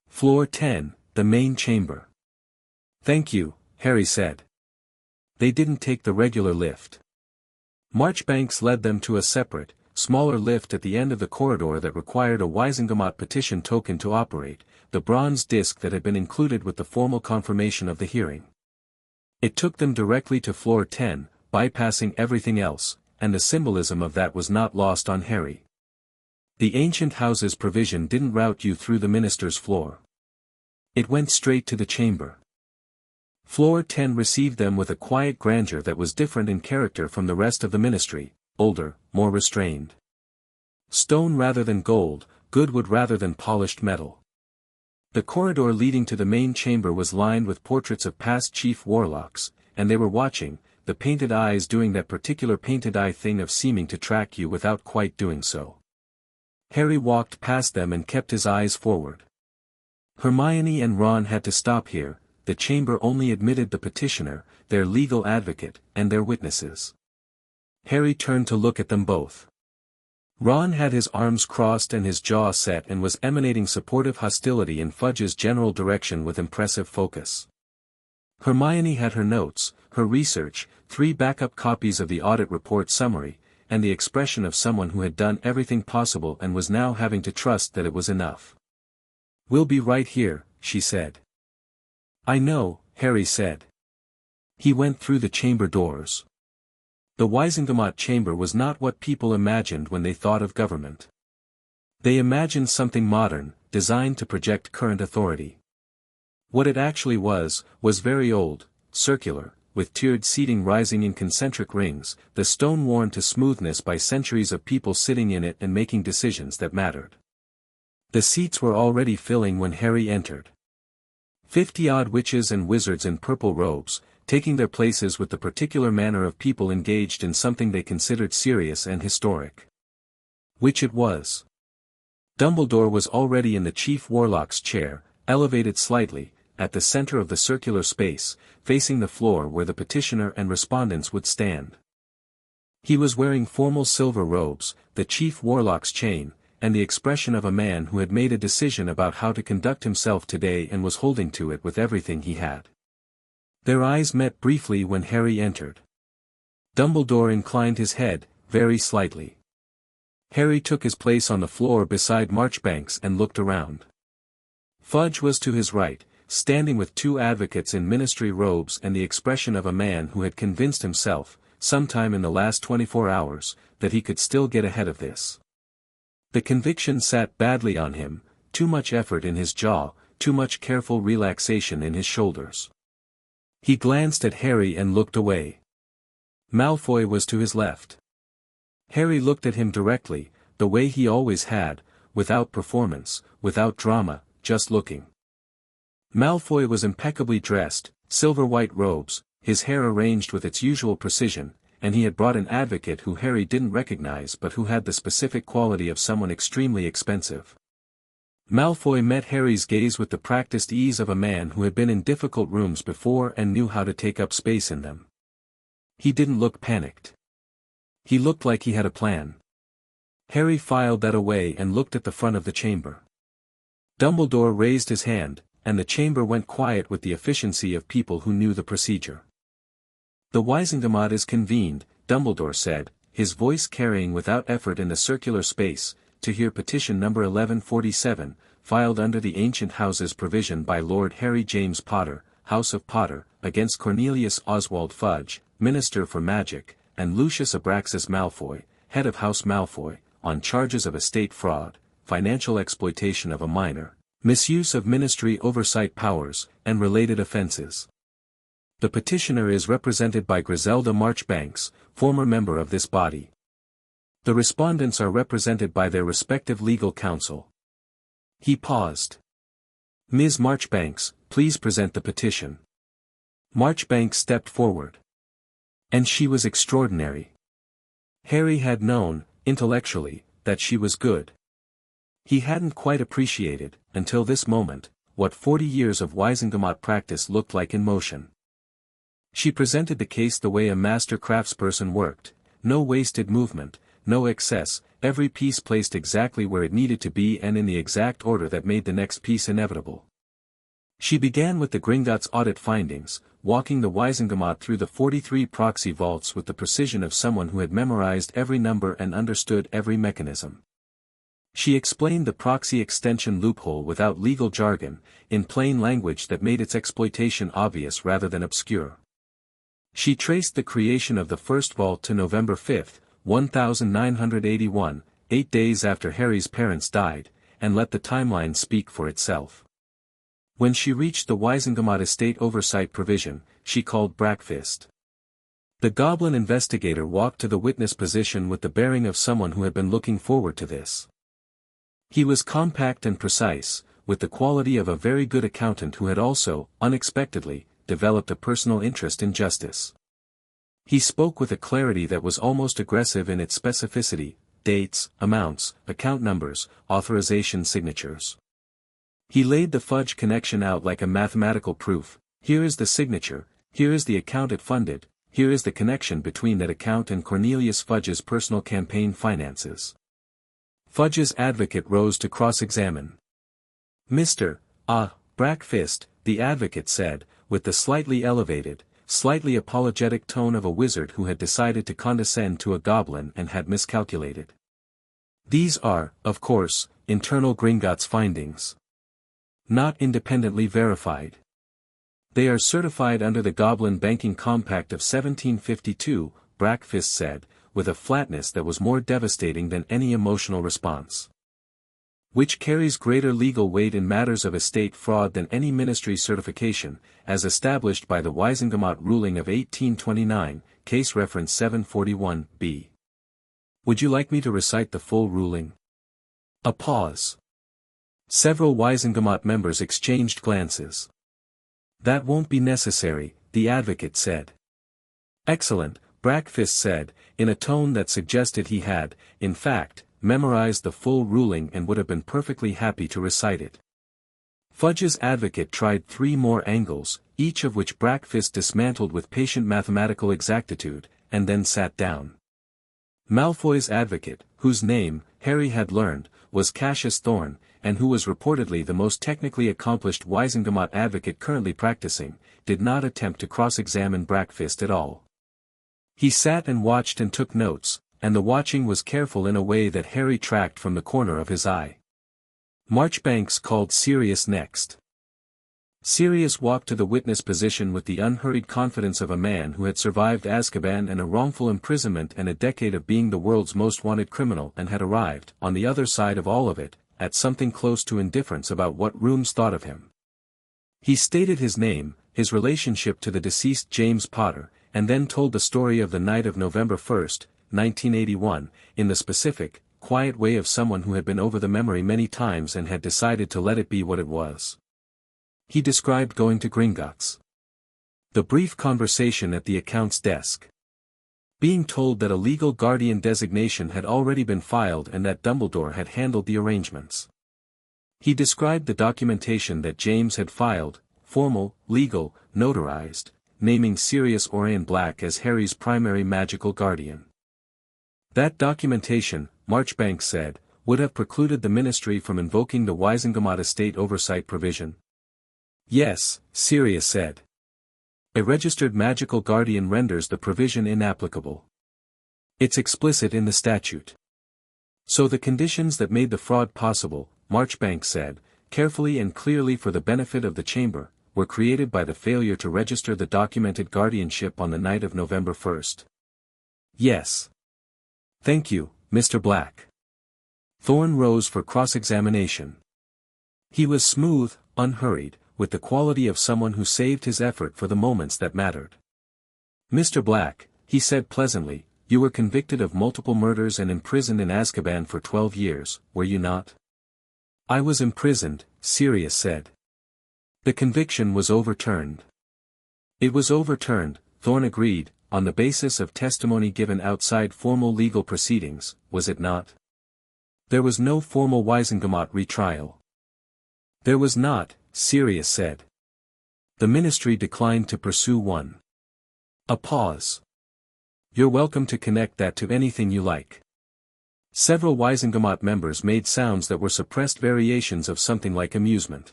Floor 10, the main chamber. Thank you, Harry said. They didn't take the regular lift. Marchbanks led them to a separate, smaller lift at the end of the corridor that required a Wisengamot petition token to operate, the bronze disc that had been included with the formal confirmation of the hearing. It took them directly to floor 10, bypassing everything else, and the symbolism of that was not lost on Harry. The ancient house's provision didn't route you through the minister's floor. It went straight to the chamber. Floor 10 received them with a quiet grandeur that was different in character from the rest of the ministry, older, more restrained. Stone rather than gold, good wood rather than polished metal. The corridor leading to the main chamber was lined with portraits of past chief warlocks, and they were watching, the painted eyes doing that particular painted eye thing of seeming to track you without quite doing so. Harry walked past them and kept his eyes forward. Hermione and Ron had to stop here. The chamber only admitted the petitioner, their legal advocate, and their witnesses. Harry turned to look at them both. Ron had his arms crossed and his jaw set and was emanating supportive hostility in Fudge's general direction with impressive focus. Hermione had her notes, her research, 3 backup copies of the audit report summary, and the expression of someone who had done everything possible and was now having to trust that it was enough. "We'll be right here," she said. "I know," Harry said. He went through the chamber doors. The Wisengamot chamber was not what people imagined when they thought of government. They imagined something modern, designed to project current authority. What it actually was very old, circular, with tiered seating rising in concentric rings, the stone worn to smoothness by centuries of people sitting in it and making decisions that mattered. The seats were already filling when Harry entered. 50-odd witches and wizards in purple robes, taking their places with the particular manner of people engaged in something they considered serious and historic. Which it was. Dumbledore was already in the chief warlock's chair, elevated slightly, at the center of the circular space, facing the floor where the petitioner and respondents would stand. He was wearing formal silver robes, the chief warlock's chain, and the expression of a man who had made a decision about how to conduct himself today and was holding to it with everything he had. Their eyes met briefly when Harry entered. Dumbledore inclined his head, very slightly. Harry took his place on the floor beside Marchbanks and looked around. Fudge was to his right, standing with 2 advocates in ministry robes and the expression of a man who had convinced himself, sometime in the last 24 hours, that he could still get ahead of this. The conviction sat badly on him, too much effort in his jaw, too much careful relaxation in his shoulders. He glanced at Harry and looked away. Malfoy was to his left. Harry looked at him directly, the way he always had, without performance, without drama, just looking. Malfoy was impeccably dressed, silver-white robes, his hair arranged with its usual precision, and he had brought an advocate who Harry didn't recognize but who had the specific quality of someone extremely expensive. Malfoy met Harry's gaze with the practiced ease of a man who had been in difficult rooms before and knew how to take up space in them. He didn't look panicked. He looked like he had a plan. Harry filed that away and looked at the front of the chamber. Dumbledore raised his hand, and the chamber went quiet with the efficiency of people who knew the procedure. "The Wizengamot is convened," Dumbledore said, his voice carrying without effort in the circular space, "to hear petition number 1147, filed under the Ancient Houses provision by Lord Harry James Potter, House of Potter, against Cornelius Oswald Fudge, Minister for Magic, and Lucius Abraxas Malfoy, head of House Malfoy, on charges of estate fraud, financial exploitation of a minor, misuse of ministry oversight powers, and related offenses. The petitioner is represented by Griselda Marchbanks, former member of this body. The respondents are represented by their respective legal counsel." He paused. "Ms. Marchbanks, please present the petition." Marchbanks stepped forward. And she was extraordinary. Harry had known, intellectually, that she was good. He hadn't quite appreciated, until this moment, what 40 years of Wizengamot practice looked like in motion. She presented the case the way a master craftsperson worked, no wasted movement, no excess, every piece placed exactly where it needed to be and in the exact order that made the next piece inevitable. She began with the Gringotts audit findings, walking the Wizengamot through the 43 proxy vaults with the precision of someone who had memorized every number and understood every mechanism. She explained the proxy extension loophole without legal jargon, in plain language that made its exploitation obvious rather than obscure. She traced the creation of the first vault to November 5, 1981, 8 days after Harry's parents died, and let the timeline speak for itself. When she reached the Wizengamot estate oversight provision, she called Brackfist. The goblin investigator walked to the witness position with the bearing of someone who had been looking forward to this. He was compact and precise, with the quality of a very good accountant who had also, unexpectedly, developed a personal interest in justice. He spoke with a clarity that was almost aggressive in its specificity: dates, amounts, account numbers, authorization signatures. He laid the Fudge connection out like a mathematical proof: here is the signature, here is the account it funded, here is the connection between that account and Cornelius Fudge's personal campaign finances. Fudge's advocate rose to cross-examine. "Mr. Brackfist," the advocate said, with the slightly elevated, slightly apologetic tone of a wizard who had decided to condescend to a goblin and had miscalculated. "These are, of course, internal Gringotts findings. Not independently verified. They are certified under the Goblin Banking Compact of 1752, Brackfist said, with a flatness that was more devastating than any emotional response. Which carries greater legal weight in matters of estate fraud than any ministry certification, as established by the Wizengamot ruling of 1829, case reference 741b. Would you like me to recite the full ruling?" A pause. Several Wizengamot members exchanged glances. "That won't be necessary," the advocate said. "Excellent," Brackfist said, in a tone that suggested he had, in fact, memorized the full ruling and would have been perfectly happy to recite it. Fudge's advocate tried 3 more angles, each of which Brackfist dismantled with patient mathematical exactitude, and then sat down. Malfoy's advocate, whose name, Harry had learned, was Cassius Thorne, and who was reportedly the most technically accomplished Wizengamot advocate currently practicing, did not attempt to cross-examine Brackfist at all. He sat and watched and took notes, and the watching was careful in a way that Harry tracked from the corner of his eye. Marchbanks called Sirius next. Sirius walked to the witness position with the unhurried confidence of a man who had survived Azkaban and a wrongful imprisonment and a decade of being the world's most wanted criminal and had arrived, on the other side of all of it, at something close to indifference about what rooms thought of him. He stated his name, his relationship to the deceased James Potter, and then told the story of the night of November 1, 1981, in the specific, quiet way of someone who had been over the memory many times and had decided to let it be what it was. He described going to Gringotts. The brief conversation at the account's desk. Being told that a legal guardian designation had already been filed and that Dumbledore had handled the arrangements. He described the documentation that James had filed, formal, legal, notarized, naming Sirius Orion Black as Harry's primary magical guardian. That documentation, Marchbanks said, would have precluded the Ministry from invoking the Wisengamot estate oversight provision. Yes, Sirius said. A registered magical guardian renders the provision inapplicable. It's explicit in the statute. So the conditions that made the fraud possible, Marchbanks said, carefully and clearly for the benefit of the Chamber, were created by the failure to register the documented guardianship on the night of November 1st. Yes. Thank you, Mr. Black. Thorne rose for cross-examination. He was smooth, unhurried, with the quality of someone who saved his effort for the moments that mattered. Mr. Black, he said pleasantly, you were convicted of multiple murders and imprisoned in Azkaban for 12 years, were you not? I was imprisoned, Sirius said. The conviction was overturned. It was overturned, Thorne agreed, on the basis of testimony given outside formal legal proceedings, was it not? There was no formal Wisengamot retrial. There was not, Sirius said. The Ministry declined to pursue one. A pause. You're welcome to connect that to anything you like. Several Wisengamot members made sounds that were suppressed variations of something like amusement.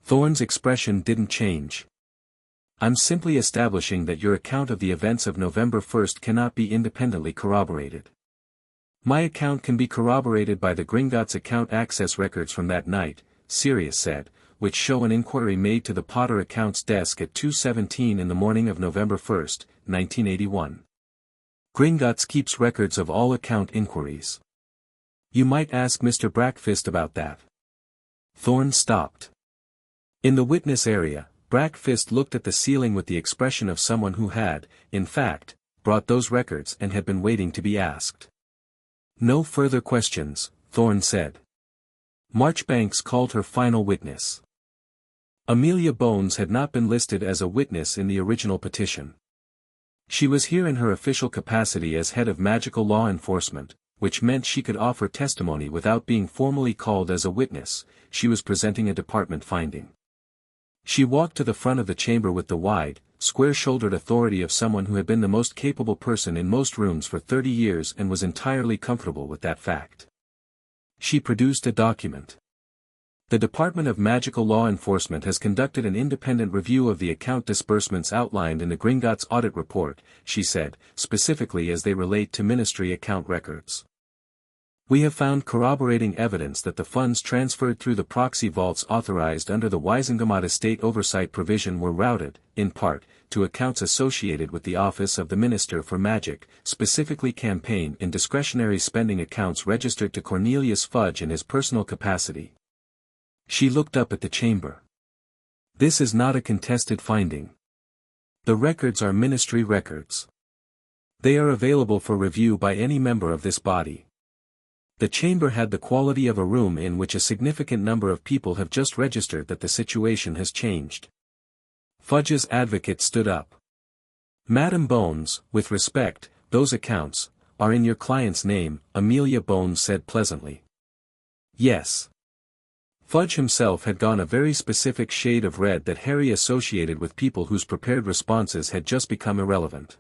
Thorne's expression didn't change. I'm simply establishing that your account of the events of November 1st cannot be independently corroborated. My account can be corroborated by the Gringotts account access records from that night, Sirius said, which show an inquiry made to the Potter account's desk at 2:17 in the morning of November 1st, 1981. Gringotts keeps records of all account inquiries. You might ask Mr. Brackfist about that. Thorne stopped. In the witness area, Brackfist looked at the ceiling with the expression of someone who had, in fact, brought those records and had been waiting to be asked. No further questions, Thorne said. Marchbanks called her final witness. Amelia Bones had not been listed as a witness in the original petition. She was here in her official capacity as head of magical law enforcement, which meant she could offer testimony without being formally called as a witness. She was presenting a department finding. She walked to the front of the chamber with the wide, square-shouldered authority of someone who had been the most capable person in most rooms for 30 years and was entirely comfortable with that fact. She produced a document. The Department of Magical Law Enforcement has conducted an independent review of the account disbursements outlined in the Gringotts audit report, she said, specifically as they relate to Ministry account records. We have found corroborating evidence that the funds transferred through the proxy vaults authorized under the Wisengamot estate oversight provision were routed, in part, to accounts associated with the Office of the Minister for Magic, specifically campaign and discretionary spending accounts registered to Cornelius Fudge in his personal capacity. She looked up at the chamber. This is not a contested finding. The records are Ministry records. They are available for review by any member of this body. The chamber had the quality of a room in which a significant number of people have just registered that the situation has changed. Fudge's advocate stood up. Madam Bones, with respect, those accounts are in your client's name, Amelia Bones said pleasantly. Yes. Fudge himself had gone a very specific shade of red that Harry associated with people whose prepared responses had just become irrelevant.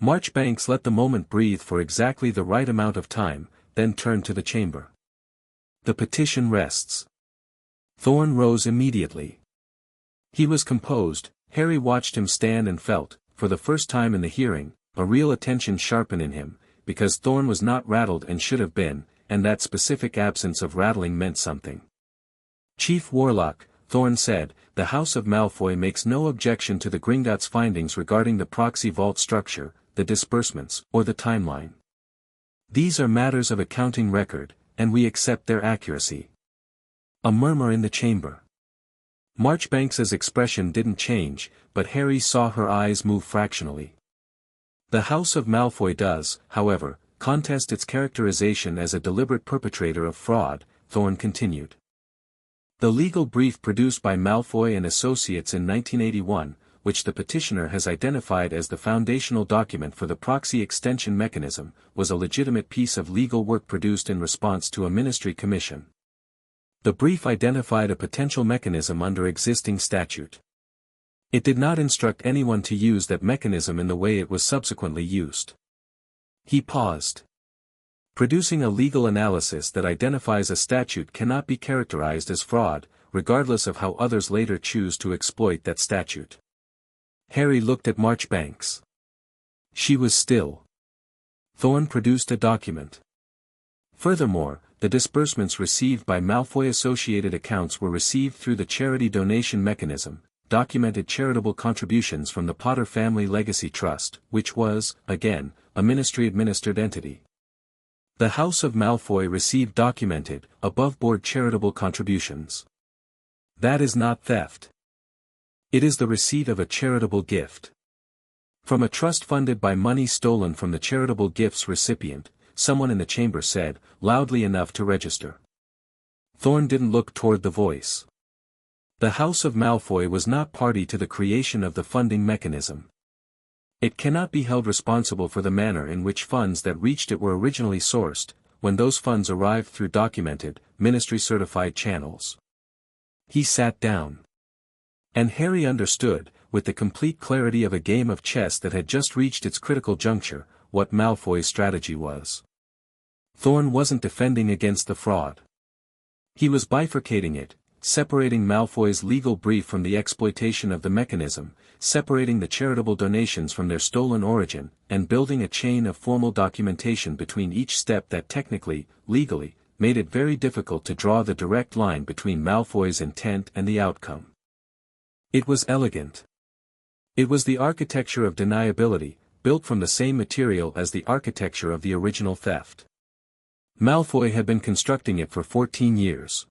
Marchbanks let the moment breathe for exactly the right amount of time, then turned to the chamber. The petition rests. Thorne rose immediately. He was composed. Harry watched him stand and felt, for the first time in the hearing, a real attention sharpen in him, because Thorne was not rattled and should have been, and that specific absence of rattling meant something. Chief Warlock, Thorne said, the House of Malfoy makes no objection to the Gringotts findings regarding the proxy vault structure, the disbursements, or the timeline. These are matters of accounting record, and we accept their accuracy. A murmur in the chamber. Marchbanks's expression didn't change, but Harry saw her eyes move fractionally. The House of Malfoy does, however, contest its characterization as a deliberate perpetrator of fraud, Thorne continued. The legal brief produced by Malfoy and Associates in 1981, which the petitioner has identified as the foundational document for the proxy extension mechanism, was a legitimate piece of legal work produced in response to a ministry commission. The brief identified a potential mechanism under existing statute. It did not instruct anyone to use that mechanism in the way it was subsequently used. He paused. Producing a legal analysis that identifies a statute cannot be characterized as fraud, regardless of how others later choose to exploit that statute. Harry looked at Marchbanks. She was still. Thorne produced a document. Furthermore, the disbursements received by Malfoy-associated accounts were received through the charity donation mechanism, documented charitable contributions from the Potter Family Legacy Trust, which was, again, a ministry-administered entity. The House of Malfoy received documented, above-board charitable contributions. That is not theft. It is the receipt of a charitable gift. From a trust funded by money stolen from the charitable gift's recipient, someone in the chamber said, loudly enough to register. Thorne didn't look toward the voice. The House of Malfoy was not party to the creation of the funding mechanism. It cannot be held responsible for the manner in which funds that reached it were originally sourced, when those funds arrived through documented, ministry-certified channels. He sat down. And Harry understood, with the complete clarity of a game of chess that had just reached its critical juncture, what Malfoy's strategy was. Thorne wasn't defending against the fraud. He was bifurcating it, separating Malfoy's legal brief from the exploitation of the mechanism, separating the charitable donations from their stolen origin, and building a chain of formal documentation between each step that technically, legally, made it very difficult to draw the direct line between Malfoy's intent and the outcome. It was elegant. It was the architecture of deniability, built from the same material as the architecture of the original theft. Malfoy had been constructing it for 14 years.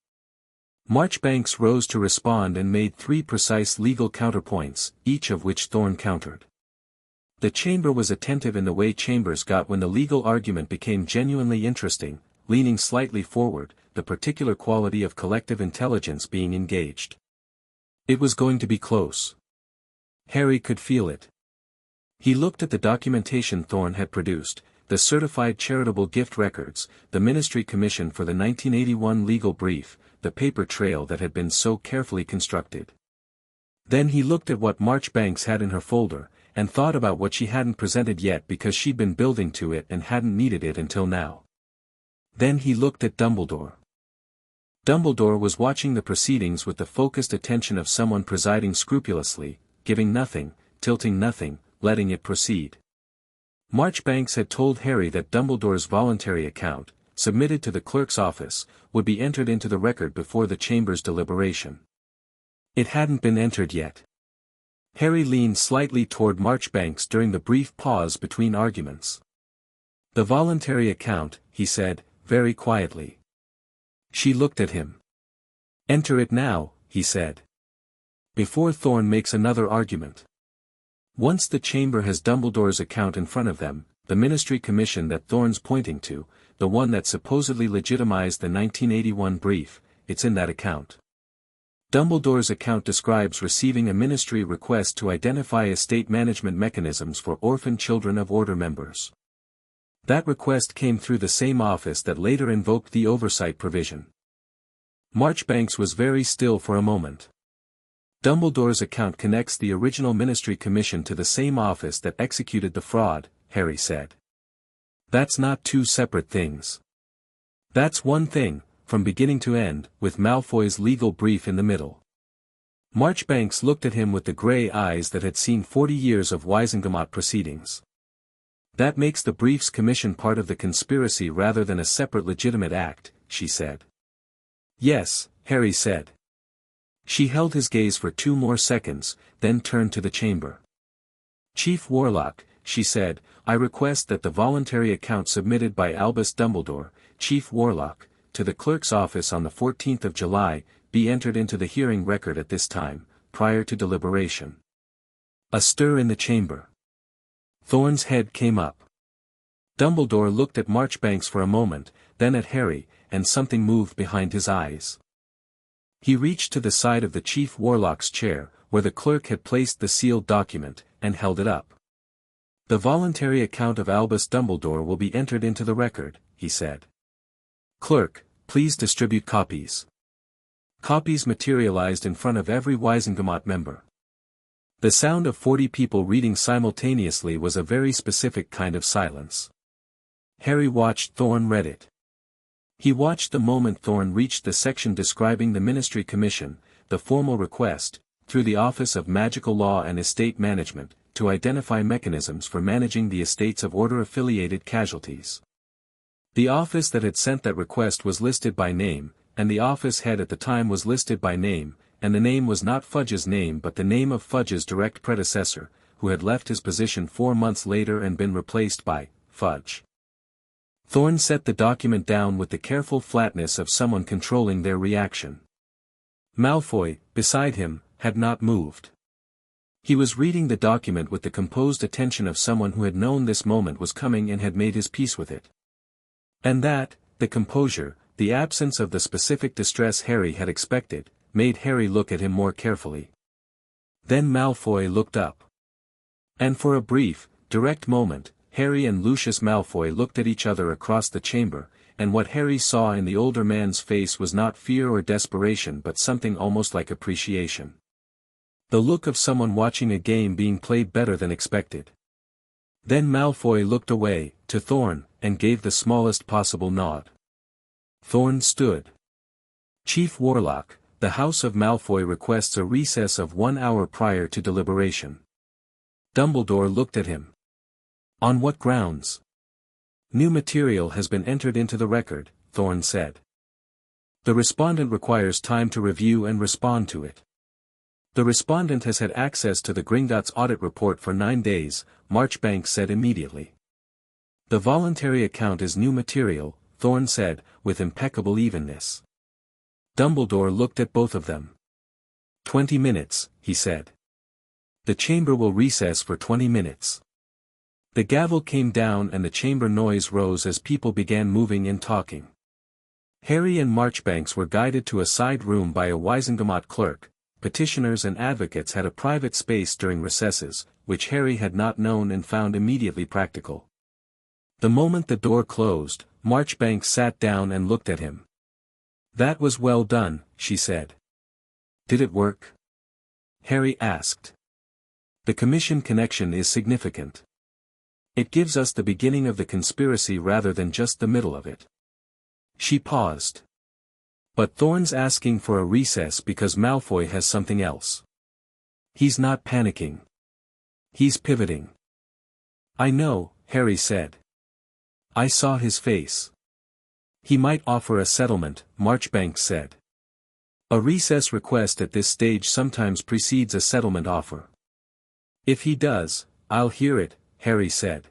Marchbanks rose to respond and made 3 precise legal counterpoints, each of which Thorne countered. The chamber was attentive in the way chambers got when the legal argument became genuinely interesting, leaning slightly forward, the particular quality of collective intelligence being engaged. It was going to be close. Harry could feel it. He looked at the documentation Thorne had produced, the certified charitable gift records, the ministry commission for the 1981 legal brief, the paper trail that had been so carefully constructed. Then he looked at what Marchbanks had in her folder, and thought about what she hadn't presented yet because she'd been building to it and hadn't needed it until now. Then he looked at Dumbledore. Dumbledore was watching the proceedings with the focused attention of someone presiding scrupulously, giving nothing, tilting nothing, letting it proceed. Marchbanks had told Harry that Dumbledore's voluntary account, submitted to the clerk's office, would be entered into the record before the chamber's deliberation. It hadn't been entered yet. Harry leaned slightly toward Marchbanks during the brief pause between arguments. The voluntary account, he said, very quietly. She looked at him. Enter it now, he said. Before Thorne makes another argument. Once the chamber has Dumbledore's account in front of them, the ministry commission that Thorne's pointing to, the one that supposedly legitimized the 1981 brief, it's in that account. Dumbledore's account describes receiving a ministry request to identify estate management mechanisms for orphan children of order members. That request came through the same office that later invoked the oversight provision. Marchbanks was very still for a moment. Dumbledore's account connects the original ministry commission to the same office that executed the fraud, Harry said. That's not 2 separate things. That's one thing, from beginning to end, with Malfoy's legal brief in the middle. Marchbanks looked at him with the grey eyes that had seen 40 years of Wisengamot proceedings. That makes the brief's commission part of the conspiracy rather than a separate legitimate act, she said. Yes, Harry said. She held his gaze for 2 more seconds, then turned to the chamber. Chief Warlock, she said, I request that the voluntary account submitted by Albus Dumbledore, Chief Warlock, to the clerk's office on the 14th of July, be entered into the hearing record at this time, prior to deliberation. A stir in the chamber. Thorne's head came up. Dumbledore looked at Marchbanks for a moment, then at Harry, and something moved behind his eyes. He reached to the side of the chief warlock's chair, where the clerk had placed the sealed document, and held it up. "The voluntary account of Albus Dumbledore will be entered into the record," he said. "Clerk, please distribute copies." Copies materialized in front of every Wizengamot member. The sound of 40 people reading simultaneously was a very specific kind of silence. Harry watched Thorn read it. He watched the moment Thorn reached the section describing the Ministry Commission, the formal request, through the Office of Magical Law and Estate Management, to identify mechanisms for managing the estates of Order-affiliated casualties. The office that had sent that request was listed by name, and the office head at the time was listed by name, and the name was not Fudge's name but the name of Fudge's direct predecessor, who had left his position 4 months later and been replaced by Fudge. Thorn set the document down with the careful flatness of someone controlling their reaction. Malfoy, beside him, had not moved. He was reading the document with the composed attention of someone who had known this moment was coming and had made his peace with it. And that, the composure, the absence of the specific distress Harry had expected, made Harry look at him more carefully. Then Malfoy looked up. And for a brief, direct moment, Harry and Lucius Malfoy looked at each other across the chamber, and what Harry saw in the older man's face was not fear or desperation but something almost like appreciation. The look of someone watching a game being played better than expected. Then Malfoy looked away, to Thorn, and gave the smallest possible nod. Thorn stood. "Chief Warlock, the House of Malfoy requests a recess of 1 hour prior to deliberation." Dumbledore looked at him. "On what grounds?" "New material has been entered into the record," Thorn said. "The respondent requires time to review and respond to it." "The respondent has had access to the Gringotts audit report for 9 days, Marchbanks said immediately. "The voluntary account is new material," Thorn said, with impeccable evenness. Dumbledore looked at both of them. 20 minutes, he said. "The chamber will recess for 20 minutes. The gavel came down and the chamber noise rose as people began moving and talking. Harry and Marchbanks were guided to a side room by a Wizengamot clerk. Petitioners and advocates had a private space during recesses, which Harry had not known and found immediately practical. The moment the door closed, Marchbanks sat down and looked at him. "That was well done," she said. "Did it work?" Harry asked. "The commission connection is significant. It gives us the beginning of the conspiracy rather than just the middle of it." She paused. "But Thorn's asking for a recess because Malfoy has something else. He's not panicking. He's pivoting." "I know," Harry said. "I saw his face." "He might offer a settlement," Marchbanks said. "A recess request at this stage sometimes precedes a settlement offer." "If he does, I'll hear it," Harry said.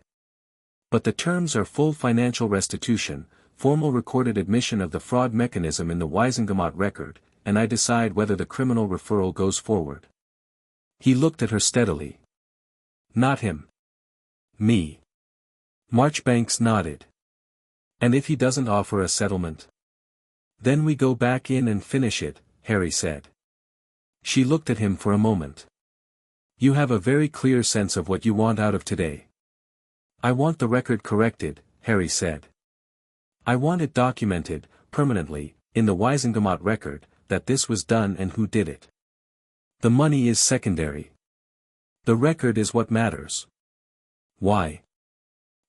"But the terms are full financial restitution, formal recorded admission of the fraud mechanism in the Wizengamot record, and I decide whether the criminal referral goes forward." He looked at her steadily. "Not him. Me." Marchbanks nodded. "And if he doesn't offer a settlement?" "Then we go back in and finish it," Harry said. She looked at him for a moment. "You have a very clear sense of what you want out of today." "I want the record corrected," Harry said. "I want it documented, permanently, in the Wizengamot record, that this was done and who did it. The money is secondary. The record is what matters." "Why?"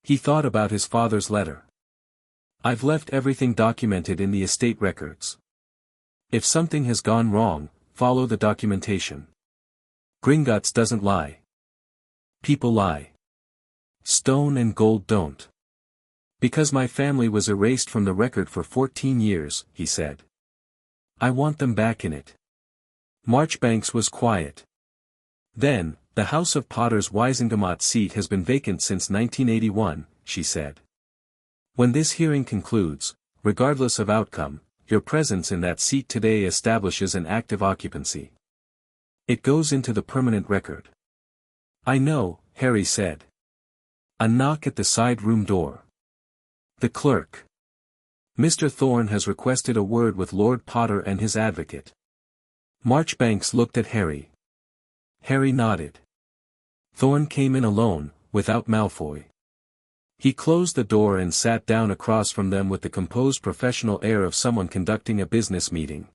He thought about his father's letter. "I've left everything documented in the estate records. If something has gone wrong, follow the documentation. Gringotts doesn't lie. People lie. Stone and gold don't. Because my family was erased from the record for 14 years, he said. I want them back in it." Marchbanks was quiet. "Then, the House of Potter's Wizengamot seat has been vacant since 1981, she said. When this hearing concludes, regardless of outcome, your presence in that seat today establishes an active occupancy. It goes into the permanent record." "I know," Harry said. A knock at the side room door. The clerk. "Mr. Thorn has requested a word with Lord Potter and his advocate." Marchbanks looked at Harry. Harry nodded. Thorne came in alone, without Malfoy. He closed the door and sat down across from them with the composed professional air of someone conducting a business meeting.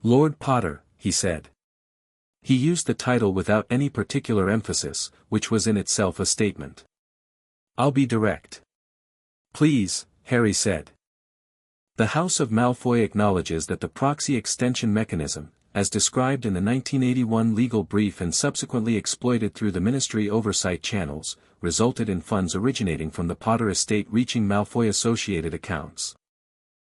"Lord Potter," he said. He used the title without any particular emphasis, which was in itself a statement. "I'll be direct." "Please," Harry said. The House of Malfoy acknowledges that the proxy extension mechanism, as described in the 1981 legal brief and subsequently exploited through the Ministry oversight channels, resulted in funds originating from the Potter estate reaching Malfoy-associated accounts.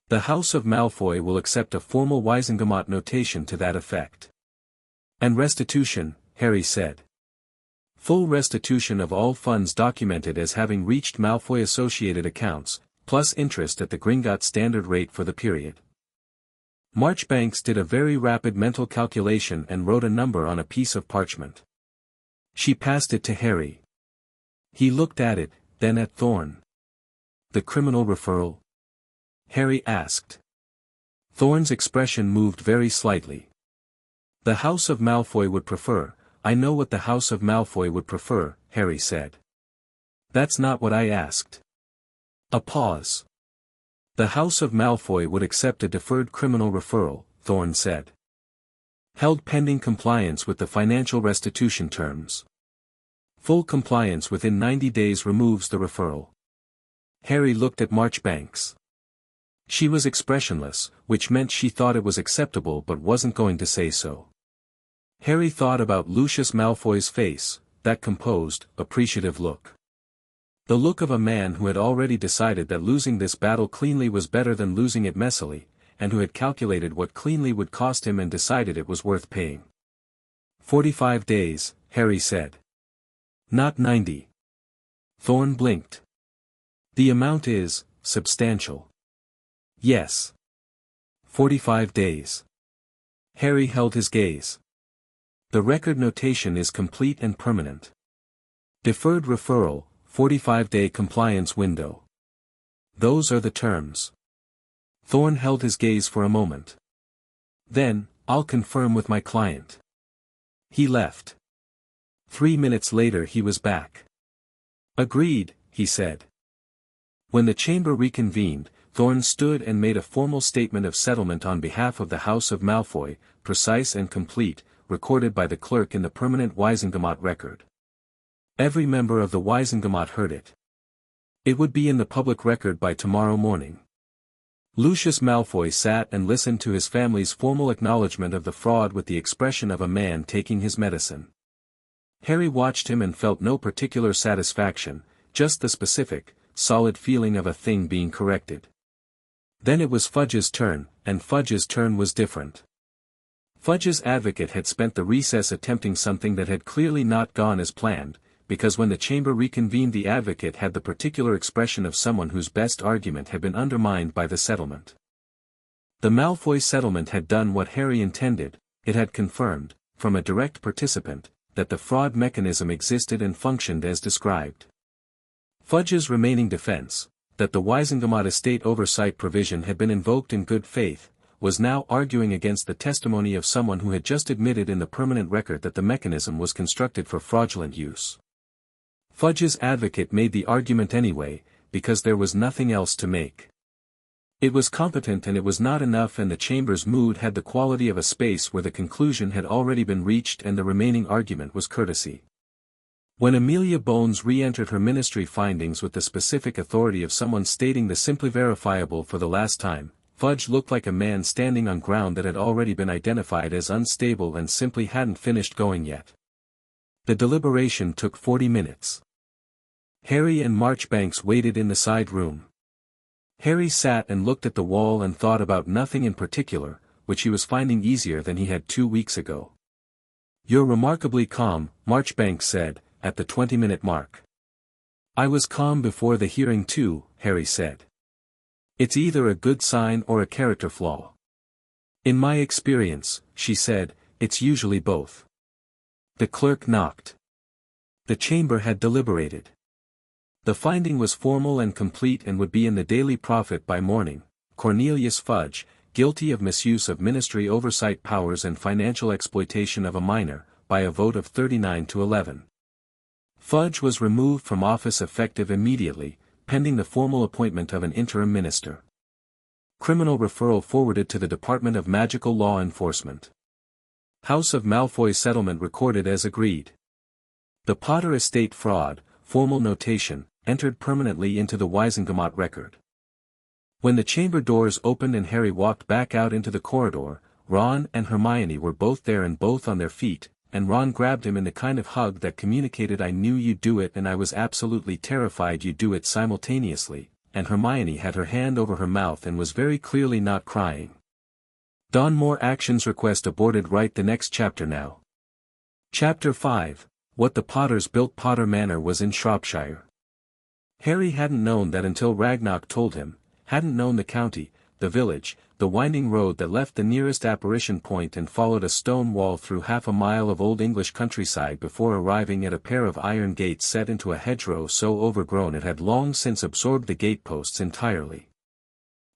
The House of Malfoy will accept a formal Wisengamot notation to that effect. "And restitution," Harry said. "Full restitution of all funds documented as having reached Malfoy-associated accounts, plus interest at the Gringotts standard rate for the period." Marchbanks did a very rapid mental calculation and wrote a number on a piece of parchment. She passed it to Harry. He looked at it, then at Thorne. "The criminal referral?" Harry asked. Thorne's expression moved very slightly. "The House of Malfoy would prefer, I know what the House of Malfoy would prefer," Harry said. "That's not what I asked." A pause. "The House of Malfoy would accept a deferred criminal referral," Thorne said. "Held pending compliance with the financial restitution terms. Full compliance within 90 days removes the referral." Harry looked at Marchbanks. She was expressionless, which meant she thought it was acceptable but wasn't going to say so. Harry thought about Lucius Malfoy's face, that composed, appreciative look. The look of a man who had already decided that losing this battle cleanly was better than losing it messily, and who had calculated what cleanly would cost him and decided it was worth paying. 45 days, Harry said. "Not 90. Thorne blinked. "The amount is substantial." "Yes. 45 days. Harry held his gaze. "The record notation is complete and permanent. Deferred referral, 45-day compliance window. Those are the terms." Thorne held his gaze for a moment. "Then, I'll confirm with my client." He left. 3 minutes later he was back. "Agreed," he said. When the chamber reconvened, Thorne stood and made a formal statement of settlement on behalf of the House of Malfoy, precise and complete, recorded by the clerk in the permanent Wisengamot record. Every member of the Wisengamot heard it. It would be in the public record by tomorrow morning. Lucius Malfoy sat and listened to his family's formal acknowledgement of the fraud with the expression of a man taking his medicine. Harry watched him and felt no particular satisfaction, just the specific, solid feeling of a thing being corrected. Then it was Fudge's turn, and Fudge's turn was different. Fudge's advocate had spent the recess attempting something that had clearly not gone as planned, because when the chamber reconvened the advocate had the particular expression of someone whose best argument had been undermined by the settlement. The Malfoy settlement had done what Harry intended, it had confirmed, from a direct participant, that the fraud mechanism existed and functioned as described. Fudge's remaining defense, that the Wisengamot estate oversight provision had been invoked in good faith, was now arguing against the testimony of someone who had just admitted in the permanent record that the mechanism was constructed for fraudulent use. Fudge's advocate made the argument anyway, because there was nothing else to make. It was competent and it was not enough, and the chamber's mood had the quality of a space where the conclusion had already been reached and the remaining argument was courtesy. When Amelia Bones re-entered her ministry findings with the specific authority of someone stating the simply verifiable for the last time, Fudge looked like a man standing on ground that had already been identified as unstable and simply hadn't finished going yet. The deliberation took 40 minutes. Harry and Marchbanks waited in the side room. Harry sat and looked at the wall and thought about nothing in particular, which he was finding easier than he had 2 weeks ago. "You're remarkably calm," Marchbanks said, at the 20-minute mark. "I was calm before the hearing too," Harry said. "It's either a good sign or a character flaw." "In my experience," she said, "it's usually both." The clerk knocked. The chamber had deliberated. The finding was formal and complete and would be in the Daily Prophet by morning. Cornelius Fudge, guilty of misuse of ministry oversight powers and financial exploitation of a minor, by a vote of 39 to 11. Fudge was removed from office effective immediately, pending the formal appointment of an interim minister. Criminal referral forwarded to the Department of Magical Law Enforcement. House of Malfoy settlement recorded as agreed. The Potter estate fraud, formal notation, entered permanently into the Wizengamot record. When the chamber doors opened and Harry walked back out into the corridor, Ron and Hermione were both there and both on their feet, and Ron grabbed him in the kind of hug that communicated "I knew you'd do it and I was absolutely terrified you'd do it" simultaneously, and Hermione had her hand over her mouth and was very clearly not crying. Don More actions request aborted. Write the next chapter now. Chapter 5, What the Potters Built. Potter Manor was in Shropshire. Harry hadn't known that until Ragnarok told him, hadn't known the county, the village, the winding road that left the nearest apparition point and followed a stone wall through half a mile of old English countryside before arriving at a pair of iron gates set into a hedgerow so overgrown it had long since absorbed the gateposts entirely.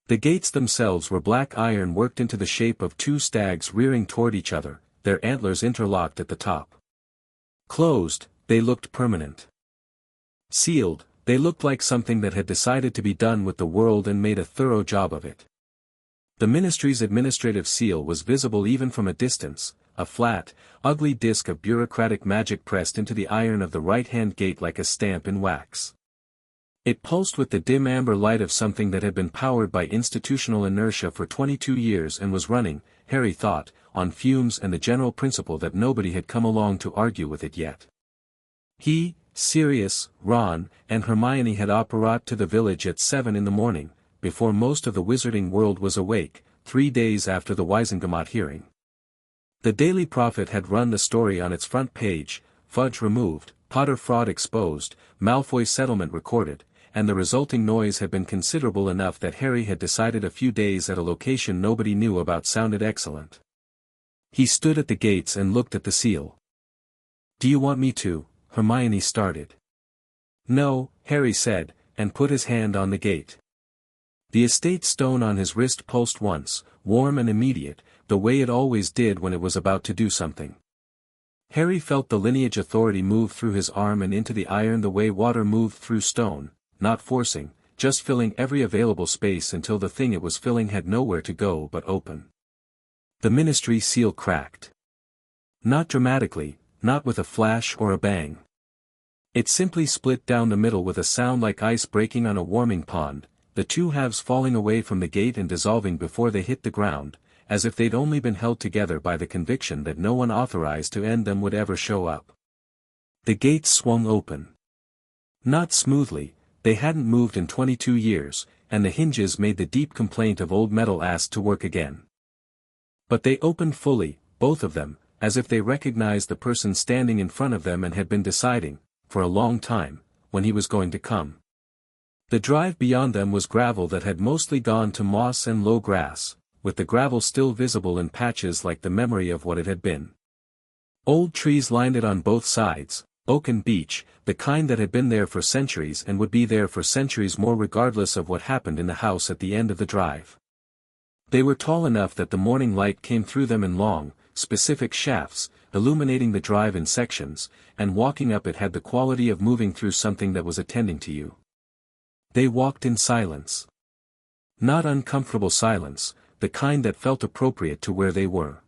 The gates themselves were black iron worked into the shape of two stags rearing toward each other, their antlers interlocked at the top. Closed, they looked permanent. Sealed, they looked like something that had decided to be done with the world and made a thorough job of it. The ministry's administrative seal was visible even from a distance, a flat, ugly disc of bureaucratic magic pressed into the iron of the right-hand gate like a stamp in wax. It pulsed with the dim amber light of something that had been powered by institutional inertia for 22 years and was running, Harry thought, on fumes and the general principle that nobody had come along to argue with it yet. He, Sirius, Ron, and Hermione had apparat to the village at 7 in the morning, before most of the wizarding world was awake, 3 days after the Wizengamot hearing. The Daily Prophet had run the story on its front page, Fudge removed, Potter fraud exposed, Malfoy settlement recorded, and the resulting noise had been considerable enough that Harry had decided a few days at a location nobody knew about sounded excellent. He stood at the gates and looked at the seal. "Do you want me to?" Hermione started. "No," Harry said, and put his hand on the gate. The estate stone on his wrist pulsed once, warm and immediate, the way it always did when it was about to do something. Harry felt the lineage authority move through his arm and into the iron the way water moved through stone, not forcing, just filling every available space until the thing it was filling had nowhere to go but open. The ministry seal cracked. Not dramatically, not with a flash or a bang. It simply split down the middle with a sound like ice breaking on a warming pond, the two halves falling away from the gate and dissolving before they hit the ground, as if they'd only been held together by the conviction that no one authorized to end them would ever show up. The gates swung open. Not smoothly, they hadn't moved in 22 years, and the hinges made the deep complaint of old metal asked to work again. But they opened fully, both of them, as if they recognized the person standing in front of them and had been deciding, for a long time, when he was going to come. The drive beyond them was gravel that had mostly gone to moss and low grass, with the gravel still visible in patches like the memory of what it had been. Old trees lined it on both sides, oak and beech, the kind that had been there for centuries and would be there for centuries more regardless of what happened in the house at the end of the drive. They were tall enough that the morning light came through them in long, specific shafts, illuminating the drive in sections, and walking up it had the quality of moving through something that was attending to you. They walked in silence. Not uncomfortable silence, the kind that felt appropriate to where they were.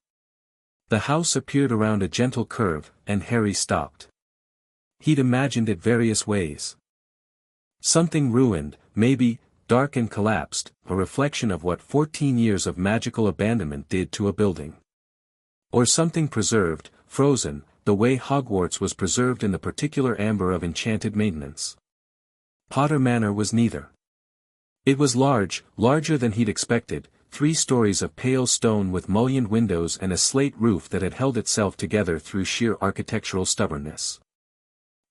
The house appeared around a gentle curve, and Harry stopped. He'd imagined it various ways. Something ruined, maybe, dark and collapsed, a reflection of what 14 years of magical abandonment did to a building. Or something preserved, frozen, the way Hogwarts was preserved in the particular amber of enchanted maintenance. Potter Manor was neither. It was large, larger than he'd expected, 3 stories of pale stone with mullioned windows and a slate roof that had held itself together through sheer architectural stubbornness.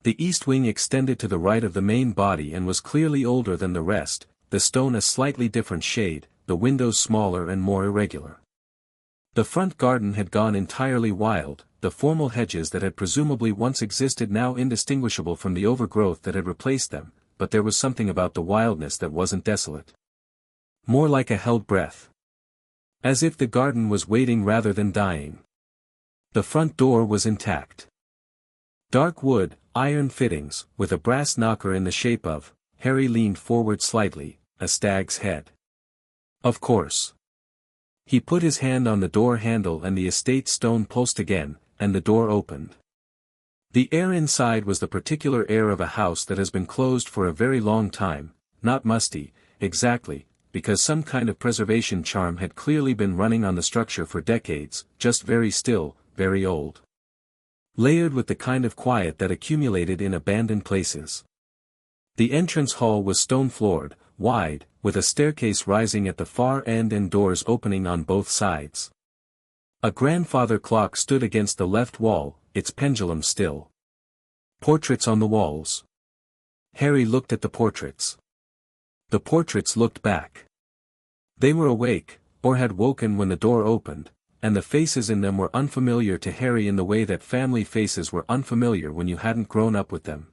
The east wing extended to the right of the main body and was clearly older than the rest, the stone a slightly different shade, the windows smaller and more irregular. The front garden had gone entirely wild, the formal hedges that had presumably once existed now indistinguishable from the overgrowth that had replaced them, but there was something about the wildness that wasn't desolate. More like a held breath. As if the garden was waiting rather than dying. The front door was intact. Dark wood, iron fittings, with a brass knocker in the shape of, Harry leaned forward slightly, a stag's head. Of course. He put his hand on the door handle and the estate stone post again, and the door opened. The air inside was the particular air of a house that has been closed for a very long time, not musty, exactly, because some kind of preservation charm had clearly been running on the structure for decades, just very still, very old. Layered with the kind of quiet that accumulated in abandoned places. The entrance hall was stone-floored, wide, with a staircase rising at the far end and doors opening on both sides. A grandfather clock stood against the left wall, its pendulum still. Portraits on the walls. Harry looked at the portraits. The portraits looked back. They were awake, or had woken when the door opened, and the faces in them were unfamiliar to Harry in the way that family faces were unfamiliar when you hadn't grown up with them.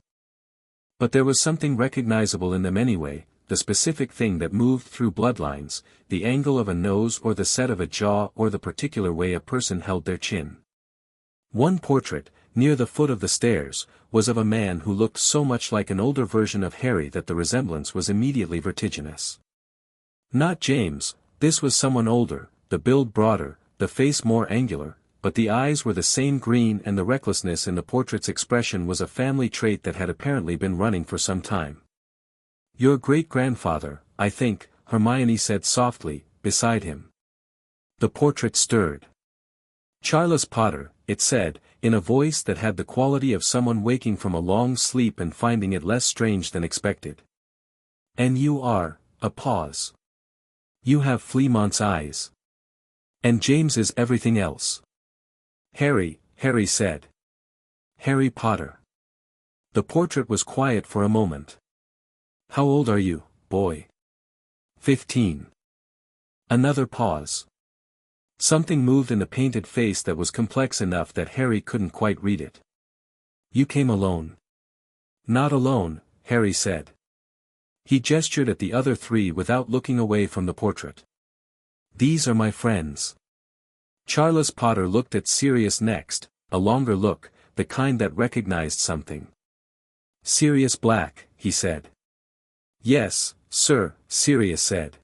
But there was something recognizable in them anyway, the specific thing that moved through bloodlines, the angle of a nose or the set of a jaw or the particular way a person held their chin. One portrait, near the foot of the stairs, was of a man who looked so much like an older version of Harry that the resemblance was immediately vertiginous. Not James, this was someone older, the build broader, the face more angular, but the eyes were the same green and the recklessness in the portrait's expression was a family trait that had apparently been running for some time. "Your great-grandfather, I think," Hermione said softly, beside him. The portrait stirred. "Charles Potter," it said, in a voice that had the quality of someone waking from a long sleep and finding it less strange than expected. "And you are," a pause. "You have Fleamont's eyes. And James is everything else." "Harry," Harry said. "Harry Potter." The portrait was quiet for a moment. "How old are you, boy?" 15. Another pause. Something moved in the painted face that was complex enough that Harry couldn't quite read it. "You came alone." "Not alone," Harry said. He gestured at the other three without looking away from the portrait. "These are my friends." Charles Potter looked at Sirius next, a longer look, the kind that recognized something. "Sirius Black," he said. "Yes, sir," Sirius said.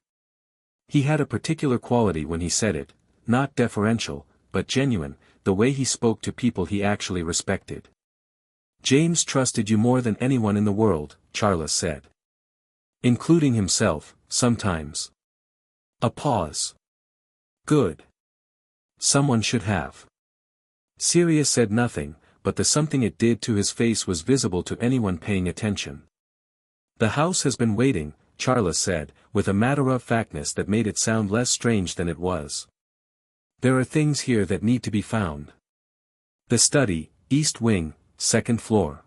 He had a particular quality when he said it, not deferential, but genuine, the way he spoke to people he actually respected. "James trusted you more than anyone in the world," Charles said. "Including himself, sometimes." A pause. "Good. Someone should have." Sirius said nothing, but the something it did to his face was visible to anyone paying attention. "The house has been waiting," Charles said, with a matter-of-factness that made it sound less strange than it was. "There are things here that need to be found. The study, east wing, second floor.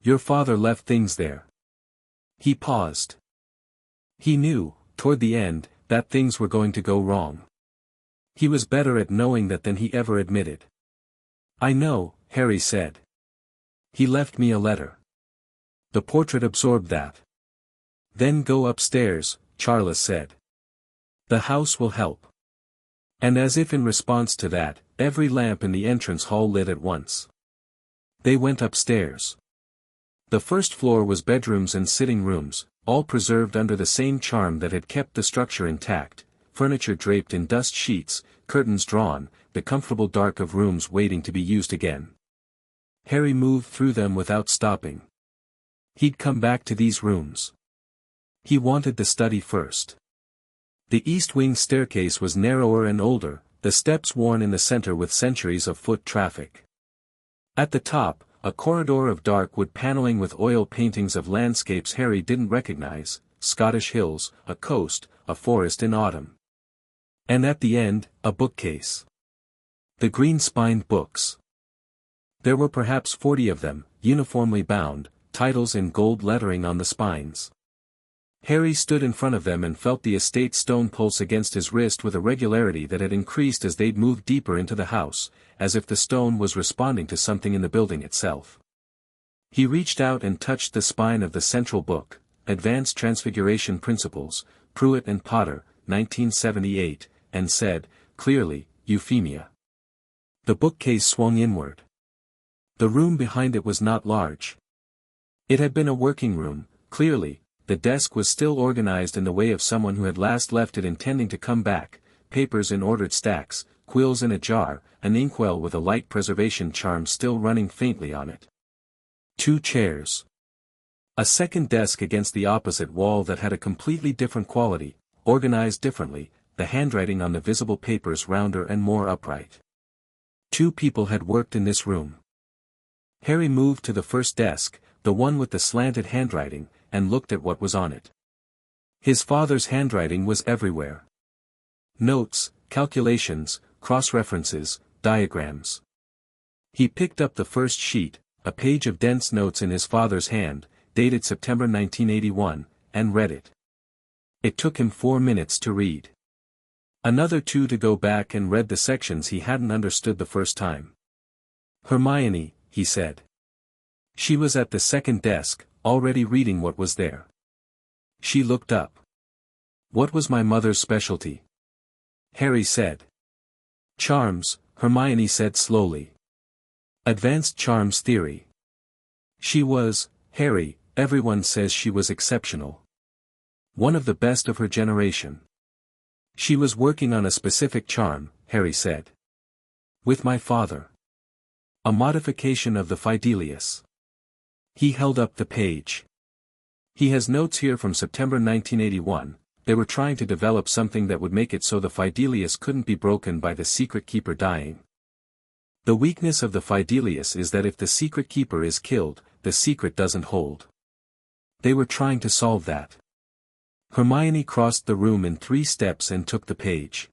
Your father left things there." He paused. He knew, toward the end, that things were going to go wrong. He was better at knowing that than he ever admitted. "I know," Harry said. "He left me a letter." The portrait absorbed that. "Then go upstairs," Charles said. "The house will help." And as if in response to that, every lamp in the entrance hall lit at once. They went upstairs. The first floor was bedrooms and sitting rooms, all preserved under the same charm that had kept the structure intact, furniture draped in dust sheets, curtains drawn, the comfortable dark of rooms waiting to be used again. Harry moved through them without stopping. He'd come back to these rooms. He wanted the study first. The east wing staircase was narrower and older, the steps worn in the center with centuries of foot traffic. At the top, a corridor of dark wood paneling with oil paintings of landscapes Harry didn't recognize, Scottish hills, a coast, a forest in autumn. And at the end, a bookcase. The green-spined books. There were perhaps 40 of them, uniformly bound, titles in gold lettering on the spines. Harry stood in front of them and felt the estate stone pulse against his wrist with a regularity that had increased as they'd moved deeper into the house, as if the stone was responding to something in the building itself. He reached out and touched the spine of the central book, Advanced Transfiguration Principles, Pruitt and Potter, 1978, and said, clearly, Euphemia. The bookcase swung inward. The room behind it was not large. It had been a working room, clearly. The desk was still organized in the way of someone who had last left it intending to come back, papers in ordered stacks, quills in a jar, an inkwell with a light preservation charm still running faintly on it. 2 chairs. A second desk against the opposite wall that had a completely different quality, organized differently, the handwriting on the visible papers rounder and more upright. 2 people had worked in this room. Harry moved to the first desk, the one with the slanted handwriting, and looked at what was on it. His father's handwriting was everywhere. Notes, calculations, cross-references, diagrams. He picked up the first sheet, a page of dense notes in his father's hand, dated September 1981, and read it. It took him 4 minutes to read. Another 2 to go back and read the sections he hadn't understood the first time. Hermione, he said. She was at the second desk, already reading what was there. She looked up. What was my mother's specialty? Harry said. Charms, Hermione said slowly. Advanced charms theory. She was, Harry, everyone says she was exceptional. One of the best of her generation. She was working on a specific charm, Harry said. With my father. A modification of the Fidelius. He held up the page. He has notes here from September 1981, they were trying to develop something that would make it so the Fidelius couldn't be broken by the secret keeper dying. The weakness of the Fidelius is that if the secret keeper is killed, the secret doesn't hold. They were trying to solve that. Hermione crossed the room in 3 steps and took the page.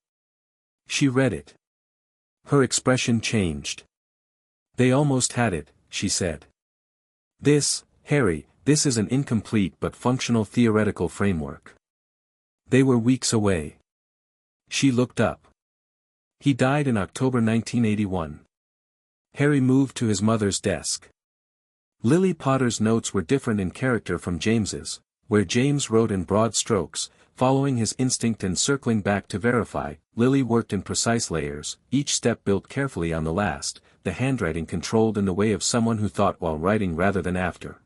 She read it. Her expression changed. They almost had it, she said. This, Harry, this is an incomplete but functional theoretical framework. They were weeks away. She looked up. He died in October 1981. Harry moved to his mother's desk. Lily Potter's notes were different in character from James's, where James wrote in broad strokes, following his instinct and circling back to verify. Lily worked in precise layers, each step built carefully on the last, the handwriting controlled in the way of someone who thought while writing rather than after.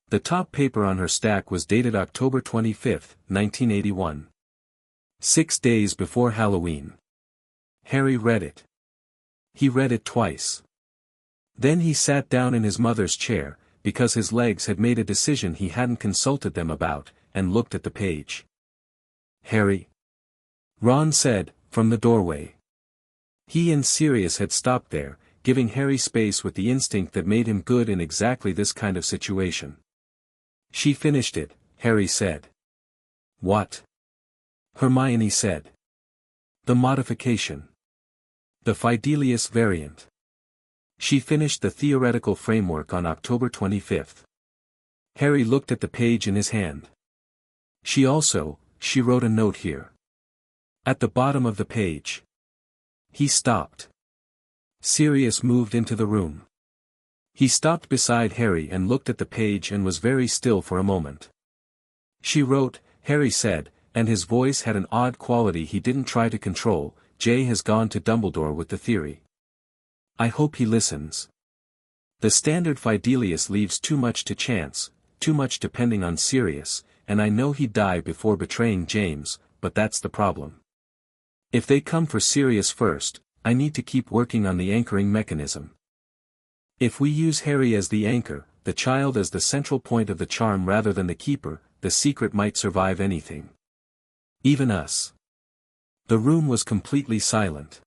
The top paper on her stack was dated October 25, 1981. 6 days before Halloween. Harry read it. He read it twice. Then he sat down in his mother's chair, because his legs had made a decision he hadn't consulted them about, and looked at the page. Harry? Ron said, from the doorway. He and Sirius had stopped there, giving Harry space with the instinct that made him good in exactly this kind of situation. She finished it, Harry said. What? Hermione said. The modification. The Fidelius variant. She finished the theoretical framework on October 25. Harry looked at the page in his hand. She wrote a note here. At the bottom of the page. He stopped. Sirius moved into the room. He stopped beside Harry and looked at the page and was very still for a moment. She wrote, Harry said, and his voice had an odd quality he didn't try to control, Jay has gone to Dumbledore with the theory. I hope he listens. The standard Fidelius leaves too much to chance, too much depending on Sirius, and I know he'd die before betraying James, but that's the problem. If they come for Sirius first, I need to keep working on the anchoring mechanism. If we use Harry as the anchor, the child as the central point of the charm rather than the keeper, the secret might survive anything. Even us. The room was completely silent.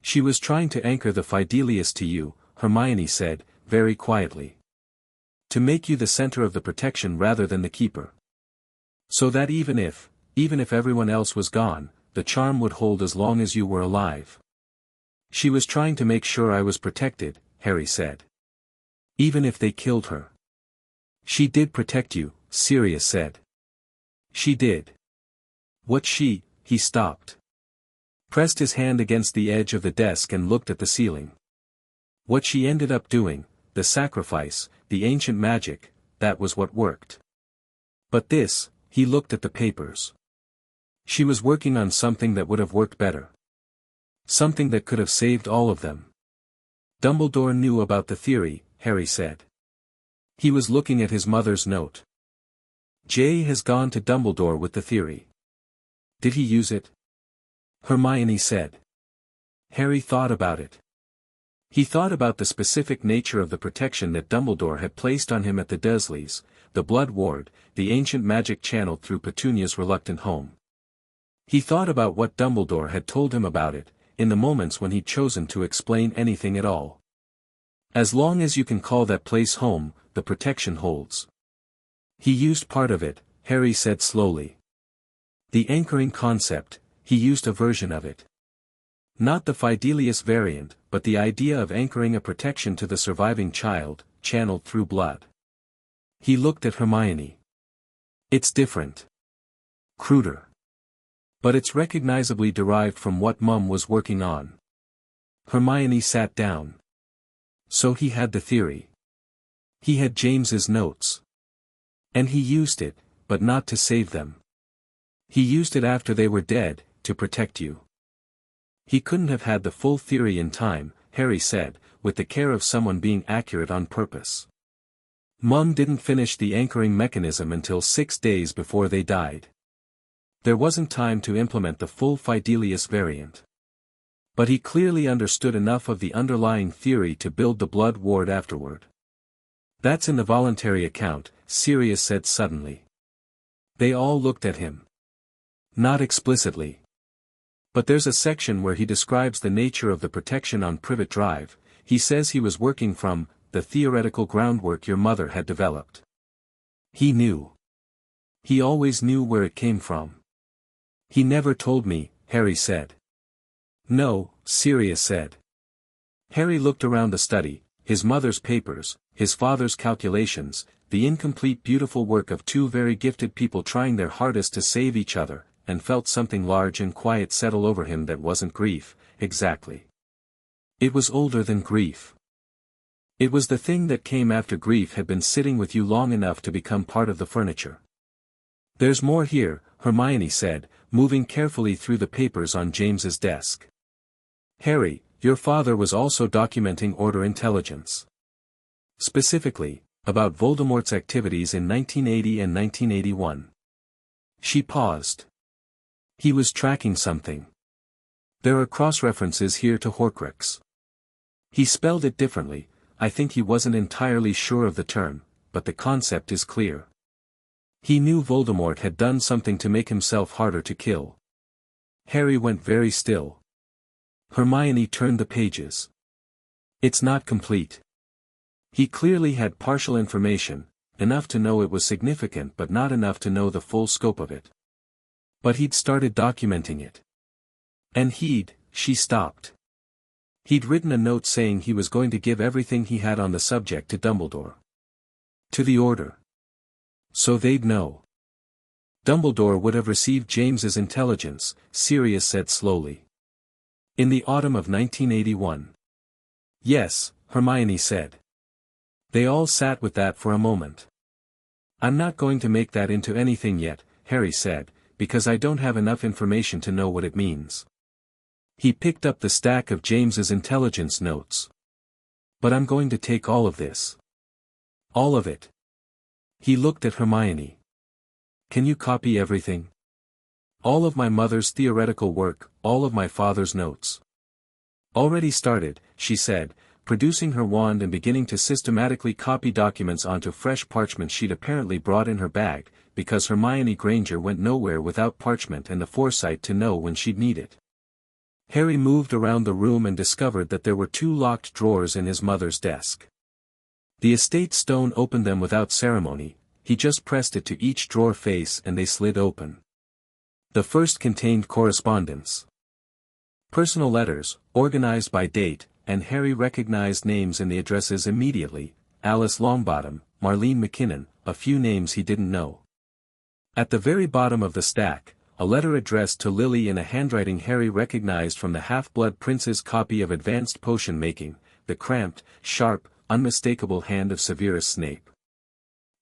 She was trying to anchor the Fidelius to you, Hermione said, very quietly. To make you the center of the protection rather than the keeper. So that even if everyone else was gone, the charm would hold as long as you were alive. She was trying to make sure I was protected, Harry said. Even if they killed her. She did protect you, Sirius said. She did. What she? He stopped. Pressed his hand against the edge of the desk and looked at the ceiling. What she ended up doing, the sacrifice, the ancient magic, that was what worked. But this, he looked at the papers. She was working on something that would have worked better. Something that could have saved all of them. Dumbledore knew about the theory, Harry said. He was looking at his mother's note. Jay has gone to Dumbledore with the theory. Did he use it? Hermione said. Harry thought about it. He thought about the specific nature of the protection that Dumbledore had placed on him at the Dursleys, the Blood Ward, the ancient magic channeled through Petunia's reluctant home. He thought about what Dumbledore had told him about it, in the moments when he'd chosen to explain anything at all. As long as you can call that place home, the protection holds. He used part of it, Harry said slowly. The anchoring concept, he used a version of it. Not the Fidelius variant, but the idea of anchoring a protection to the surviving child, channeled through blood. He looked at Hermione. It's different. Cruder. But it's recognizably derived from what Mum was working on. Hermione sat down. So he had the theory. He had James's notes. And he used it, but not to save them. He used it after they were dead, to protect you. He couldn't have had the full theory in time, Harry said, with the care of someone being accurate on purpose. Mum didn't finish the anchoring mechanism until 6 days before they died. There wasn't time to implement the full Fidelius variant. But he clearly understood enough of the underlying theory to build the Blood Ward afterward. That's in the voluntary account, Sirius said suddenly. They all looked at him. Not explicitly. But there's a section where he describes the nature of the protection on Privet Drive. He says he was working from the theoretical groundwork your mother had developed. He knew. He always knew where it came from. He never told me, Harry said. No, Sirius said. Harry looked around the study, his mother's papers, his father's calculations, the incomplete beautiful work of two very gifted people trying their hardest to save each other, and felt something large and quiet settle over him that wasn't grief, exactly. It was older than grief. It was the thing that came after grief had been sitting with you long enough to become part of the furniture. There's more here, Hermione said, moving carefully through the papers on James's desk. Harry, your father was also documenting Order intelligence. Specifically, about Voldemort's activities in 1980 and 1981. She paused. He was tracking something. There are cross-references here to Horcrux. He spelled it differently. I think he wasn't entirely sure of the term, but the concept is clear. He knew Voldemort had done something to make himself harder to kill. Harry went very still. Hermione turned the pages. It's not complete. He clearly had partial information, enough to know it was significant but not enough to know the full scope of it. But he'd started documenting it. And she stopped. He'd written a note saying he was going to give everything he had on the subject to Dumbledore. To the Order. So they'd know. Dumbledore would have received James's intelligence, Sirius said slowly. In the autumn of 1981. Yes, Hermione said. They all sat with that for a moment. I'm not going to make that into anything yet, Harry said, because I don't have enough information to know what it means. He picked up the stack of James's intelligence notes. But I'm going to take all of this. All of it. He looked at Hermione. Can you copy everything? All of my mother's theoretical work, all of my father's notes. Already started, she said, producing her wand and beginning to systematically copy documents onto fresh parchment she'd apparently brought in her bag, because Hermione Granger went nowhere without parchment and the foresight to know when she'd need it. Harry moved around the room and discovered that there were 2 locked drawers in his mother's desk. The estate stone opened them without ceremony. He just pressed it to each drawer face and they slid open. The first contained correspondence. Personal letters, organized by date, and Harry recognized names in the addresses immediately: Alice Longbottom, Marlene McKinnon, a few names he didn't know. At the very bottom of the stack, a letter addressed to Lily in a handwriting Harry recognized from the Half-Blood Prince's copy of Advanced Potion Making, the cramped, sharp, unmistakable hand of Severus Snape.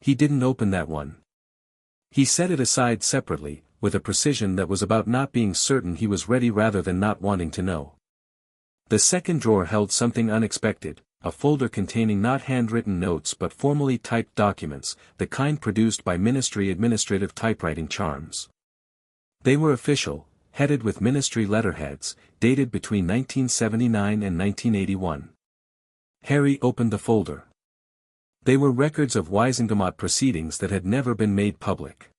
He didn't open that one. He set it aside separately, with a precision that was about not being certain he was ready rather than not wanting to know. The second drawer held something unexpected, a folder containing not handwritten notes but formally typed documents, the kind produced by ministry administrative typewriting charms. They were official, headed with ministry letterheads, dated between 1979 and 1981. Harry opened the folder. They were records of Wiesengemot proceedings that had never been made public.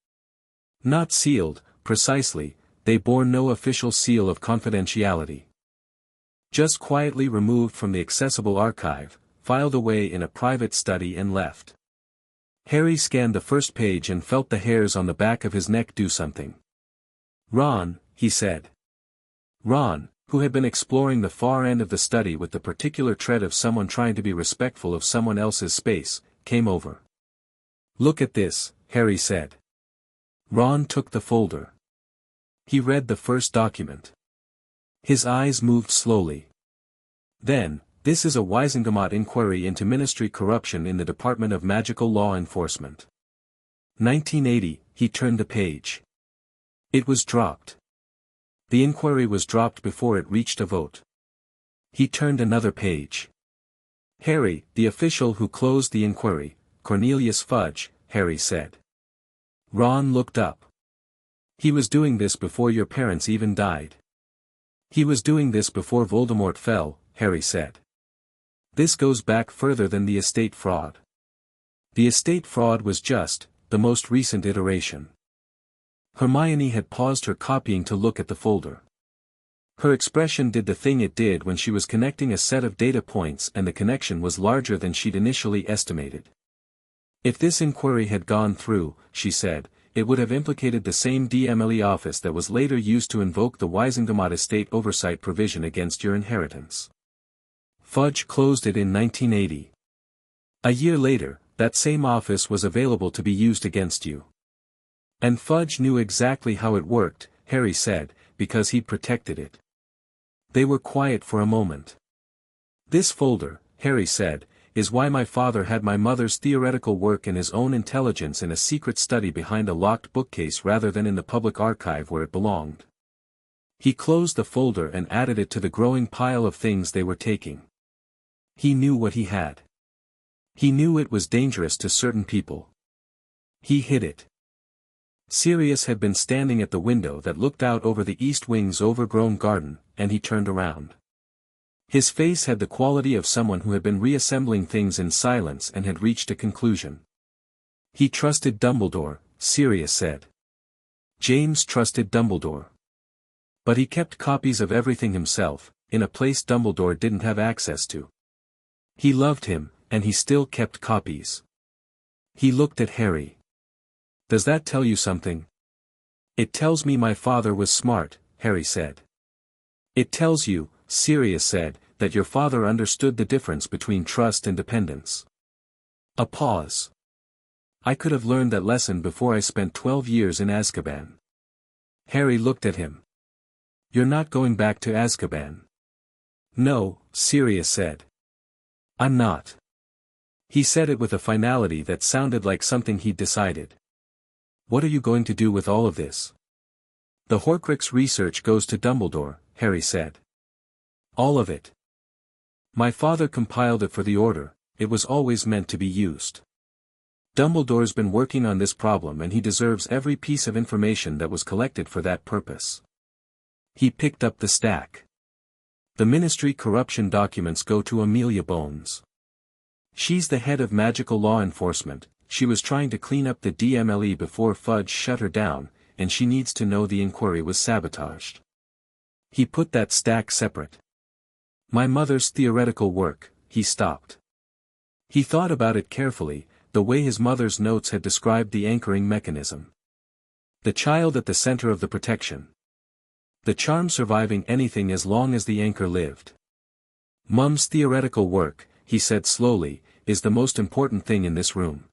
Not sealed, precisely, they bore no official seal of confidentiality. Just quietly removed from the accessible archive, filed away in a private study and left. Harry scanned the first page and felt the hairs on the back of his neck do something. "Ron," he said. Ron, who had been exploring the far end of the study with the particular tread of someone trying to be respectful of someone else's space, came over. "Look at this," Harry said. Ron took the folder. He read the first document. His eyes moved slowly. Then, "This is a Wiesengemot inquiry into ministry corruption in the Department of Magical Law Enforcement. 1980, he turned the page. It was dropped. The inquiry was dropped before it reached a vote. He turned another page. "Harry, the official who closed the inquiry, Cornelius Fudge," Harry said. Ron looked up. "He was doing this before your parents even died. He was doing this before Voldemort fell," Harry said. "This goes back further than the estate fraud. The estate fraud was just, the most recent iteration." Hermione had paused her copying to look at the folder. Her expression did the thing it did when she was connecting a set of data points and the connection was larger than she'd initially estimated. "If this inquiry had gone through," she said, "it would have implicated the same DMLE office that was later used to invoke the Wiesengemot estate oversight provision against your inheritance. Fudge closed it in 1980. A year later, that same office was available to be used against you. And Fudge knew exactly how it worked," Harry said, "because he'd protected it." They were quiet for a moment. "This folder," Harry said, "is why my father had my mother's theoretical work and his own intelligence in a secret study behind a locked bookcase rather than in the public archive where it belonged." He closed the folder and added it to the growing pile of things they were taking. He knew what he had. He knew it was dangerous to certain people. He hid it. Sirius had been standing at the window that looked out over the east wing's overgrown garden, and he turned around. His face had the quality of someone who had been reassembling things in silence and had reached a conclusion. "He trusted Dumbledore," Sirius said. James trusted Dumbledore. But he kept copies of everything himself, in a place Dumbledore didn't have access to. He loved him, and he still kept copies. He looked at Harry. "Does that tell you something?" "It tells me my father was smart," Harry said. "It tells you," Sirius said, "that your father understood the difference between trust and dependence." A pause. "I could have learned that lesson before I spent 12 years in Azkaban." Harry looked at him. "You're not going back to Azkaban." "No," Sirius said. "I'm not." He said it with a finality that sounded like something he'd decided. "What are you going to do with all of this?" "The Horcrux research goes to Dumbledore," Harry said. "All of it." "My father compiled it for the Order, it was always meant to be used. Dumbledore's been working on this problem and he deserves every piece of information that was collected for that purpose." He picked up the stack. "The Ministry corruption documents go to Amelia Bones. She's the head of magical law enforcement. She was trying to clean up the DMLE before Fudge shut her down, and she needs to know the inquiry was sabotaged." He put that stack separate. "My mother's theoretical work," he stopped. He thought about it carefully, the way his mother's notes had described the anchoring mechanism. The child at the center of the protection. The charm surviving anything as long as the anchor lived. "Mum's theoretical work," he said slowly, "is the most important thing in this room.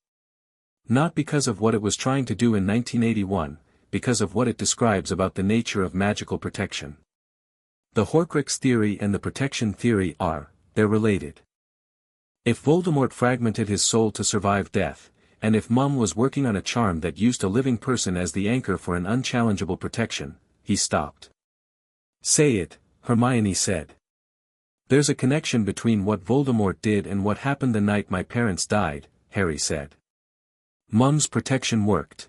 Not because of what it was trying to do in 1981, because of what it describes about the nature of magical protection. The Horcrux theory and the protection theory they're related. If Voldemort fragmented his soul to survive death, and if Mum was working on a charm that used a living person as the anchor for an unchallengeable protection, he stopped. Say it, Hermione said. There's a connection between what Voldemort did and what happened the night my parents died, Harry said. Mum's protection worked.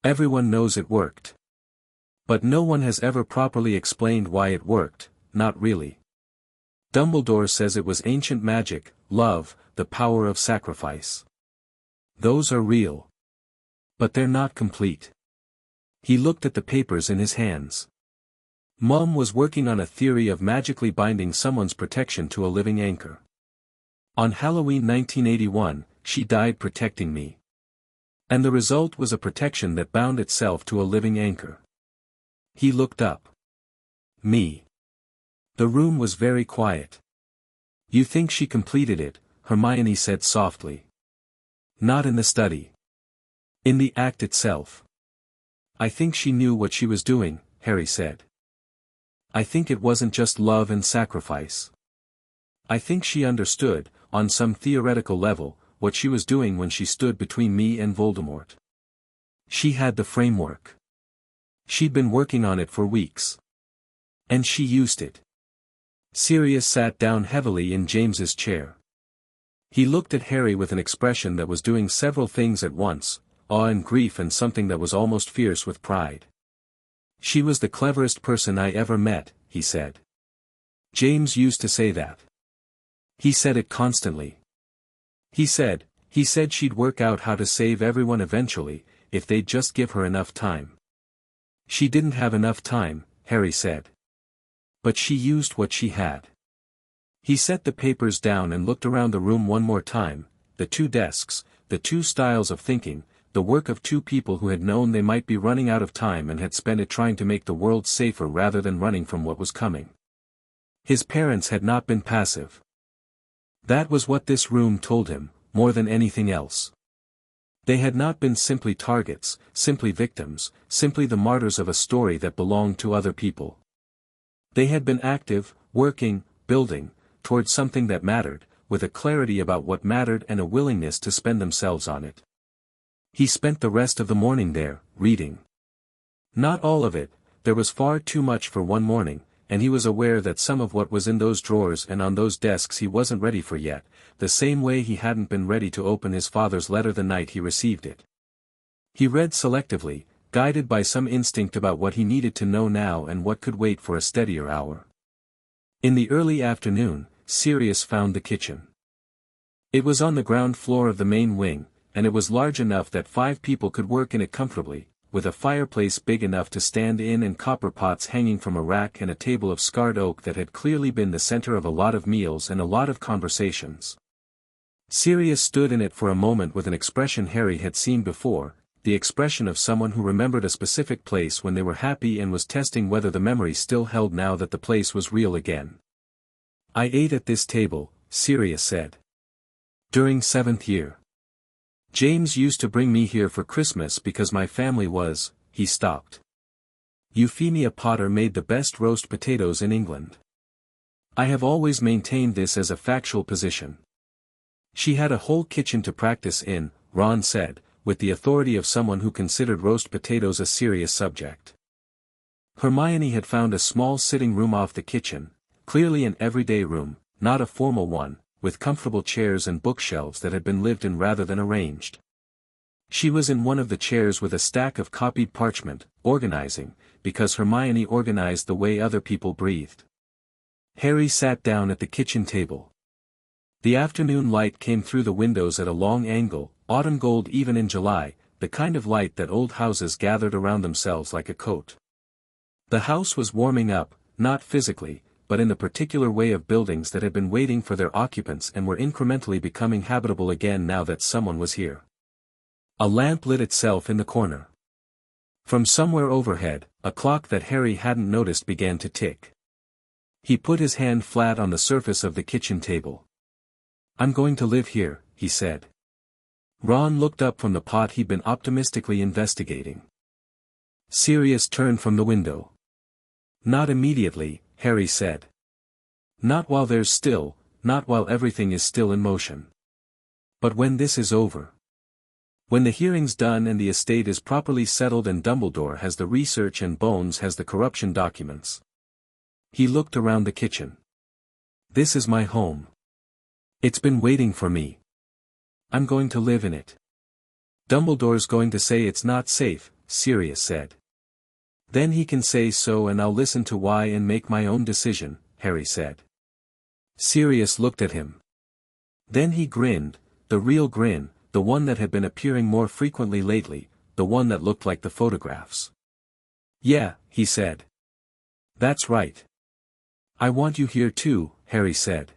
Everyone knows it worked. But no one has ever properly explained why it worked, not really. Dumbledore says it was ancient magic, love, the power of sacrifice. Those are real. But they're not complete. He looked at the papers in his hands. Mum was working on a theory of magically binding someone's protection to a living anchor. On Halloween 1981, she died protecting me. And the result was a protection that bound itself to a living anchor. He looked up. Me. The room was very quiet. You think she completed it, Hermione said softly. Not in the study. In the act itself. I think she knew what she was doing, Harry said. I think it wasn't just love and sacrifice. I think she understood, on some theoretical level, what she was doing when she stood between me and Voldemort. She had the framework. She'd been working on it for weeks. And she used it. Sirius sat down heavily in James's chair. He looked at Harry with an expression that was doing several things at once, awe and grief and something that was almost fierce with pride. She was the cleverest person I ever met, he said. James used to say that. He said it constantly. He said she'd work out how to save everyone eventually, if they'd just give her enough time. She didn't have enough time, Harry said. But she used what she had. He set the papers down and looked around the room one more time, the two desks, the two styles of thinking, the work of two people who had known they might be running out of time and had spent it trying to make the world safer rather than running from what was coming. His parents had not been passive. That was what this room told him, more than anything else. They had not been simply targets, simply victims, simply the martyrs of a story that belonged to other people. They had been active, working, building, towards something that mattered, with a clarity about what mattered and a willingness to spend themselves on it. He spent the rest of the morning there, reading. Not all of it, there was far too much for one morning, and he was aware that some of what was in those drawers and on those desks he wasn't ready for yet, the same way he hadn't been ready to open his father's letter the night he received it. He read selectively, guided by some instinct about what he needed to know now and what could wait for a steadier hour. In the early afternoon, Sirius found the kitchen. It was on the ground floor of the main wing, and it was large enough that 5 people could work in it comfortably, with a fireplace big enough to stand in and copper pots hanging from a rack and a table of scarred oak that had clearly been the center of a lot of meals and a lot of conversations. Sirius stood in it for a moment with an expression Harry had seen before, the expression of someone who remembered a specific place when they were happy and was testing whether the memory still held now that the place was real again. I ate at this table, Sirius said. During 7th year. James used to bring me here for Christmas because my family was, he stopped. Euphemia Potter made the best roast potatoes in England. I have always maintained this as a factual position. She had a whole kitchen to practice in, Ron said, with the authority of someone who considered roast potatoes a serious subject. Hermione had found a small sitting room off the kitchen, clearly an everyday room, not a formal one, with comfortable chairs and bookshelves that had been lived in rather than arranged. She was in one of the chairs with a stack of copied parchment, organizing, because Hermione organized the way other people breathed. Harry sat down at the kitchen table. The afternoon light came through the windows at a long angle, autumn gold even in July, the kind of light that old houses gathered around themselves like a coat. The house was warming up, not physically, but in the particular way of buildings that had been waiting for their occupants and were incrementally becoming habitable again now that someone was here. A lamp lit itself in the corner. From somewhere overhead, a clock that Harry hadn't noticed began to tick. He put his hand flat on the surface of the kitchen table. I'm going to live here, he said. Ron looked up from the pot he'd been optimistically investigating. Sirius turned from the window. Not immediately, Harry said. Not while there's still, not while everything is still in motion. But when this is over. When the hearing's done and the estate is properly settled and Dumbledore has the research and Bones has the corruption documents. He looked around the kitchen. This is my home. It's been waiting for me. I'm going to live in it. Dumbledore's going to say it's not safe, Sirius said. Then he can say so and I'll listen to why and make my own decision, Harry said. Sirius looked at him. Then he grinned, the real grin, the one that had been appearing more frequently lately, the one that looked like the photographs. Yeah, he said. That's right. I want you here too, Harry said.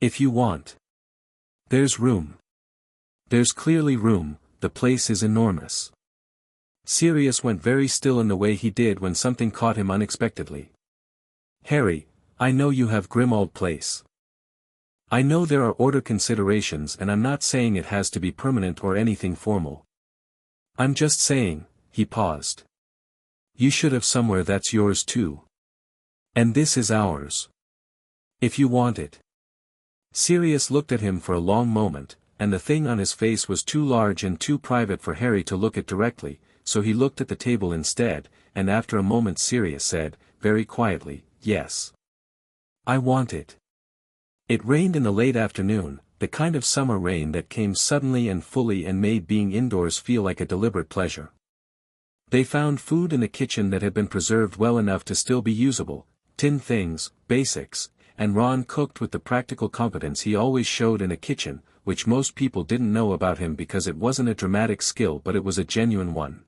If you want. There's room. There's clearly room, the place is enormous. Sirius went very still in the way he did when something caught him unexpectedly. Harry, I know you have Grimmauld Place. I know there are order considerations and I'm not saying it has to be permanent or anything formal. I'm just saying, he paused. You should have somewhere that's yours too. And this is ours. If you want it. Sirius looked at him for a long moment, and the thing on his face was too large and too private for Harry to look at directly, so he looked at the table instead, and after a moment Sirius said, very quietly, yes. I want it. It rained in the late afternoon, the kind of summer rain that came suddenly and fully and made being indoors feel like a deliberate pleasure. They found food in the kitchen that had been preserved well enough to still be usable, tin things, basics, and Ron cooked with the practical competence he always showed in a kitchen, which most people didn't know about him because it wasn't a dramatic skill but it was a genuine one.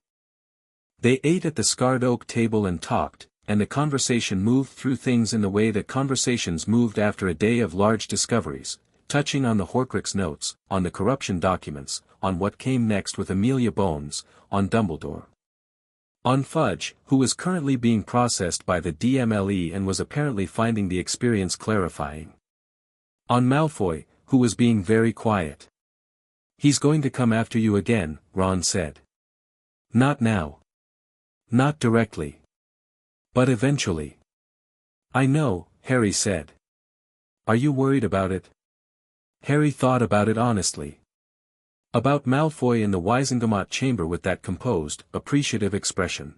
They ate at the scarred oak table and talked, and the conversation moved through things in the way that conversations moved after a day of large discoveries, touching on the Horcrux notes, on the corruption documents, on what came next with Amelia Bones, on Dumbledore. On Fudge, who was currently being processed by the DMLE and was apparently finding the experience clarifying. On Malfoy, who was being very quiet. He's going to come after you again, Ron said. Not now. Not directly. But eventually. I know, Harry said. Are you worried about it? Harry thought about it honestly. About Malfoy in the Wizengamot chamber with that composed, appreciative expression.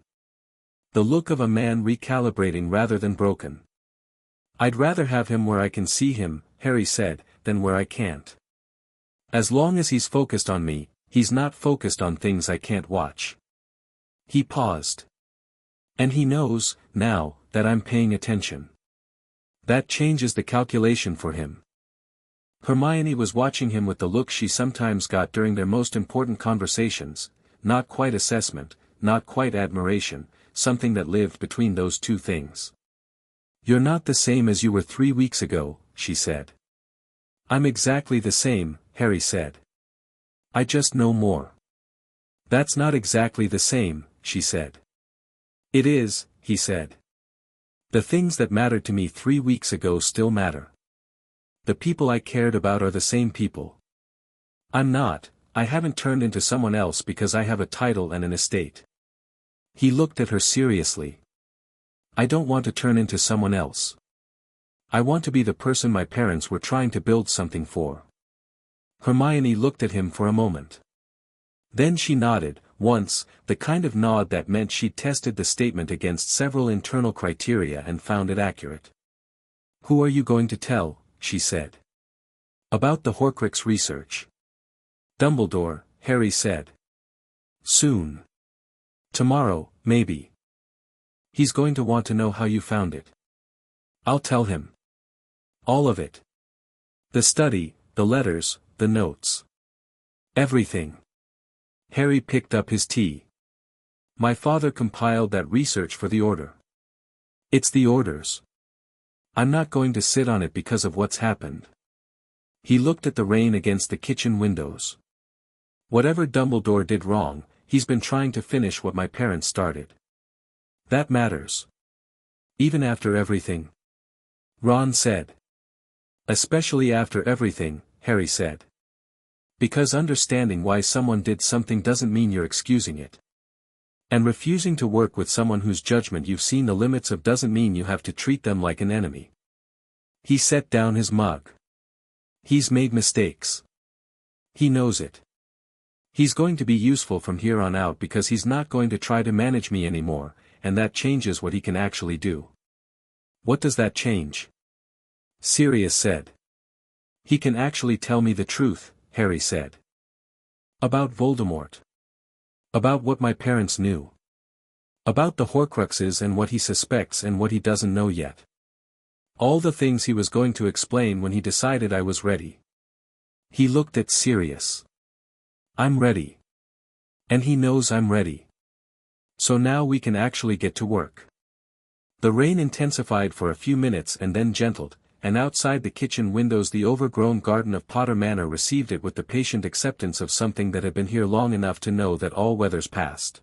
The look of a man recalibrating rather than broken. I'd rather have him where I can see him, Harry said, than where I can't. As long as he's focused on me, he's not focused on things I can't watch. He paused. And he knows, now, that I'm paying attention. That changes the calculation for him. Hermione was watching him with the look she sometimes got during their most important conversations, not quite assessment, not quite admiration, something that lived between those two things. You're not the same as you were 3 weeks ago, she said. I'm exactly the same, Harry said. I just know more. That's not exactly the same, she said. It is, he said. The things that mattered to me 3 weeks ago still matter. The people I cared about are the same people. I haven't turned into someone else because I have a title and an estate. He looked at her seriously. I don't want to turn into someone else. I want to be the person my parents were trying to build something for. Hermione looked at him for a moment. Then she nodded, once, the kind of nod that meant she'd tested the statement against several internal criteria and found it accurate. Who are you going to tell, she said. About the Horcrux research. Dumbledore, Harry said. Soon. Tomorrow, maybe. He's going to want to know how you found it. I'll tell him. All of it. The study, the letters, the notes. Everything. Harry picked up his tea. My father compiled that research for the Order. It's the Order's. I'm not going to sit on it because of what's happened. He looked at the rain against the kitchen windows. Whatever Dumbledore did wrong, he's been trying to finish what my parents started. That matters. Even after everything. Ron said. Especially after everything, Harry said. Because understanding why someone did something doesn't mean you're excusing it. And refusing to work with someone whose judgment you've seen the limits of doesn't mean you have to treat them like an enemy. He set down his mug. He's made mistakes. He knows it. He's going to be useful from here on out because he's not going to try to manage me anymore, and that changes what he can actually do. What does that change? Sirius said. He can actually tell me the truth, Harry said. About Voldemort. About what my parents knew. About the Horcruxes and what he suspects and what he doesn't know yet. All the things he was going to explain when he decided I was ready. He looked at Sirius. I'm ready. And he knows I'm ready. So now we can actually get to work. The rain intensified for a few minutes and then gentled, and outside the kitchen windows the overgrown garden of Potter Manor received it with the patient acceptance of something that had been here long enough to know that all weather's past.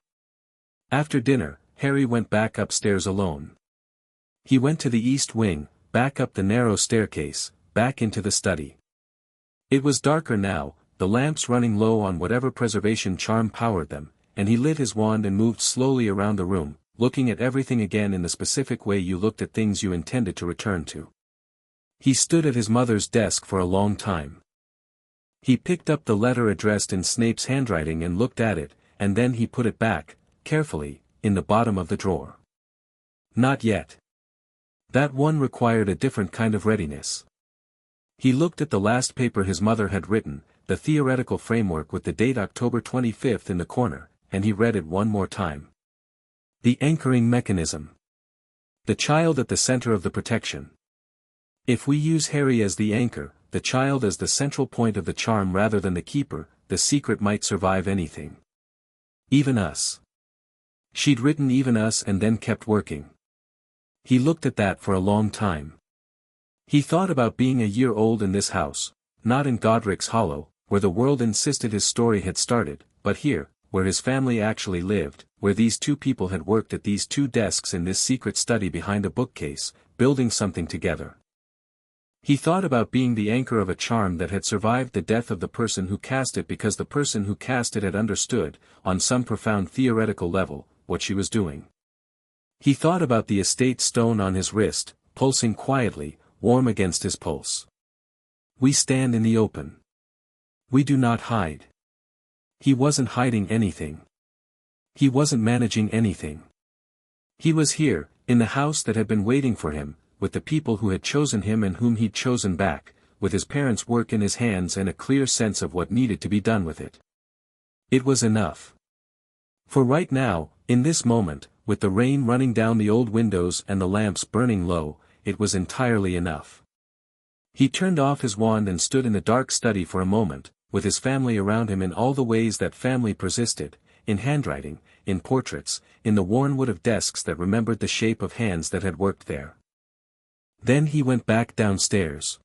After dinner, Harry went back upstairs alone. He went to the east wing, back up the narrow staircase, back into the study. It was darker now, the lamps running low on whatever preservation charm powered them, and he lit his wand and moved slowly around the room, looking at everything again in the specific way you looked at things you intended to return to. He stood at his mother's desk for a long time. He picked up the letter addressed in Snape's handwriting and looked at it, and then he put it back, carefully, in the bottom of the drawer. Not yet. That one required a different kind of readiness. He looked at the last paper his mother had written, the theoretical framework with the date October 25th in the corner, and he read it one more time. The anchoring mechanism. The child at the center of the protection. If we use Harry as the anchor, the child as the central point of the charm rather than the keeper, the secret might survive anything. Even us. She'd written even us and then kept working. He looked at that for a long time. He thought about being a year old in this house, not in Godric's Hollow, where the world insisted his story had started, but here, where his family actually lived, where these two people had worked at these two desks in this secret study behind a bookcase, building something together. He thought about being the anchor of a charm that had survived the death of the person who cast it because the person who cast it had understood, on some profound theoretical level, what she was doing. He thought about the estate stone on his wrist, pulsing quietly, warm against his pulse. We stand in the open. We do not hide. He wasn't hiding anything. He wasn't managing anything. He was here, in the house that had been waiting for him, with the people who had chosen him and whom he'd chosen back, with his parents' work in his hands and a clear sense of what needed to be done with it. It was enough. For right now, in this moment, with the rain running down the old windows and the lamps burning low, it was entirely enough. He turned off his wand and stood in the dark study for a moment, with his family around him in all the ways that family persisted, in handwriting, in portraits, in the worn wood of desks that remembered the shape of hands that had worked there. Then he went back downstairs.